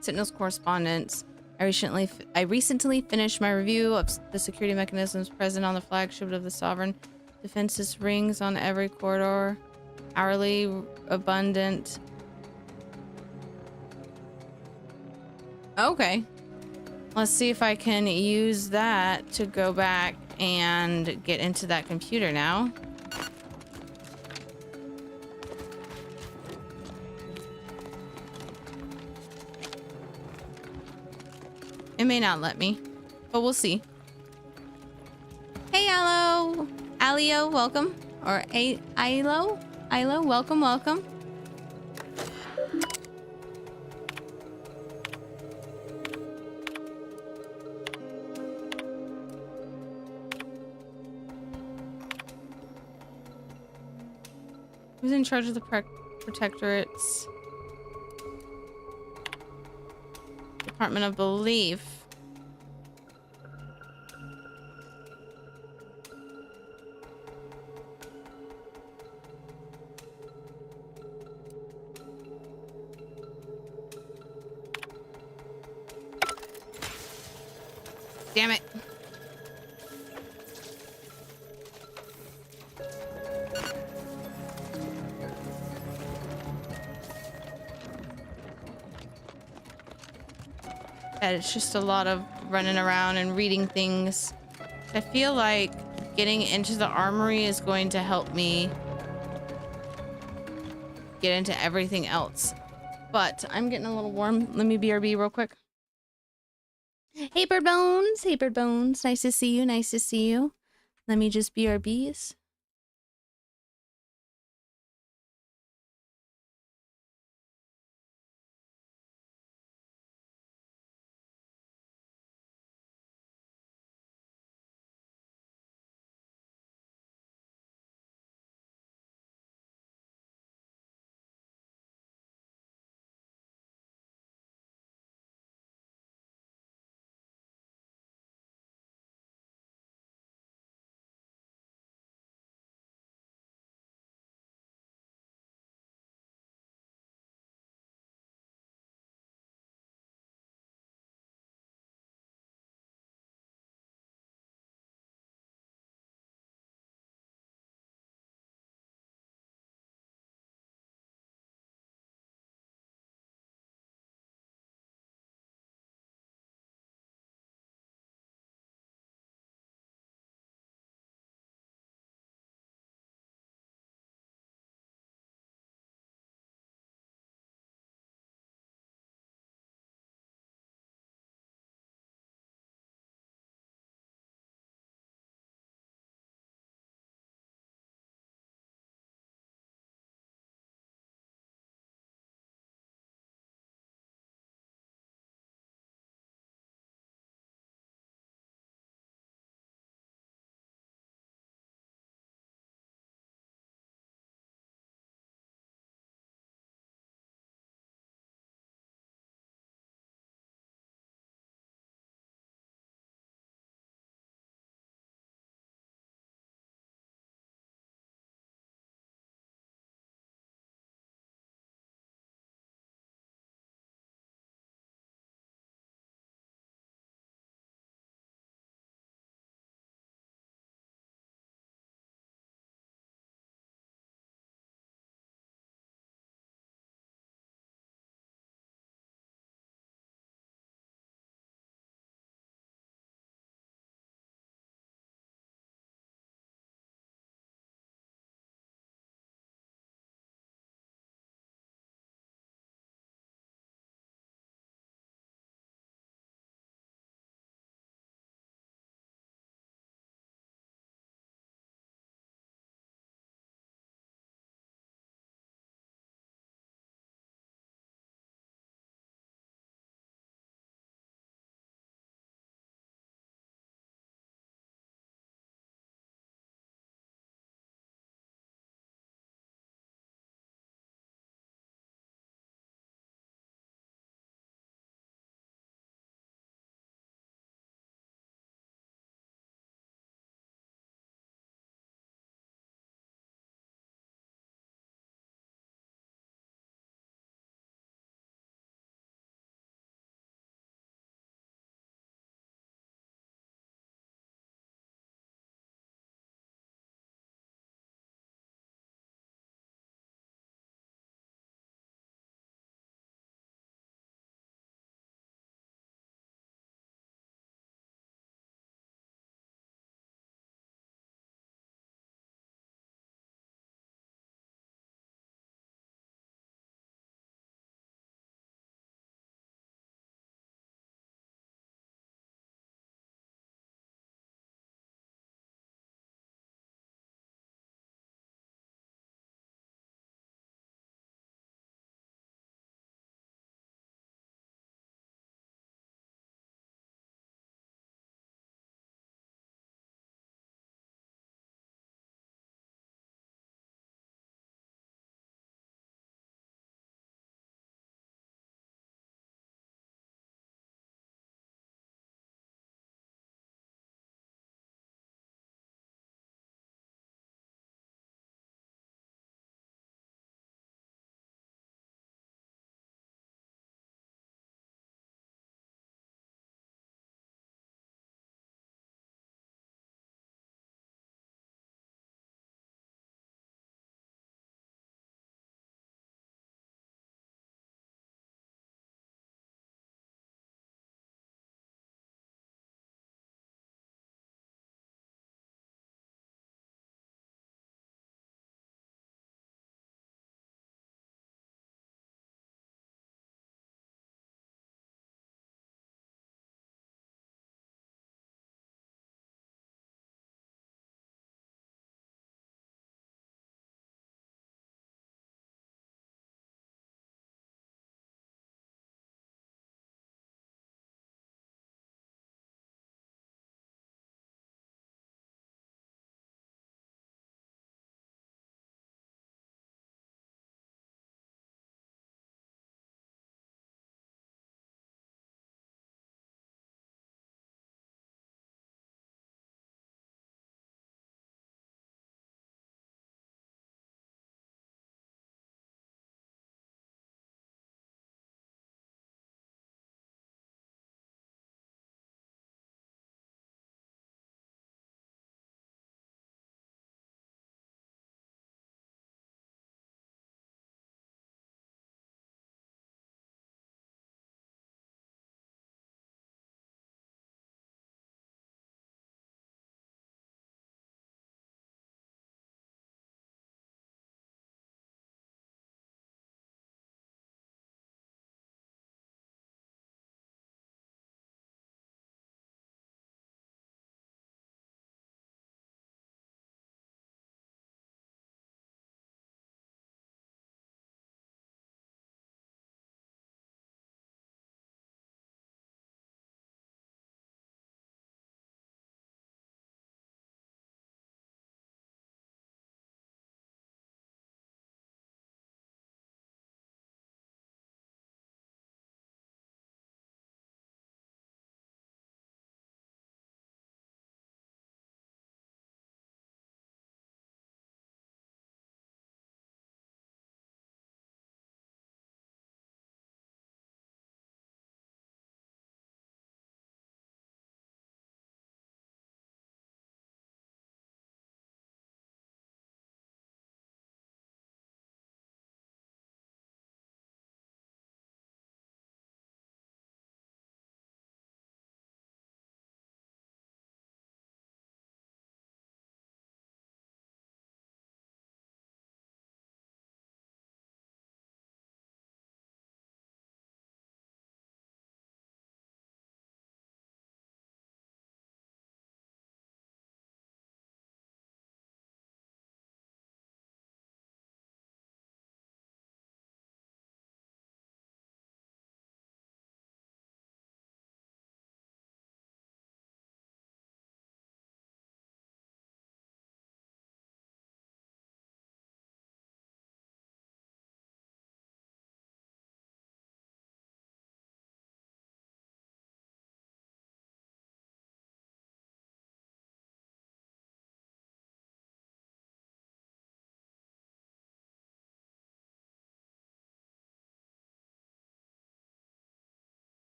Sentinel's correspondence. I recently finished my review of the security mechanisms present on the flagship of the Sovereign. Defenses rings on every corridor. Hourly abundant. Okay. Let's see if I can use that to go back and get into that computer now. It may not let me, but we'll see. Hey, Allo. Alio, welcome. Or Ilo? Ilo, welcome, welcome. Who's in charge of the protectorates? Department of Belief. Damn it. And it's just a lot of running around and reading things. I feel like getting into the armory is going to help me get into everything else. But I'm getting a little warm. Let me BRB real quick. Hey, Bird Bones. Hey, Bird Bones. Nice to see you. Nice to see you. Let me just BRBs.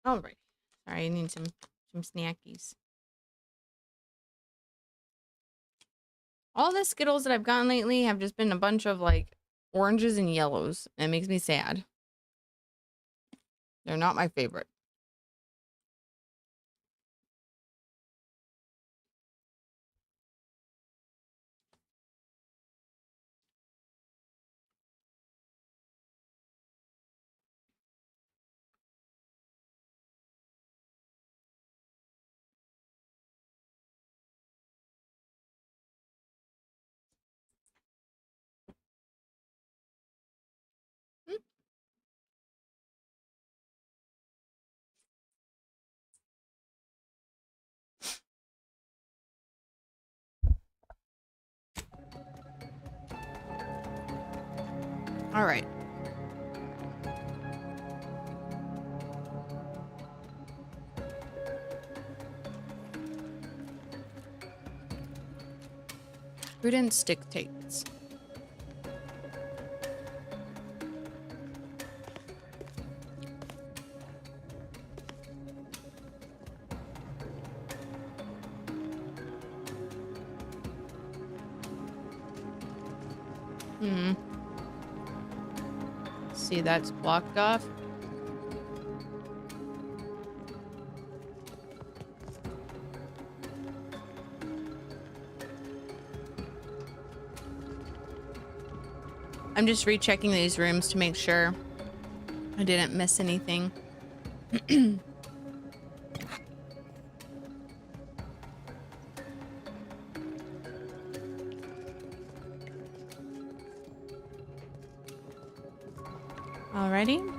All right. Sorry, I need some snackies. All the Skittles that I've gotten lately have just been a bunch of like oranges and yellows. It makes me sad. They're not my favorite. All right. Prudence dictates. See, that's blocked off. I'm just rechecking these rooms to make sure I didn't miss anything. Alrighty.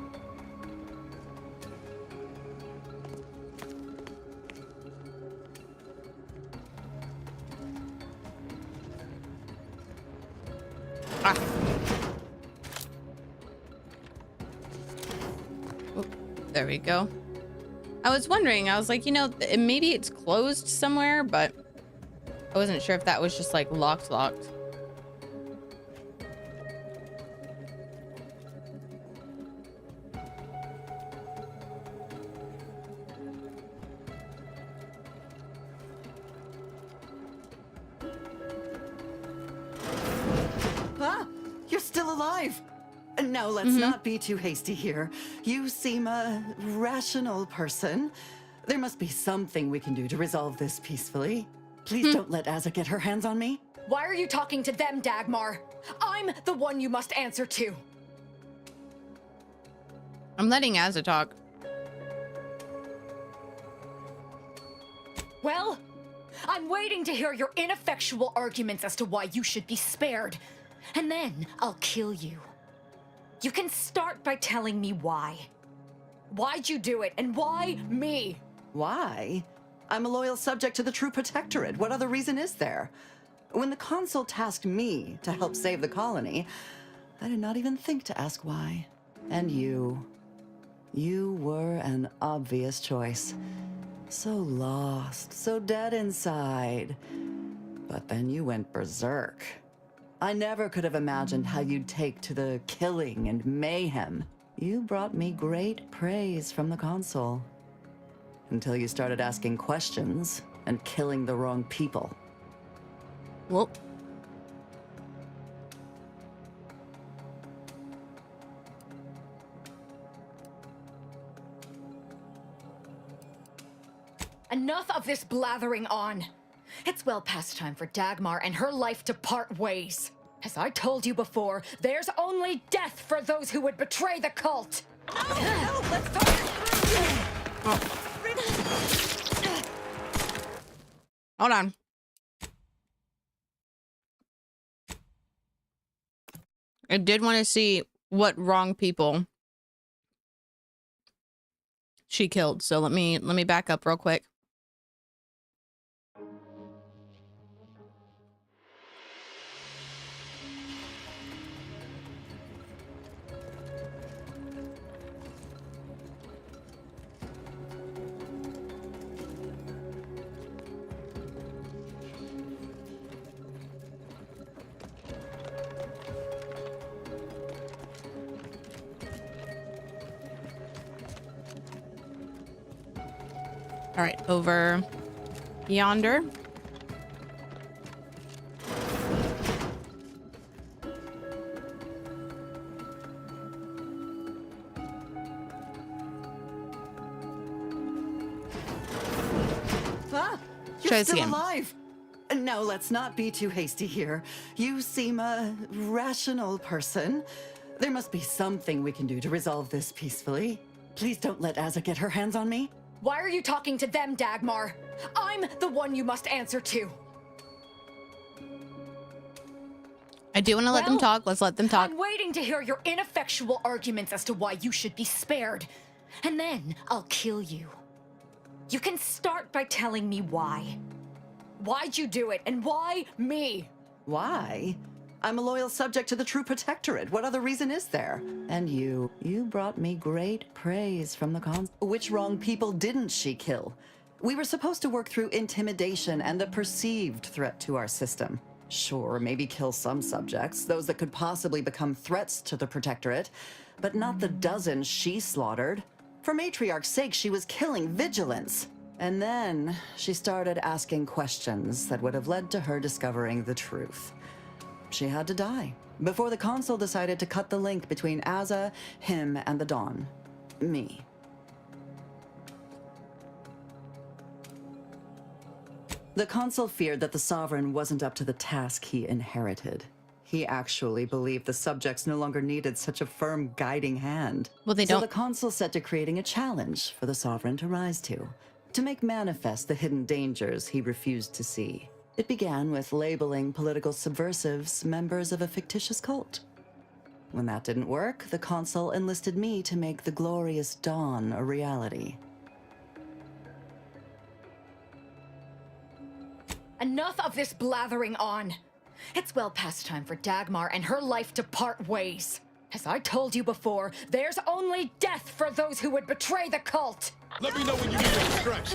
Ah. Oh, there we go. I was wondering, I was like, you know, maybe it's closed somewhere, but I wasn't sure if that was just like locked. You're still alive. Now, let's not be too hasty here. You seem a rational person. There must be something we can do to resolve this peacefully. Please don't let Azza get her hands on me. Why are you talking to them, Dagmar? I'm the one you must answer to. I'm letting Azza talk. Well, I'm waiting to hear your ineffectual arguments as to why you should be spared. And then I'll kill you. You can start by telling me why. Why'd you do it, and why me? Why? I'm a loyal subject to the True Protectorate. What other reason is there? When the Consul tasked me to help save the colony, I did not even think to ask why. And you were an obvious choice. So lost, so dead inside. But then you went berserk. I never could have imagined how you'd take to the killing and mayhem. You brought me great praise from the Consul. Until you started asking questions and killing the wrong people. Well. Enough of this blathering on. It's well past time for Dagmar and her life to part ways. As I told you before, there's only death for those who would betray the cult. No, let's talk this through. Hold on. I did want to see what wrong people she killed, so let me back up real quick. All right, over yonder. Ah, Try you're this still again. alive. No, let's not be too hasty here. You seem a rational person. There must be something we can do to resolve this peacefully. Please don't let Azza get her hands on me. Why are you talking to them, Dagmar? I'm the one you must answer to. I do want to let them Well, talk. Let's let them talk. I'm waiting to hear your ineffectual arguments as to why you should be spared. And then I'll kill you. You can start by telling me why. Why'd you do it, and why me? Why? I'm a loyal subject to the True Protectorate. What other reason is there? And you brought me great praise from the cons. Which wrong people didn't she kill? We were supposed to work through intimidation and the perceived threat to our system. Sure, maybe kill some subjects, those that could possibly become threats to the Protectorate, but not the dozens she slaughtered. For Matriarch's sake, she was killing vigilance. And then she started asking questions that would have led to her discovering the truth. She had to die before the Consul decided to cut the link between Azza, him, and the Dawn. Me. The Consul feared that the Sovereign wasn't up to the task he inherited. He actually believed the subjects no longer needed such a firm guiding hand. Well, they So don't. the Consul set to creating a challenge for the Sovereign to rise to make manifest the hidden dangers he refused to see. It began with labeling political subversives members of a fictitious cult. When that didn't work, the Consul enlisted me to make the glorious dawn a reality. Enough of this blathering on. It's well past time for Dagmar and her life to part ways. As I told you before, there's only death for those who would betray the cult. Let me know when you need extra stretch.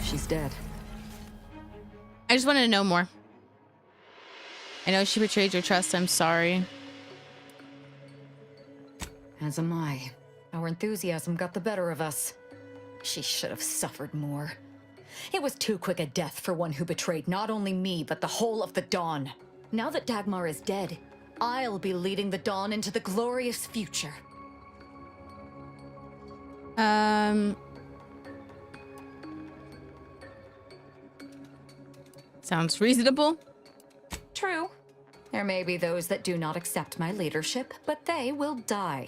She's dead. I just wanted to know more. I know she betrayed your trust. I'm sorry. As am I. Our enthusiasm got the better of us. She should have suffered more. It was too quick a death for one who betrayed not only me, but the whole of the Dawn. Now that Dagmar is dead, I'll be leading the Dawn into the glorious future. Sounds reasonable. True. There may be those that do not accept my leadership, but they will die.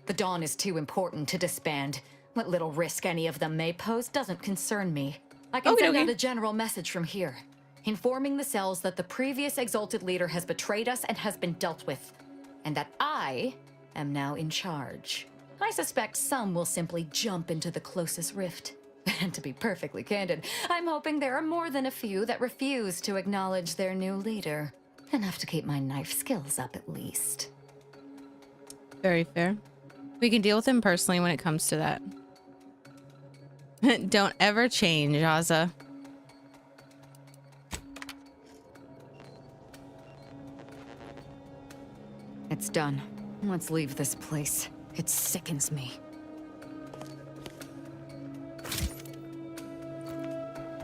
The Dawn is too important to disband. What little risk any of them may pose doesn't concern me. I can send out a general message from here, informing the cells that the previous Exalted Leader has betrayed us and has been dealt with, and that I am now in charge. I suspect some will simply jump into the closest rift. And to be perfectly candid, I'm hoping there are more than a few that refuse to acknowledge their new leader. Enough to keep my knife skills up at least. Very fair. We can deal with him personally when it comes to that. Don't ever change, Azza. It's done. Let's leave this place. It sickens me.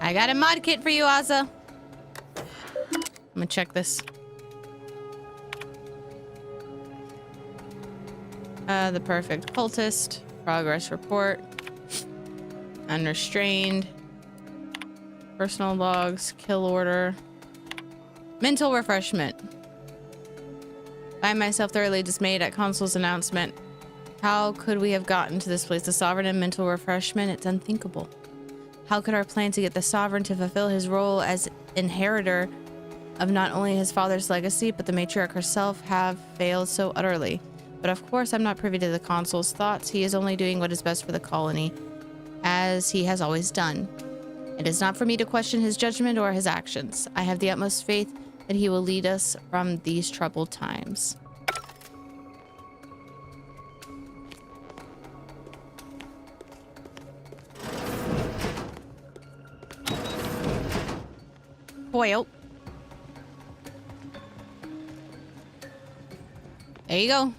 I got a mod kit for you, Azza. I'm gonna check this. The perfect cultist. Progress report. Unrestrained. Personal logs. Kill order. Mental refreshment. Find myself thoroughly dismayed at Consul's announcement. How could we have gotten to this place? The Sovereign and mental refreshment? It's unthinkable. How could our plan to get the Sovereign to fulfill his role as inheritor of not only his father's legacy, but the matriarch herself have failed so utterly? But of course, I'm not privy to the Consul's thoughts. He is only doing what is best for the colony, as he has always done. It is not for me to question his judgment or his actions. I have the utmost faith that he will lead us from these troubled times. Well, there you go.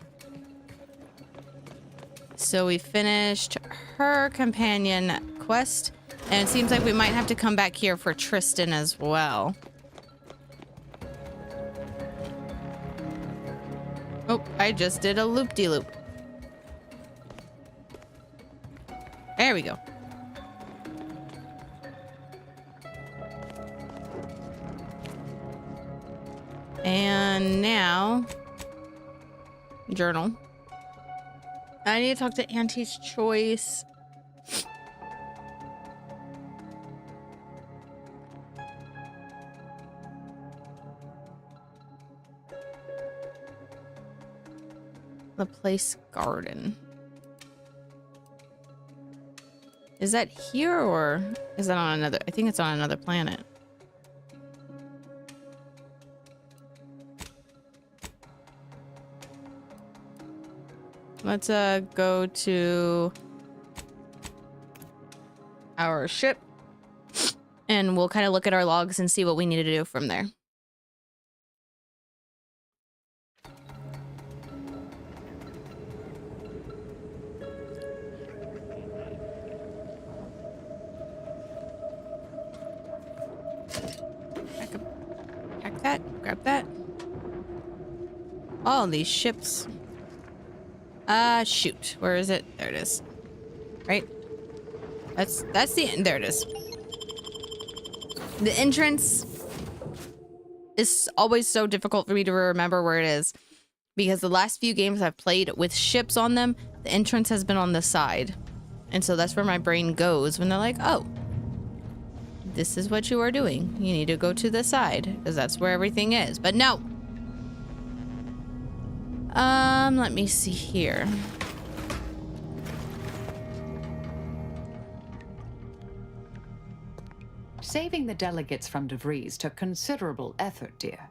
So we finished her companion quest. And it seems like we might have to come back here for Tristan as well. Oh, I just did a loop-de-loop. There we go. And now, journal. I need to talk to Auntie's Choice. The Place Garden. Is that here or is that on another? I think it's on another planet. Let's go to our ship and we'll kind of look at our logs and see what we need to do from there. Pack that, grab that. All these ships. Shoot. Where is it? There it is. Right? That's the end. There it is. The entrance is always so difficult for me to remember where it is because the last few games I've played with ships on them, the entrance has been on the side. And so that's where my brain goes when they're like, oh, this is what you are doing. You need to go to the side because that's where everything is. But no. Let me see here. Saving the delegates from DeVries took considerable effort, dear.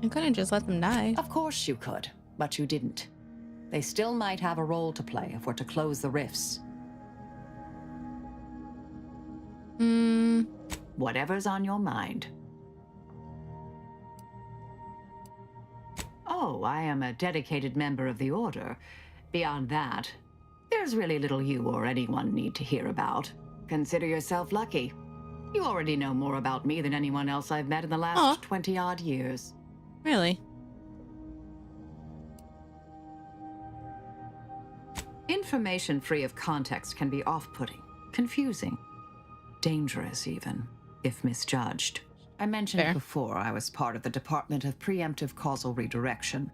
I couldn't just let them die. Of course you could, but you didn't. They still might have a role to play if we're to close the rifts. Whatever's on your mind. Oh, I am a dedicated member of the Order. Beyond that, there's really little you or anyone need to hear about. Consider yourself lucky. You already know more about me than anyone else I've met in the last 20-odd years. Really? Information free of context can be off-putting, confusing, dangerous even, if misjudged. I mentioned before I was part of the Department of Preemptive Causal Redirection.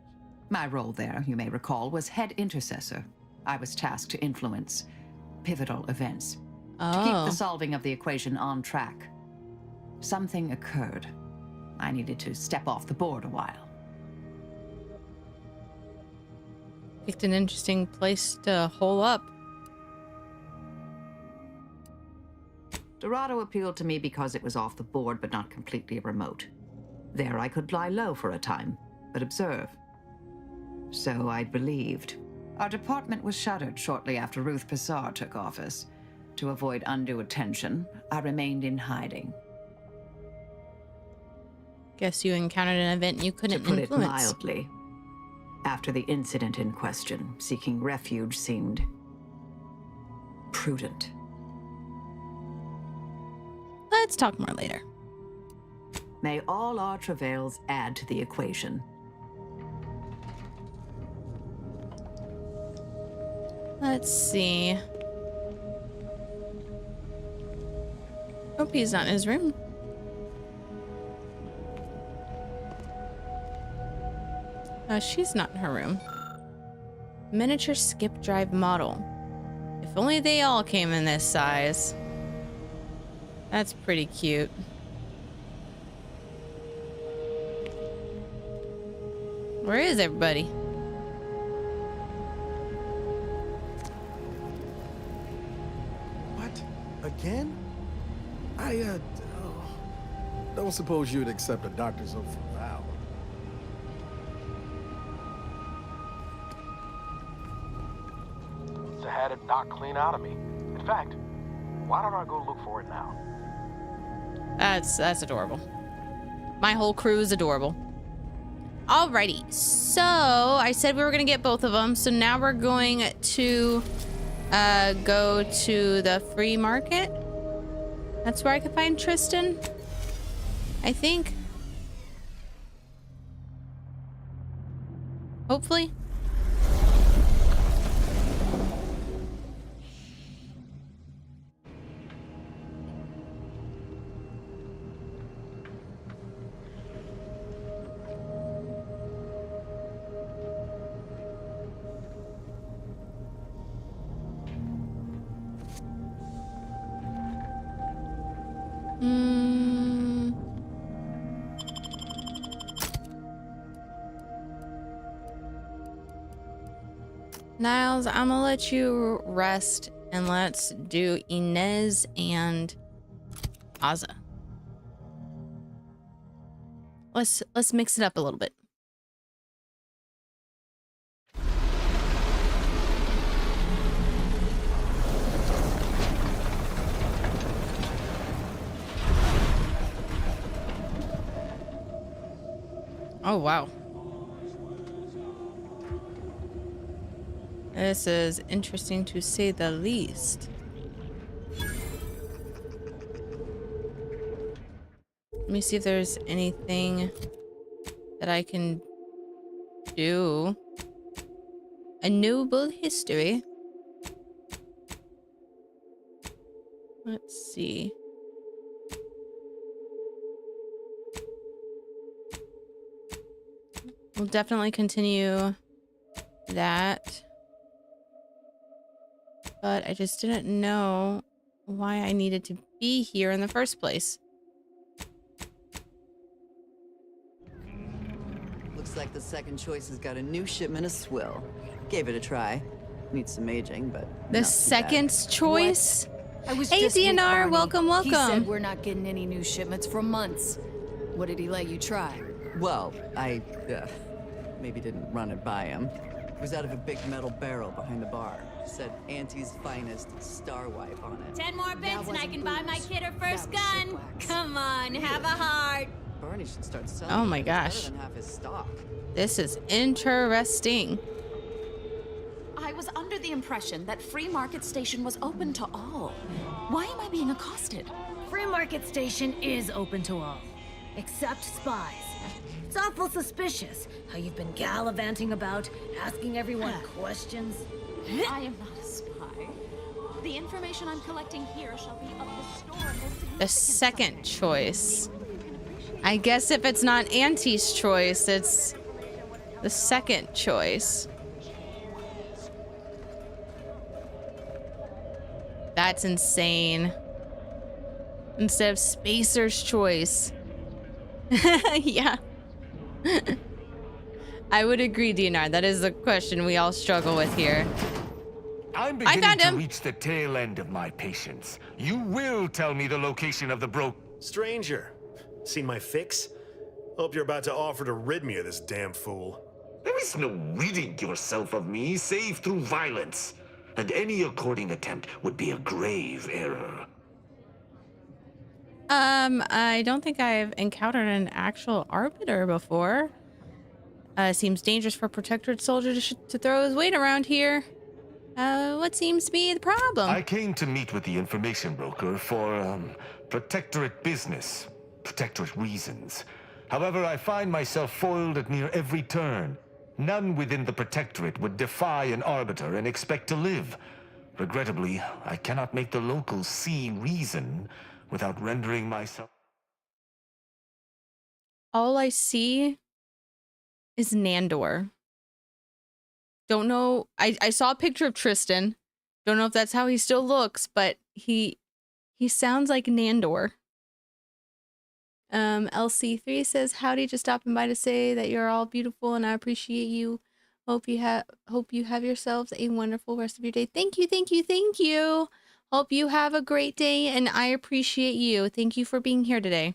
My role there, you may recall, was head intercessor. I was tasked to influence pivotal events, to keep the solving of the equation on track. Something occurred. I needed to step off the board a while. Picked an interesting place to hole up. Dorado appealed to me because it was off the board but not completely remote. There I could lie low for a time, but observe. So I'd believed. Our department was shuttered shortly after Ruth Pissar took office. To avoid undue attention, I remained in hiding. Guess you encountered an event you couldn't influence. To put it mildly, after the incident in question, seeking refuge seemed prudent. Let's talk more later. May all our travails add to the equation. Let's see. Hope he's not in his room. She's not in her room. Miniature skip drive model. If only they all came in this size. That's pretty cute. Where is everybody? What? Again? I don't suppose you'd accept a doctor's oath for Val. It had it knocked clean out of me. In fact, why don't I go look for it now? That's adorable. My whole crew is adorable. Alrighty, so I said we were gonna get both of them, so now we're going to go to the free market. That's where I could find Tristan, I think. Hopefully. Niles, I'm gonna let you rest and let's do Inez and Aza. Let's mix it up a little bit. Oh, wow. This is interesting to say the least. Let me see if there's anything that I can do. A noble history. Let's see. We'll definitely continue that. But I just didn't know why I needed to be here in the first place. Looks like the second choice has got a new shipment of swill. Gave it a try. Needs some aging, but the second choice? I was hey, just with DNR, Barney. welcome. He said we're not getting any new shipments for months. What did he let you try? Well, I maybe didn't run it by him. It was out of a big metal barrel behind the bar. Said Auntie's finest star wipe on it. 10 more bits and I can buy my kid her first gun. Come on, have a heart. Barney should start selling. Oh my it. It's better gosh. than half his stock. This is interesting. I was under the impression that Free Market Station was open to all. Why am I being accosted? Free Market Station is open to all, except spies. It's awful suspicious how you've been gallivanting about, asking everyone questions. I am not a spy. The information I'm collecting here shall be of historical significance. The second choice. I guess if it's not Auntie's choice, it's the second choice. That's insane. Instead of Spacer's choice. Yeah. I would agree, DNR. That is the question we all struggle with here. I'm I beginning found to him. reach the tail end of my patience. You will tell me the location of the Stranger, seen my fix? Hope you're about to offer to rid me of this damn fool. There is no ridding yourself of me save through violence, and any according attempt would be a grave error. I don't think I've encountered an actual arbiter before. Seems dangerous for a protectorate soldier to throw his weight around here. What seems to be the problem? I came to meet with the information broker for, protectorate business, protectorate reasons. However, I find myself foiled at near every turn. None within the protectorate would defy an arbiter and expect to live. Regrettably, I cannot make the locals see reason without rendering myself... All I see is Nandor. Don't know. I saw a picture of Tristan. Don't know if that's how he still looks, but he sounds like Nandor. LC3 says, howdy, just stopping by to say that you're all beautiful and I appreciate you. Hope you have yourselves a wonderful rest of your day. Thank you, thank you, thank you. Hope you have a great day and I appreciate you. Thank you for being here today.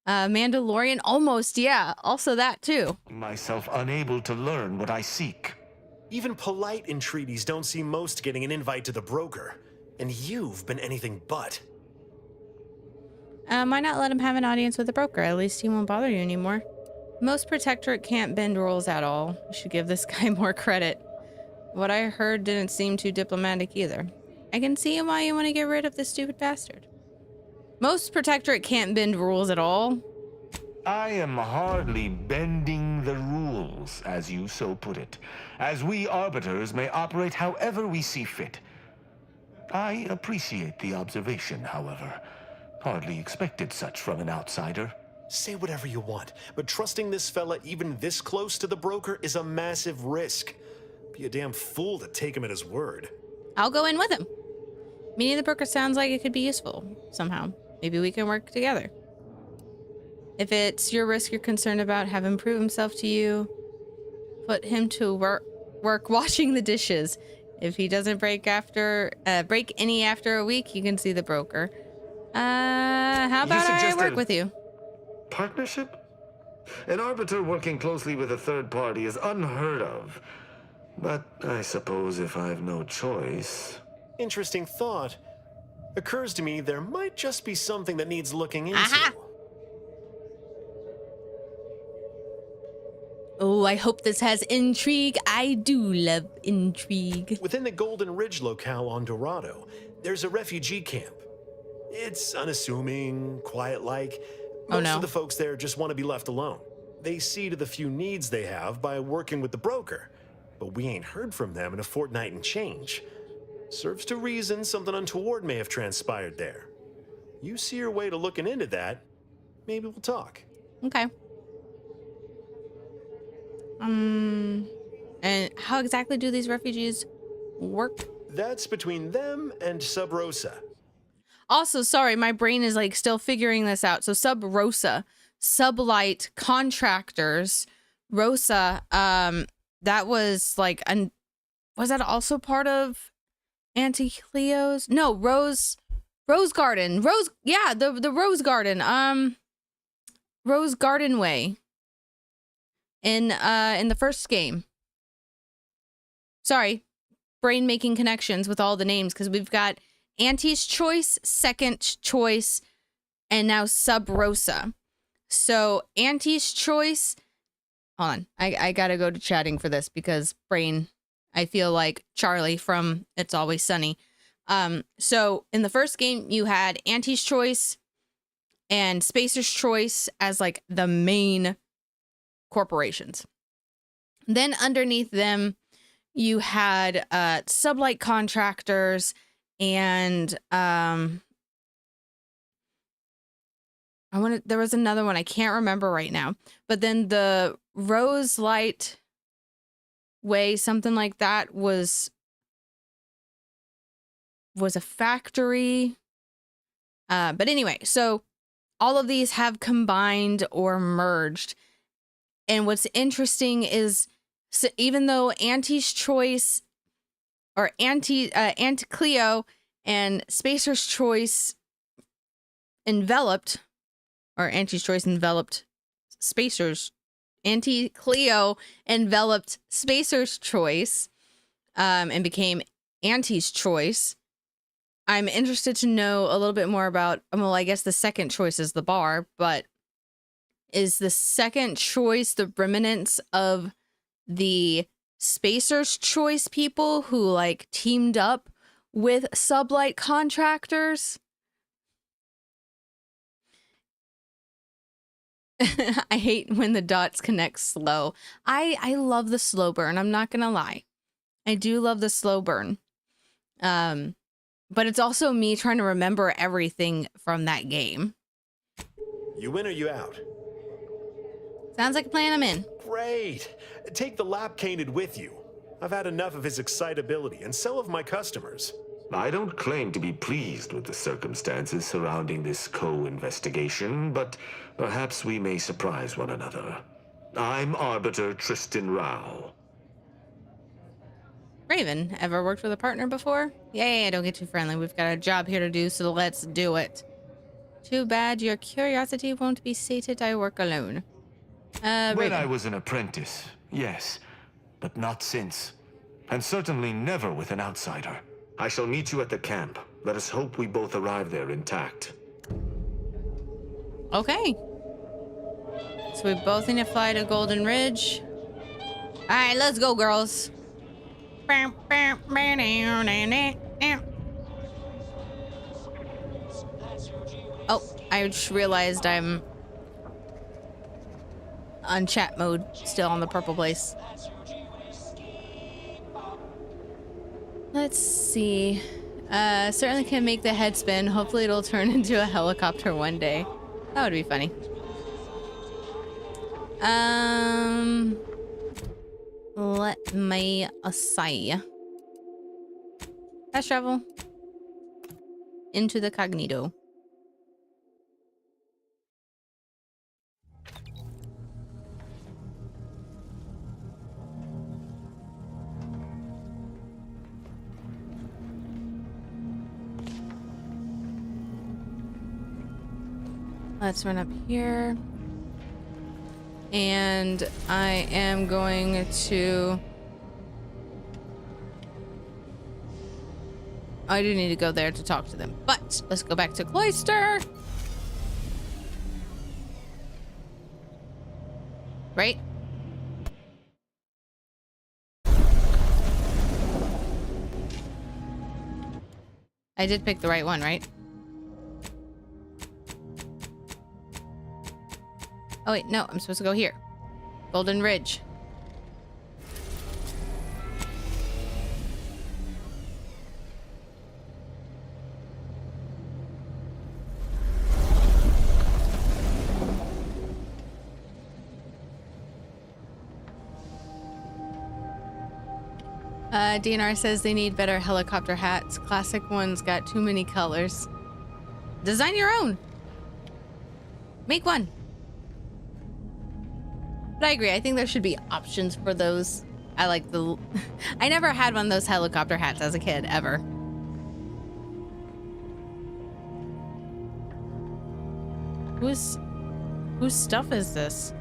Mandalorian, almost, yeah. Also that too. Myself unable to learn what I seek. Even polite entreaties don't see most getting an invite to the broker. And you've been anything but. Why not let him have an audience with the broker? At least he won't bother you anymore. Most protectorate can't bend rules at all. You should give this guy more credit. what I heard didn't seem too diplomatic either. I can see why you want to get rid of this stupid bastard. Most Protectorate can't bend rules at all. I am hardly bending the rules, as you so put it, as we Arbiters may operate however we see fit. I appreciate the observation, however. Hardly expected such from an outsider. Say whatever you want, but trusting this fella even this close to the broker is a massive risk. Be a damn fool to take him at his word. I'll go in with him. Meeting the broker sounds like it could be useful somehow. Maybe we can work together. If it's your risk you're concerned about, have him prove himself to you. Put him to work washing the dishes. If he doesn't break any after a week, you can see the broker. How about I work with you? Partnership? An Arbiter working closely with a third party is unheard of. But I suppose if I've no choice... Interesting thought. Occurs to me there might just be something that needs looking into. Aha! Oh, I hope this has intrigue. I do love intrigue. Within the Golden Ridge locale on Dorado, there's a refugee camp. It's unassuming, quiet-like. Most of the folks there just want to be left alone. They see to the few needs they have by working with the broker. But we ain't heard from them in a fortnight and change. Serves to reason something untoward may have transpired there. You see your way to looking into that, maybe we'll talk. Okay. And how exactly do these refugees work? That's between them and Sub Rosa. Also, sorry, my brain is like still figuring this out. So Sub Rosa, Sublight Contractors, Rosa, that was like, was that also part of Auntie Cleo's? No, Rose Garden. The Rose Garden. Rose Garden Way. In the first game. Sorry, brain making connections with all the names because we've got Auntie's Choice, Second Choice, and now Sub Rosa. So Auntie's Choice. Hold on, I gotta go to chatting for this because brain. I feel like Charlie from It's Always Sunny. So in the first game you had Auntie's Choice and Spacer's Choice as like the main corporations. Then underneath them you had Sublight Contractors and there was another one I can't remember right now, but then the Rose Light Way, something like that, was a factory. But anyway, so all of these have combined or merged. And what's interesting is, so even though Auntie's Choice or Aunt Cleo and Spacer's Choice enveloped, or Auntie's Choice enveloped Spacer's, Auntie Cleo enveloped Spacer's Choice and became Auntie's Choice. I'm interested to know a little bit more about, well, I guess the second choice is the bar, but is the second choice the remnants of the Spacer's Choice people who like teamed up with Sublight Contractors? I hate when the dots connect slow. I love the slow burn. I'm not gonna lie. I do love the slow burn. But it's also me trying to remember everything from that game. You in or you out? Sounds like a plan. I'm in. Great. Take the lap canid with you. I've had enough of his excitability, and so have my customers. I don't claim to be pleased with the circumstances surrounding this co-investigation, but perhaps we may surprise one another. I'm Arbiter Tristan Rao. Raven, ever worked with a partner before? Yeah, don't get too friendly. We've got a job here to do, so let's do it. Too bad your curiosity won't be sated. I work alone. When Raven. I was an apprentice, yes, but not since. And certainly never with an outsider. I shall meet you at the camp. Let us hope we both arrive there intact. Okay. So we both need to fly to Golden Ridge. All right, let's go, girls. Oh, I just realized I'm on chat mode, still on the purple place. Let's see. Certainly can make the head spin. Hopefully it'll turn into a helicopter one day. That would be funny. Let me say. Fast travel into the cognito. Let's run up here. And I am going to... I do need to go there to talk to them. But let's go back to Cloister. Right? I did pick the right one, right? Oh wait, no, I'm supposed to go here. Golden Ridge. DNR says they need better helicopter hats. Classic ones got too many colors. Design your own. Make one. But I agree. I think there should be options for those. I like the... I never had one of those helicopter hats as a kid, ever. Whose stuff is this?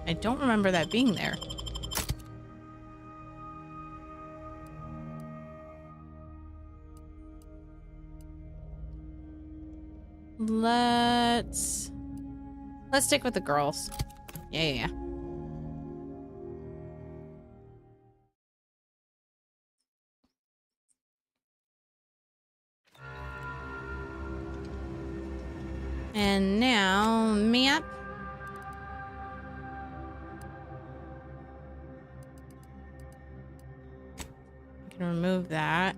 I don't remember that being there. Let's stick with the girls. Yeah. And now, map. I can remove that.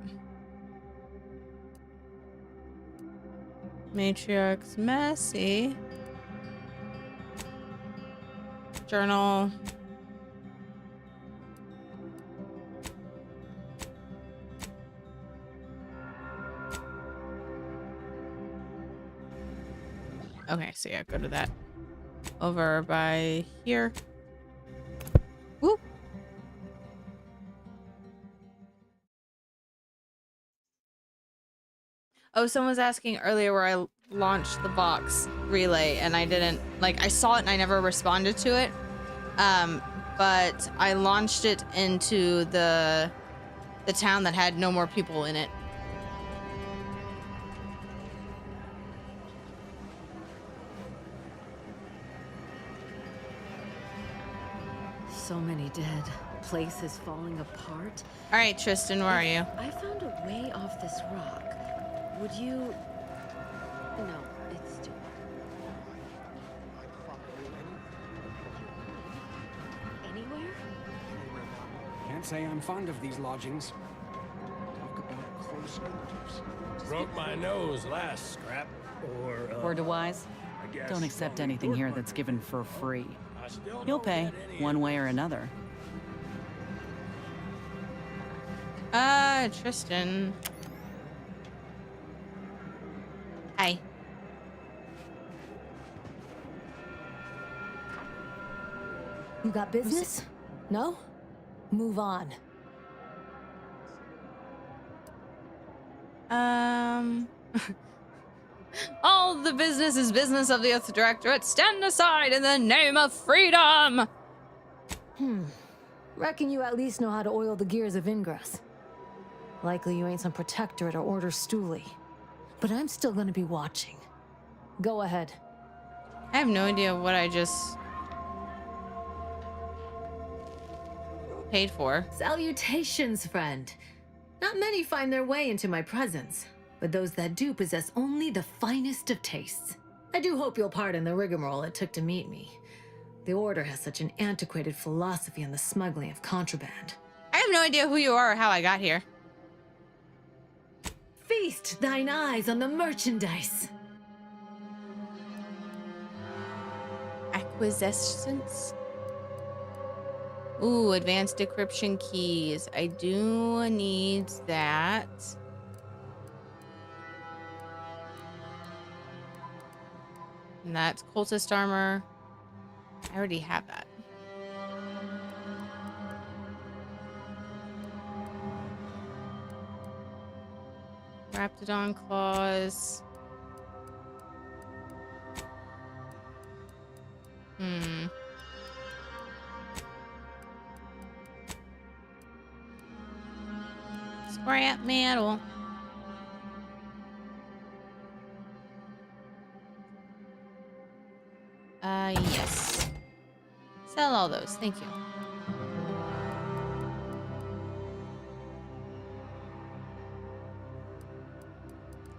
Matriarch's messy. Journal. Okay, so yeah, go to that. Over by here. Woo! Oh, someone was asking earlier where I launched the Vox relay, and I didn't, like, I saw it and I never responded to it. But I launched it into the town that had no more people in it. So many dead. Place is falling apart. All right, Tristan, where are you? I found a way off this rock. Would you... No, it's too... Anywhere? Can't say I'm fond of these lodgings. Talk about close quarters. Broke my nose last scrap. Word to wise? Don't accept anything here that's given for free. You'll pay, one way or another. Tristan. Hi. You got business? No? Move on. All the business is business of the Earth Directorate. Stand aside in the name of freedom! Reckon you at least know how to oil the gears of Ingress. Likely you ain't some protectorate or Order Stoolie. But I'm still gonna be watching. Go ahead. I have no idea what I just... paid for. Salutations, friend. Not many find their way into my presence, but those that do possess only the finest of tastes. I do hope you'll pardon the rigmarole it took to meet me. The Order has such an antiquated philosophy on the smuggling of contraband. I have no idea who you are or how I got here. Feast thine eyes on the merchandise. Acquisitions. Ooh, advanced decryption keys. I do need that. And that's cultist armor. I already have that. Raptidon claws. Scrap metal. Yes. Sell all those. Thank you.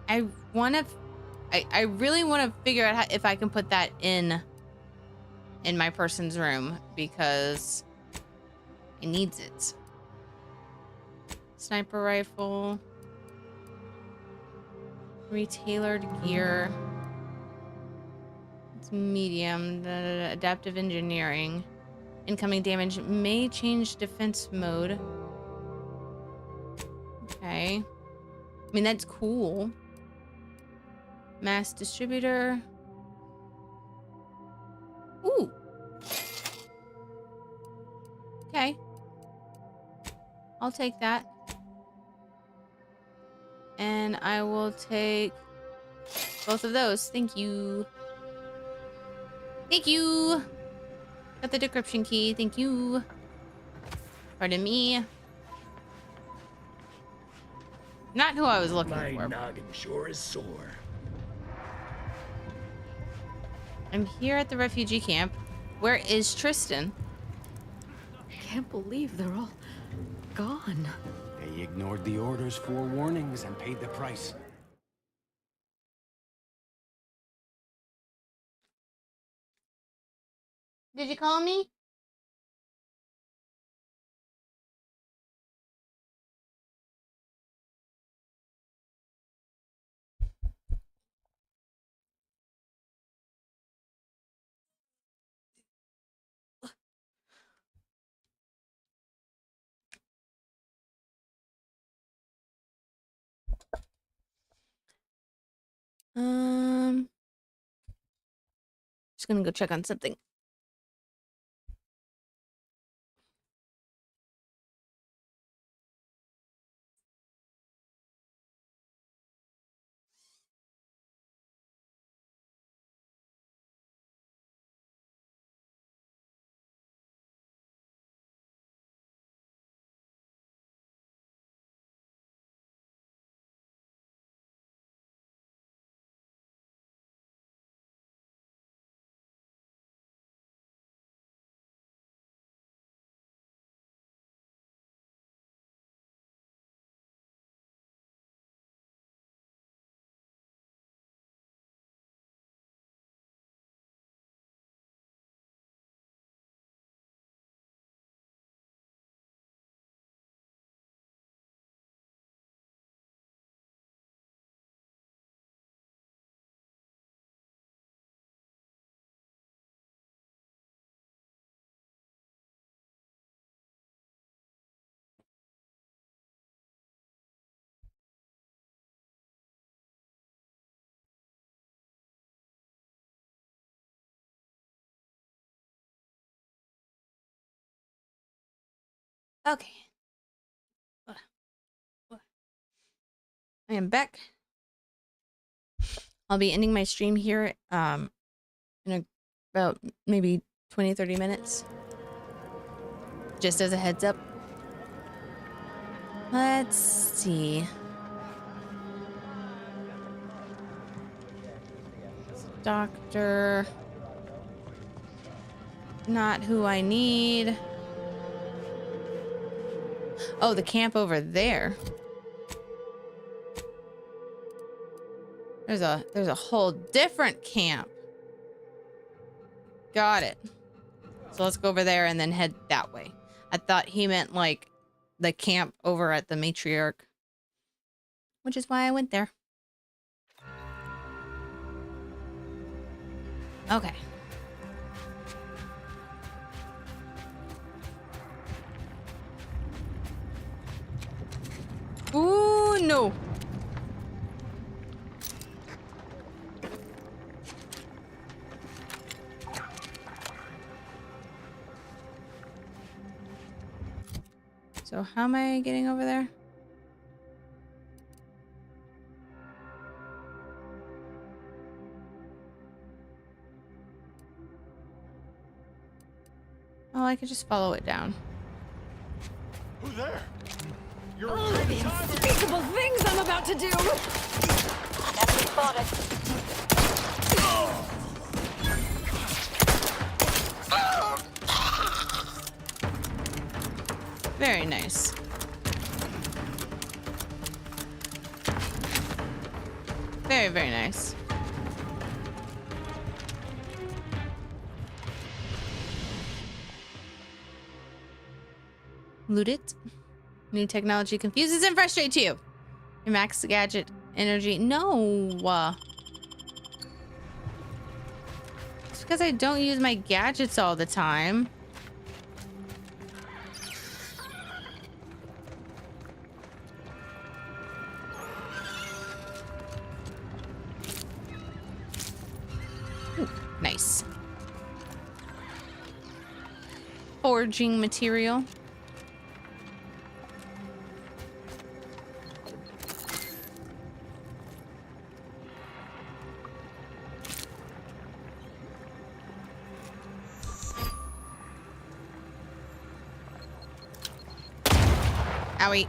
I really want to figure out how, if I can put that in my person's room because it needs it. Sniper rifle. Retailored gear. It's medium. The adaptive engineering. Incoming damage may change defense mode. Okay. I mean, that's cool. Mass distributor. Ooh. Okay. I'll take that. And I will take both of those. Thank you. Thank you. Got the decryption key. Thank you. Pardon me. Not who I was looking for. My noggin sure is sore. I'm here at the refugee camp. Where is Tristan? I can't believe they're all gone. They ignored the Order's 4 warnings and paid the price. Did you call me? Just gonna go check on something. Okay. I am back. I'll be ending my stream here in about maybe 20-30 minutes. Just as a heads up. Let's see. Doctor. Not who I need. Oh, the camp over there. There's a whole different camp. Got it. So let's go over there and then head that way. I thought he meant like the camp over at the matriarch, which is why I went there. Okay. Ooh, no. So how am I getting over there? Oh, I could just follow it down. Who's there? Oh, the unspeakable things I'm about to do! Enemy spotted. Very nice. Very, very nice. Loot it. New technology confuses and frustrates you. Your max gadget energy. No. It's because I don't use my gadgets all the time. Ooh, nice. Forging material. Owie.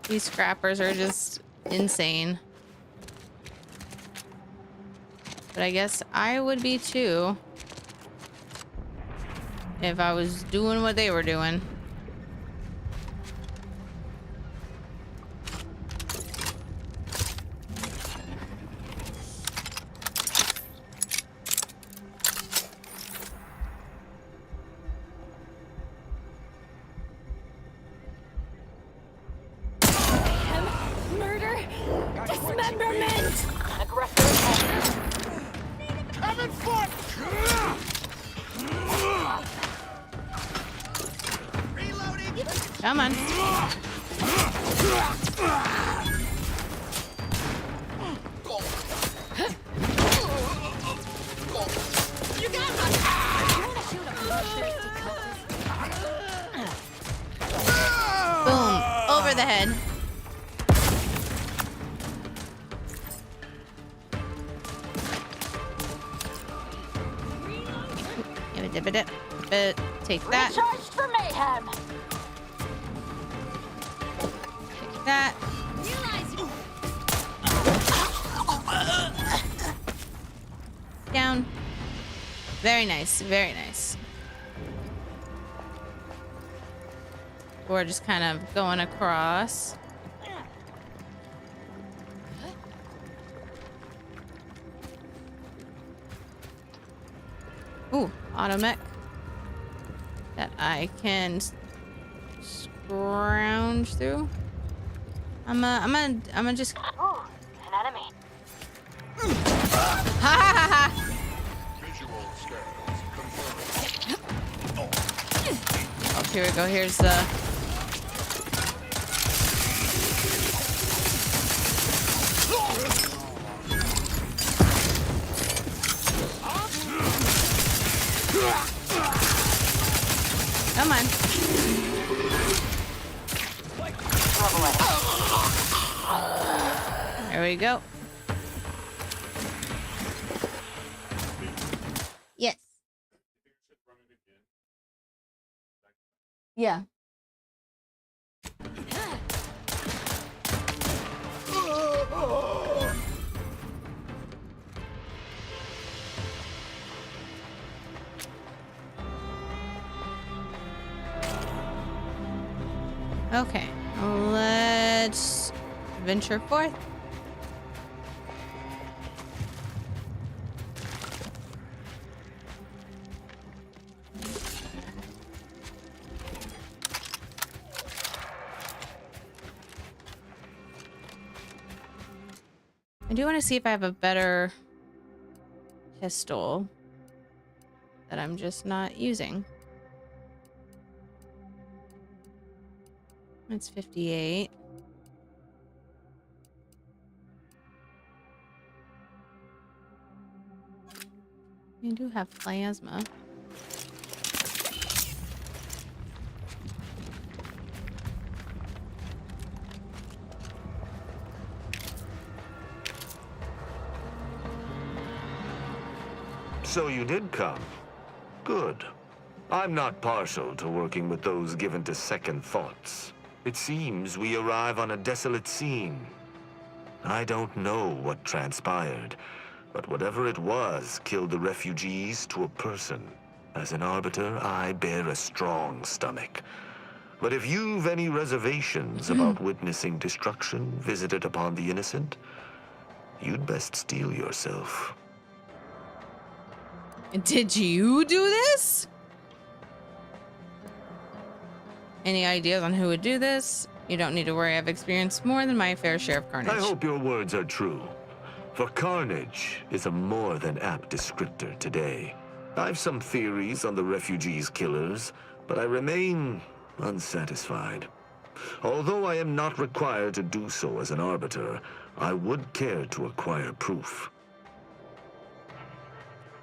These scrappers are just insane. But I guess I would be too if I was doing what they were doing. Come on. Boom. Over the head. Take that. Recharged for mayhem. Take that. Down. Very nice. Very nice. We're just kind of going across. Ooh, automech that I can scrounge through. I'm gonna just. Ooh, an enemy. Ha ha ha ha! Oh, here we go. Here's the. Come on. There we go. Yes. Yeah. Okay, let's venture forth. I do want to see if I have a better pistol that I'm just not using. It's 58. You do have plasma. So you did come. Good. I'm not partial to working with those given to second thoughts. It seems we arrive on a desolate scene. I don't know what transpired, but whatever it was killed the refugees to a person. As an Arbiter, I bear a strong stomach. But if you've any reservations about witnessing destruction visited upon the innocent, you'd best steel yourself. Did you do this? Any ideas on who would do this? You don't need to worry, I've experienced more than my fair share of carnage. I hope your words are true. For carnage is a more than apt descriptor today. I've some theories on the refugees' killers, but I remain unsatisfied. Although I am not required to do so as an Arbiter, I would care to acquire proof.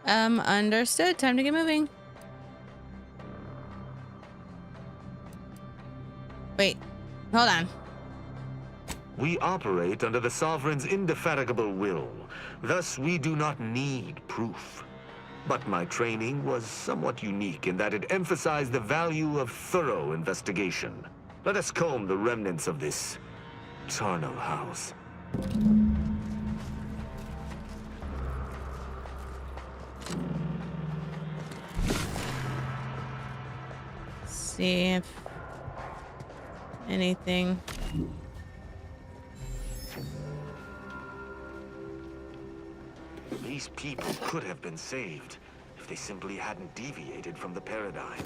Understood. Time to get moving. Wait, hold on. We operate under the Sovereign's indefatigable will. Thus, we do not need proof. But my training was somewhat unique in that it emphasized the value of thorough investigation. Let us comb the remnants of this charnel house. See if anything. These people could have been saved if they simply hadn't deviated from the paradigm.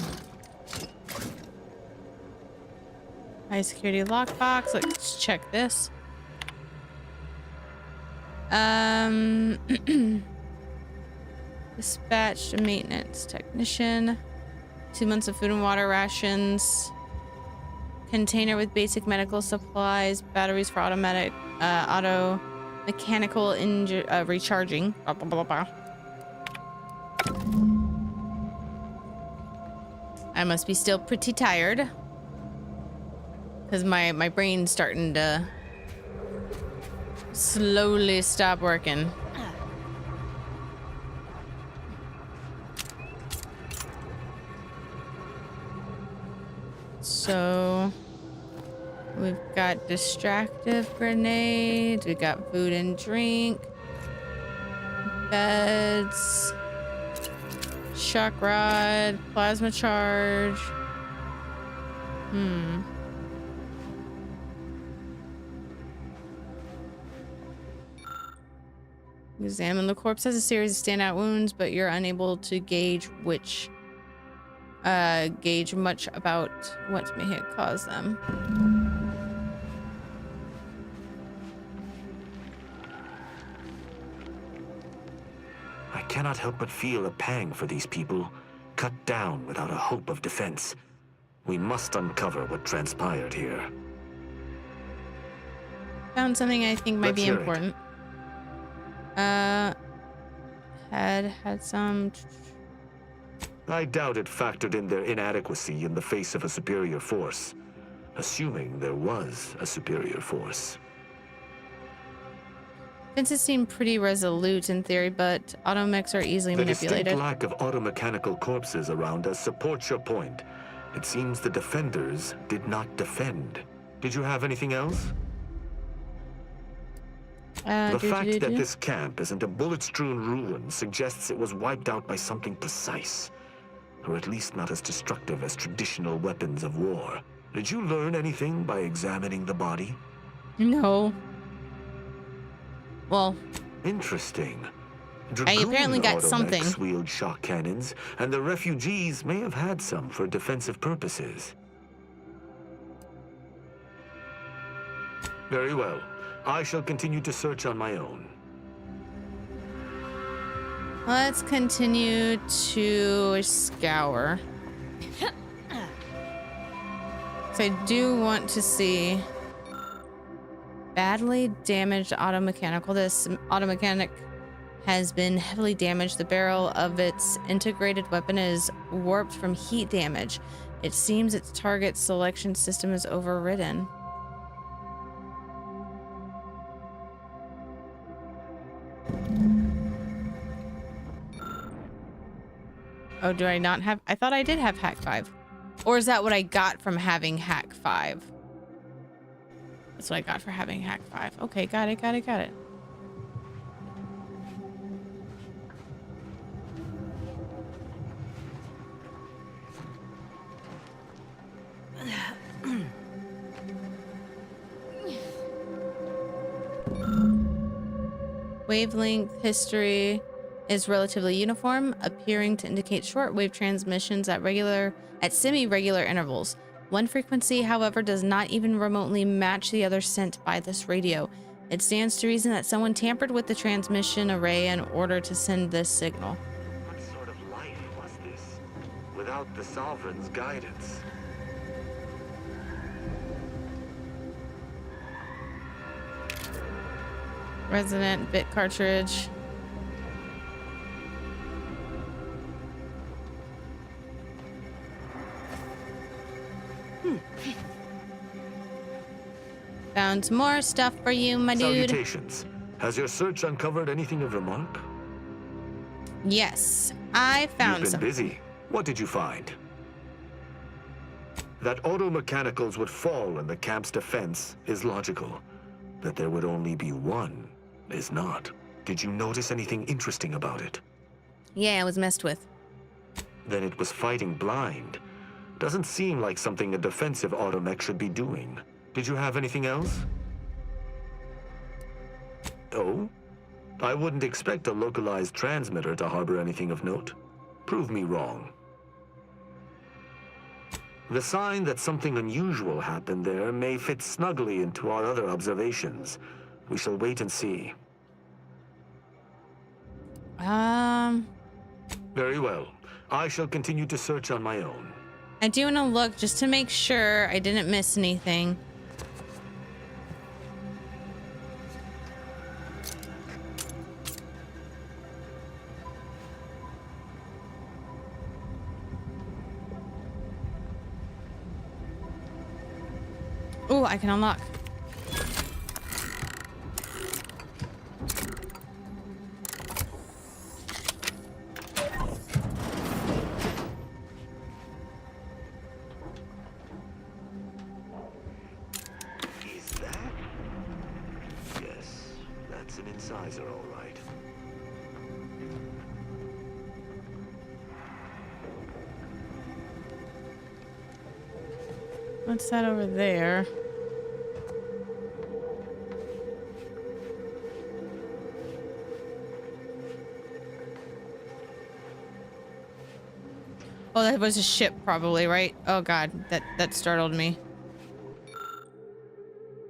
High security lockbox. Let's check this. Dispatched a maintenance technician. 2 months of food and water rations. Container with basic medical supplies. Batteries for automatic, auto mechanical recharging. Blah, blah, blah, blah. I must be still pretty tired. Because my brain's starting to slowly stop working. So we've got distractive grenades, we got food and drink, beds, shock rod, plasma charge. Examine the corpse. Has a series of standout wounds, but you're unable to gauge much about what may have caused them. I cannot help but feel a pang for these people, cut down without a hope of defense. We must uncover what transpired here. Found something I think might be important. Had some... I doubt it factored in their inadequacy in the face of a superior force. Assuming there was a superior force. Fences seem pretty resolute in theory, but automechs are easily manipulated. The distinct lack of automechanical corpses around us supports your point. It seems the defenders did not defend. Did you have anything else? The fact that this camp isn't a bullet-strewn ruin suggests it was wiped out by something precise, or at least not as destructive as traditional weapons of war. Did you learn anything by examining the body? No. Well, interesting. I apparently got something. Automechs wield shock cannons, and the refugees may have had some for defensive purposes. Very well. I shall continue to search on my own. Let's continue to scour. So I do want to see badly damaged automechanical. This automechanic has been heavily damaged. The barrel of its integrated weapon is warped from heat damage. It seems its target selection system is overridden. Oh, do I not have? I thought I did have Hack 5. Or is that what I got from having Hack 5? That's what I got for having Hack 5. Okay, got it. Wavelength history is relatively uniform, appearing to indicate shortwave transmissions at semi-regular intervals. One frequency, however, does not even remotely match the other sent by this radio. It stands to reason that someone tampered with the transmission array in order to send this signal. What sort of life was this, without the Sovereign's guidance? Resonant bit cartridge. Found some more stuff for you, my dude. Salutations. Has your search uncovered anything of remark? Yes, I found You've been some. busy. What did you find? That automechanicals would fall in the camp's defense is logical. That there would only be one is not. Did you notice anything interesting about it? Yeah, I was messed with. Then it was fighting blind. Doesn't seem like something a defensive automech should be doing. Did you have anything else? Oh? I wouldn't expect a localized transmitter to harbor anything of note. Prove me wrong. The sign that something unusual happened there may fit snugly into our other observations. We shall wait and see. Very well. I shall continue to search on my own. I do want to look just to make sure I didn't miss anything. Oh, I can unlock. Is that? Yes, that's an incisor, all right. What's that over there? Oh, that was a ship probably, right? Oh god, that startled me.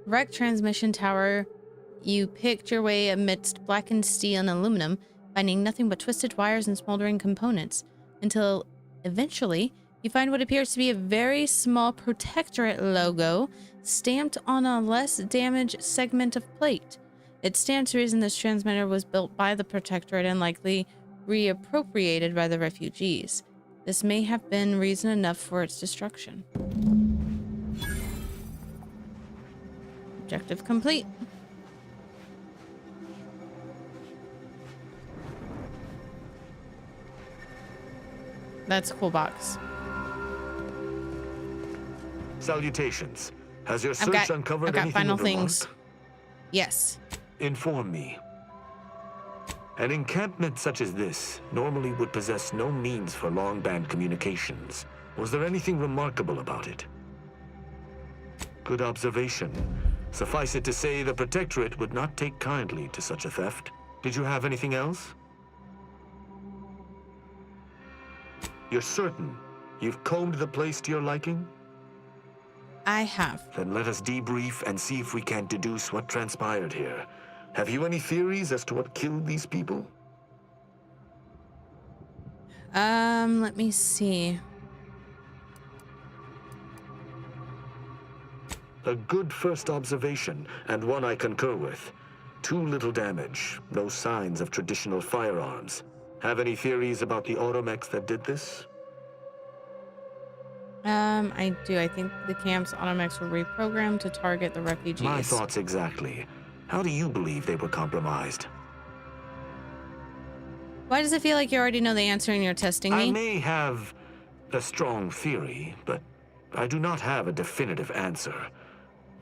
Wrecked transmission tower. You picked your way amidst blackened steel and aluminum, finding nothing but twisted wires and smoldering components, until eventually you find what appears to be a very small Protectorate logo stamped on a less damaged segment of plate. It stands to reason this transmitter was built by the Protectorate and likely reappropriated by the refugees. This may have been reason enough for its destruction. Objective complete. That's a cool box. Salutations. Has your search uncovered anything final of remark? things. Yes. Inform me. An encampment such as this normally would possess no means for long-band communications. Was there anything remarkable about it? Good observation. Suffice it to say, the Protectorate would not take kindly to such a theft. Did you have anything else? You're certain you've combed the place to your liking? I have. Then let us debrief and see if we can deduce what transpired here. Have you any theories as to what killed these people? Let me see. A good first observation, and one I concur with. Too little damage, no signs of traditional firearms. Have any theories about the automechs that did this? I do. I think the camp's automechs were reprogrammed to target the refugees. My thoughts exactly. How do you believe they were compromised? Why does it feel like you already know the answer and you're testing me? I may have a strong theory, but I do not have a definitive answer.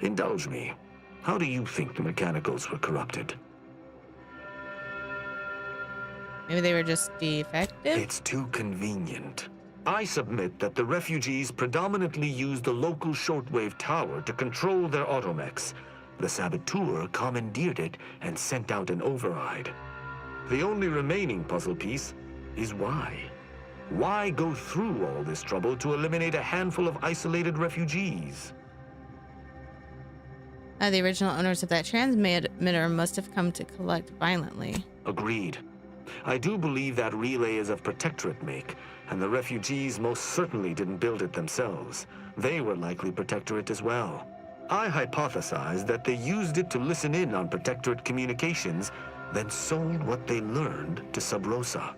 Indulge me. How do you think the mechanicals were corrupted? Maybe they were just defective? It's too convenient. I submit that the refugees predominantly used the local shortwave tower to control their automechs. The saboteur commandeered it and sent out an override. The only remaining puzzle piece is why. Why go through all this trouble to eliminate a handful of isolated refugees? The original owners of that transmitter must have come to collect violently. Agreed. I do believe that relay is of Protectorate make, and the refugees most certainly didn't build it themselves. They were likely Protectorate as well. I hypothesize that they used it to listen in on Protectorate communications, then sold what they learned to Sub Rosa.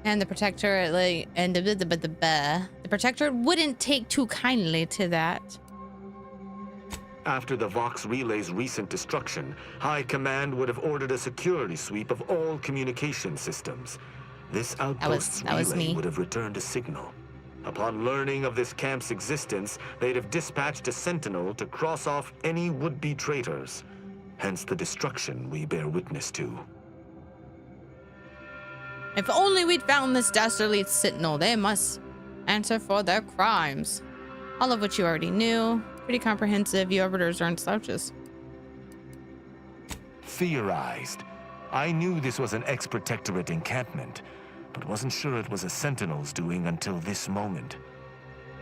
And the Protectorate, the Protectorate wouldn't take too kindly to that. After the Vox Relay's recent destruction, High Command would have ordered a security sweep of all communication systems. This outpost's relay would have returned a signal. Upon learning of this camp's existence, they'd have dispatched a sentinel to cross off any would-be traitors. Hence the destruction we bear witness to. If only we'd found this dastardly sentinel, they must answer for their crimes. All of which you already knew. Pretty comprehensive. You orbiters aren't slouches. Theorized. I knew this was an ex-Protectorate encampment, but wasn't sure it was a Sentinel's doing until this moment.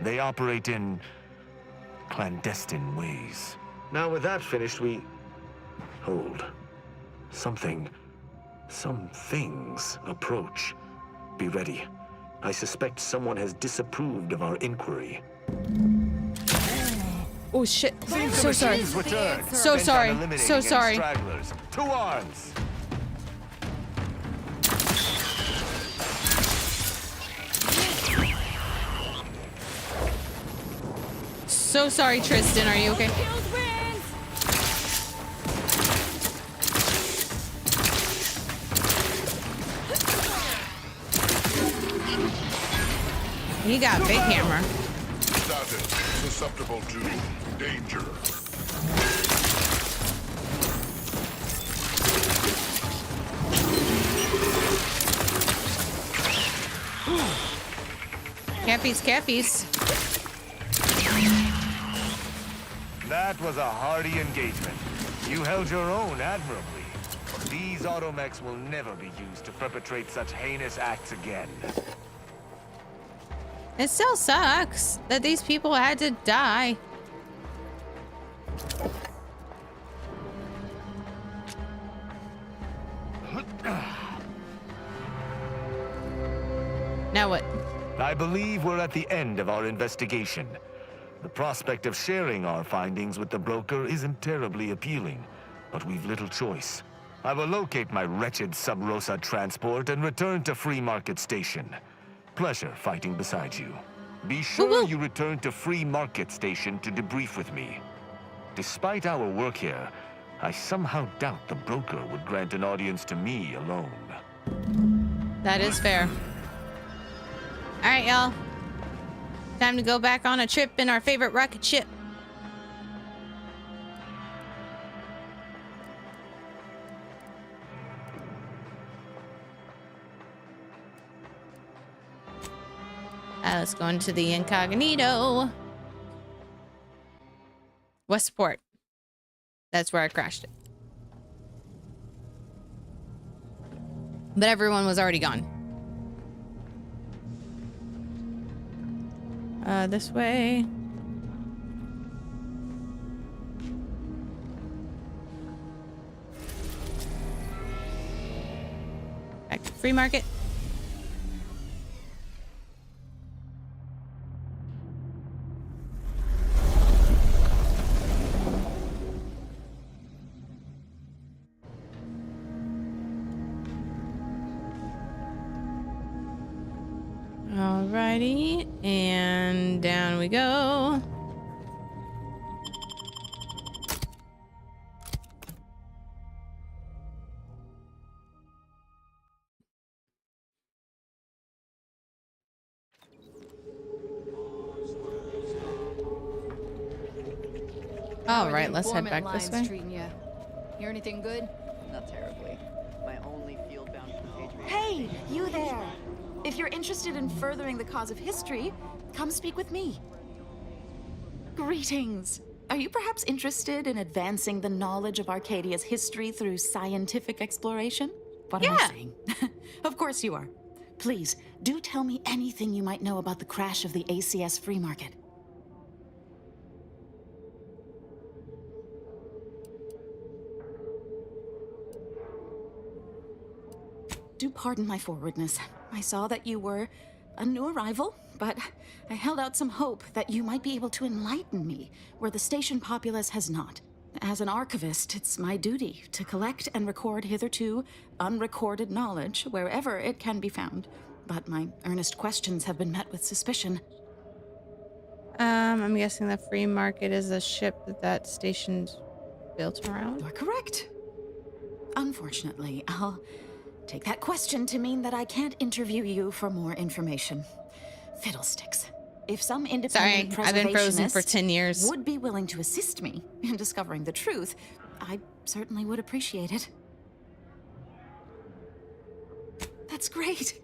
They operate in clandestine ways. Now with that finished, hold. Some things approach. Be ready. I suspect someone has disapproved of our inquiry. Oh shit. So sorry. So sorry. So sorry. To arms. So sorry, Tristan. Are you okay? He got a big hammer. Status susceptible to danger. Cappies. That was a hardy engagement. You held your own admirably. These automechs will never be used to perpetrate such heinous acts again. It still sucks that these people had to die. Now what? I believe we're at the end of our investigation. The prospect of sharing our findings with the broker isn't terribly appealing, but we've little choice. I will locate my wretched Sub Rosa transport and return to Free Market Station. Pleasure fighting beside you. Be sure you return to Free Market Station to debrief with me. Despite our work here, I somehow doubt the broker would grant an audience to me alone. That is fair. All right, y'all. Time to go back on a trip in our favorite rocket ship. Let's go into the incognito. Westport. That's where I crashed it. But everyone was already gone. This way. Back to Free Market. Alrighty, and down we go. All right, let's head back this way. Hear anything good? Not terribly. My only field-bound compatriot. Hey, you there! If you're interested in furthering the cause of history, come speak with me. Greetings. Are you perhaps interested in advancing the knowledge of Arcadia's history through scientific exploration? What am I saying? Of course you are. Please, do tell me anything you might know about the crash of the ACS Free Market. Do pardon my forwardness. I saw that you were a new arrival, but I held out some hope that you might be able to enlighten me where the station populace has not. As an archivist, it's my duty to collect and record hitherto unrecorded knowledge wherever it can be found. But my earnest questions have been met with suspicion. I'm guessing the Free Market is a ship that station's built around? You're correct. Unfortunately, I'll take that question to mean that I can't interview you for more information. Fiddlesticks. If some independent I've been frozen for preservationist 10 years. would be willing to assist me in discovering the truth, I certainly would appreciate it. That's great.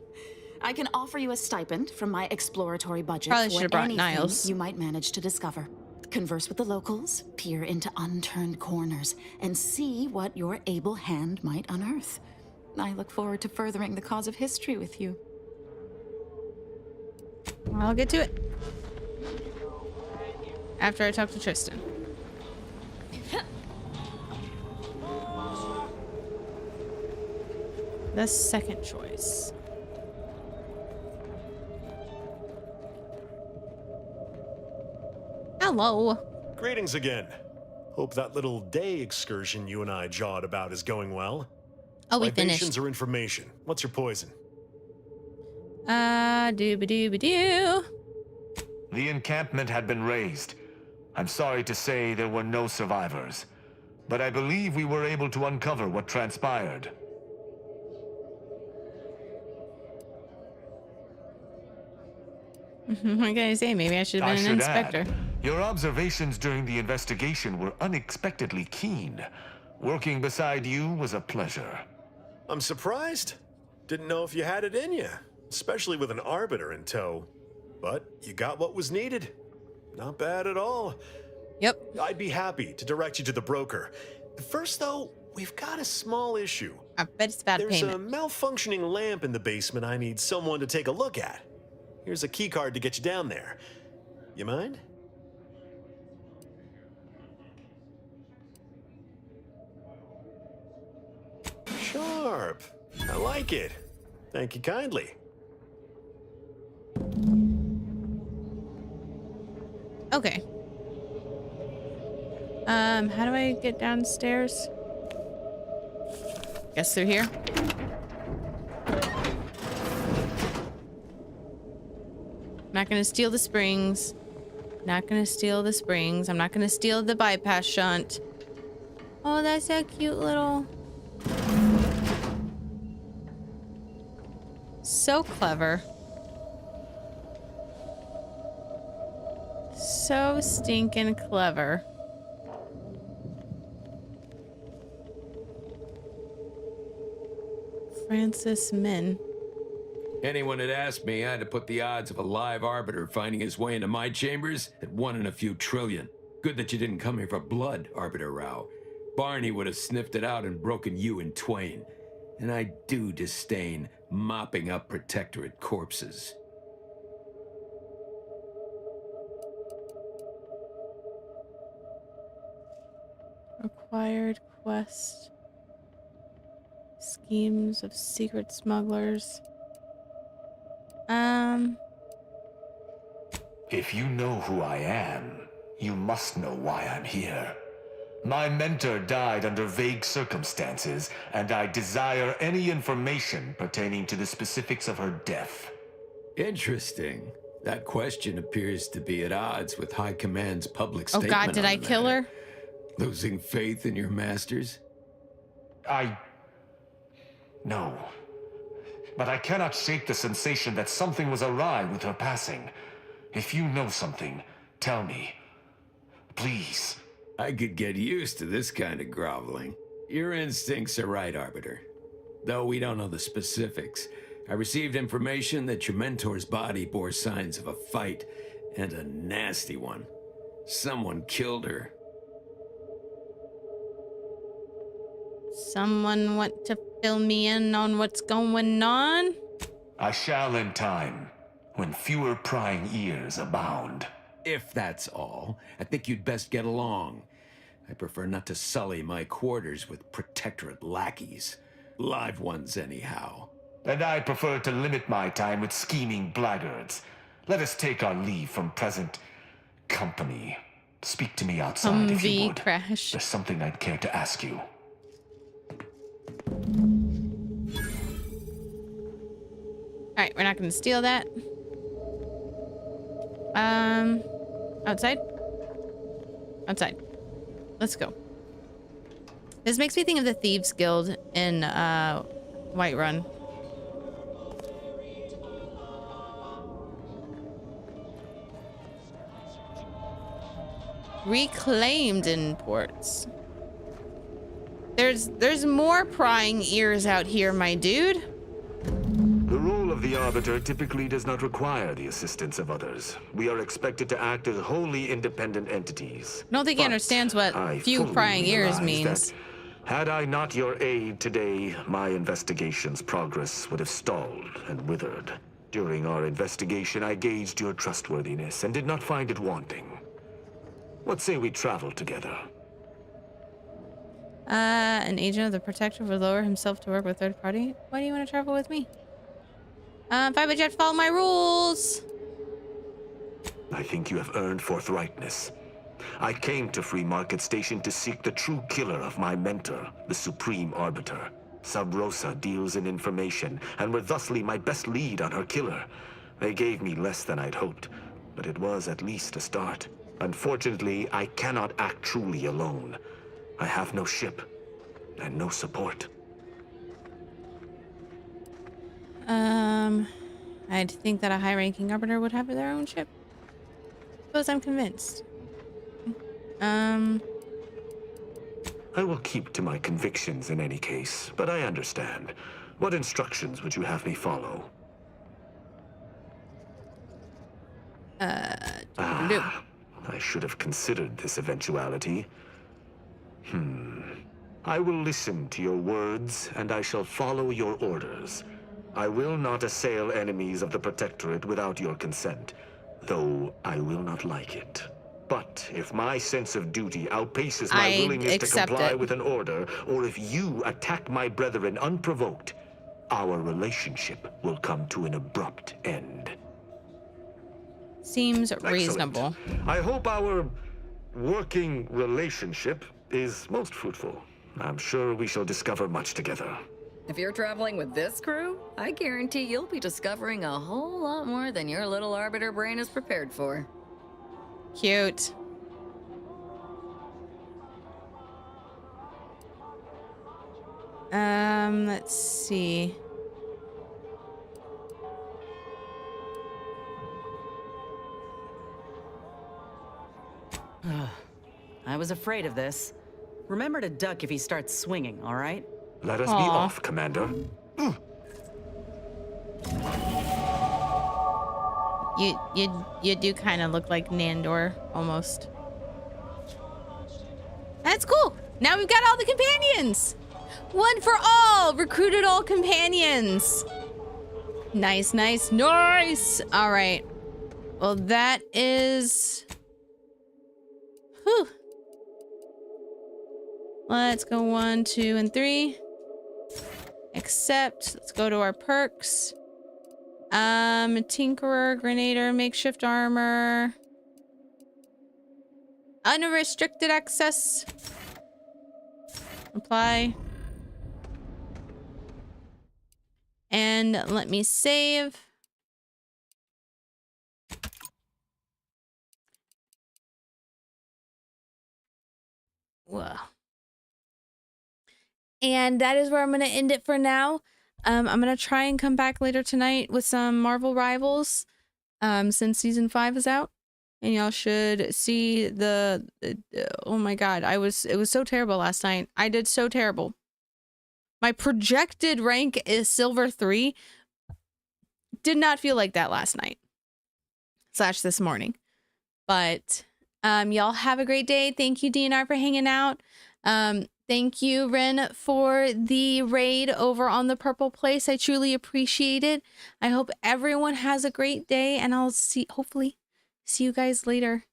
I can offer you a stipend from my exploratory budget Probably should for have brought anything Niles. you might manage to discover. Converse with the locals, peer into unturned corners, and see what your able hand might unearth. I look forward to furthering the cause of history with you. I'll get to it. After I talk to Tristan. The second choice. Hello. Greetings again. Hope that little day excursion you and I jawed about is going well. Oh, we Libations finished. or information? What's your poison? Dooba-dooba-doo. The encampment had been razed. I'm sorry to say there were no survivors, but I believe we were able to uncover what transpired. What can I say? Maybe I should have been an inspector. Your observations during the investigation were unexpectedly keen. Working beside you was a pleasure. I'm surprised. Didn't know if you had it in you, especially with an arbiter in tow. But you got what was needed. Not bad at all. Yep. I'd be happy to direct you to the broker. First, though, we've got a small issue. I bet it's about There's payment. a malfunctioning lamp in the basement I need someone to take a look at. Here's a key card to get you down there. You mind? Sharp. I like it. Thank you kindly. Okay. How do I get downstairs? Guess through here. Not gonna steal the springs. Not gonna steal the springs. I'm not gonna steal the bypass shunt. Oh, that's a cute little... So clever. So stinking clever. Francis Min. Anyone had asked me, I had to put the odds of a live arbiter finding his way into my chambers at 1 in a few trillion. Good that you didn't come here for blood, Arbiter Rao. Barney would have sniffed it out and broken you in twain. And I do disdain mopping up Protectorate corpses. Required quest. Schemes of secret smugglers. If you know who I am, you must know why I'm here. My mentor died under vague circumstances, and I desire any information pertaining to the specifics of her death. Interesting. That question appears to be at odds with High Command's public Oh statement. God, did I kill her? Losing faith in your masters? No. But I cannot shake the sensation that something was awry with her passing. If you know something, tell me. Please. I could get used to this kind of groveling. Your instincts are right, Arbiter. Though we don't know the specifics, I received information that your mentor's body bore signs of a fight, and a nasty one. Someone killed her. Someone want to fill me in on what's going on? I shall in time, when fewer prying ears abound. If that's all, I think you'd best get along. I prefer not to sully my quarters with Protectorate lackeys. Live ones, anyhow. And I prefer to limit my time with scheming blackguards. Let us take our leave from present company. Speak to me outside if you would. Crash. There's something I'd care to ask you. Alright, we're not gonna steal that. Outside? Outside. Let's go. This makes me think of the Thieves Guild in Whiterun. Reclaimed imports. There's more prying ears out here, my dude. The role of the Arbiter typically does not require the assistance of others. We are expected to act as wholly independent entities. I don't think he understands what few prying ears means. Had I not your aid today, my investigation's progress would have stalled and withered. During our investigation, I gauged your trustworthiness and did not find it wanting. What say we travel together? An agent of the Protector would lower himself to work with third party. Why do you want to travel with me? Fiberjet, follow my rules. I think you have earned forthrightness. I came to Free Market Station to seek the true killer of my mentor, the Supreme Arbiter. Sub Rosa deals in information, and were thusly my best lead on her killer. They gave me less than I'd hoped, but it was at least a start. Unfortunately, I cannot act truly alone. I have no ship, and no support. I'd think that a high-ranking arbiter would have their own ship. Suppose I'm convinced. I will keep to my convictions in any case, but I understand. What instructions would you have me follow? I should have considered this eventuality. I will listen to your words, and I shall follow your orders. I will not assail enemies of the Protectorate without your consent, though I will not like it. But if my sense of duty outpaces my willingness to comply with an order, or if you attack my brethren unprovoked, our relationship will come to an abrupt end. Seems reasonable. Excellent. I hope our working relationship is most fruitful. I'm sure we shall discover much together. If you're traveling with this crew, I guarantee you'll be discovering a whole lot more than your little arbiter brain is prepared for. Cute. Let's see. I was afraid of this. Remember to duck if he starts swinging, all right? Let us be off, Commander. You do kind of look like Nandor almost. That's cool. Now we've got all the companions. One for all. Recruited all companions. Nice, nice, nice. All right. Well, that is... Whew. Let's go 1, 2, and 3. Accept. Let's go to our perks. Tinkerer, Grenader, Makeshift Armor. Unrestricted access. Apply. And let me save. Whoa. And that is where I'm going to end it for now. I'm going to try and come back later tonight with some Marvel Rivals since season 5 is out. And y'all should see the oh my god, it was so terrible last night. I did so terrible. My projected rank is silver 3. Did not feel like that last night. / this morning. But y'all have a great day. Thank you, DNR, for hanging out. Thank you, Ren, for the raid over on the Purple Place. I truly appreciate it. I hope everyone has a great day, and I'll hopefully see you guys later.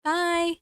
Bye.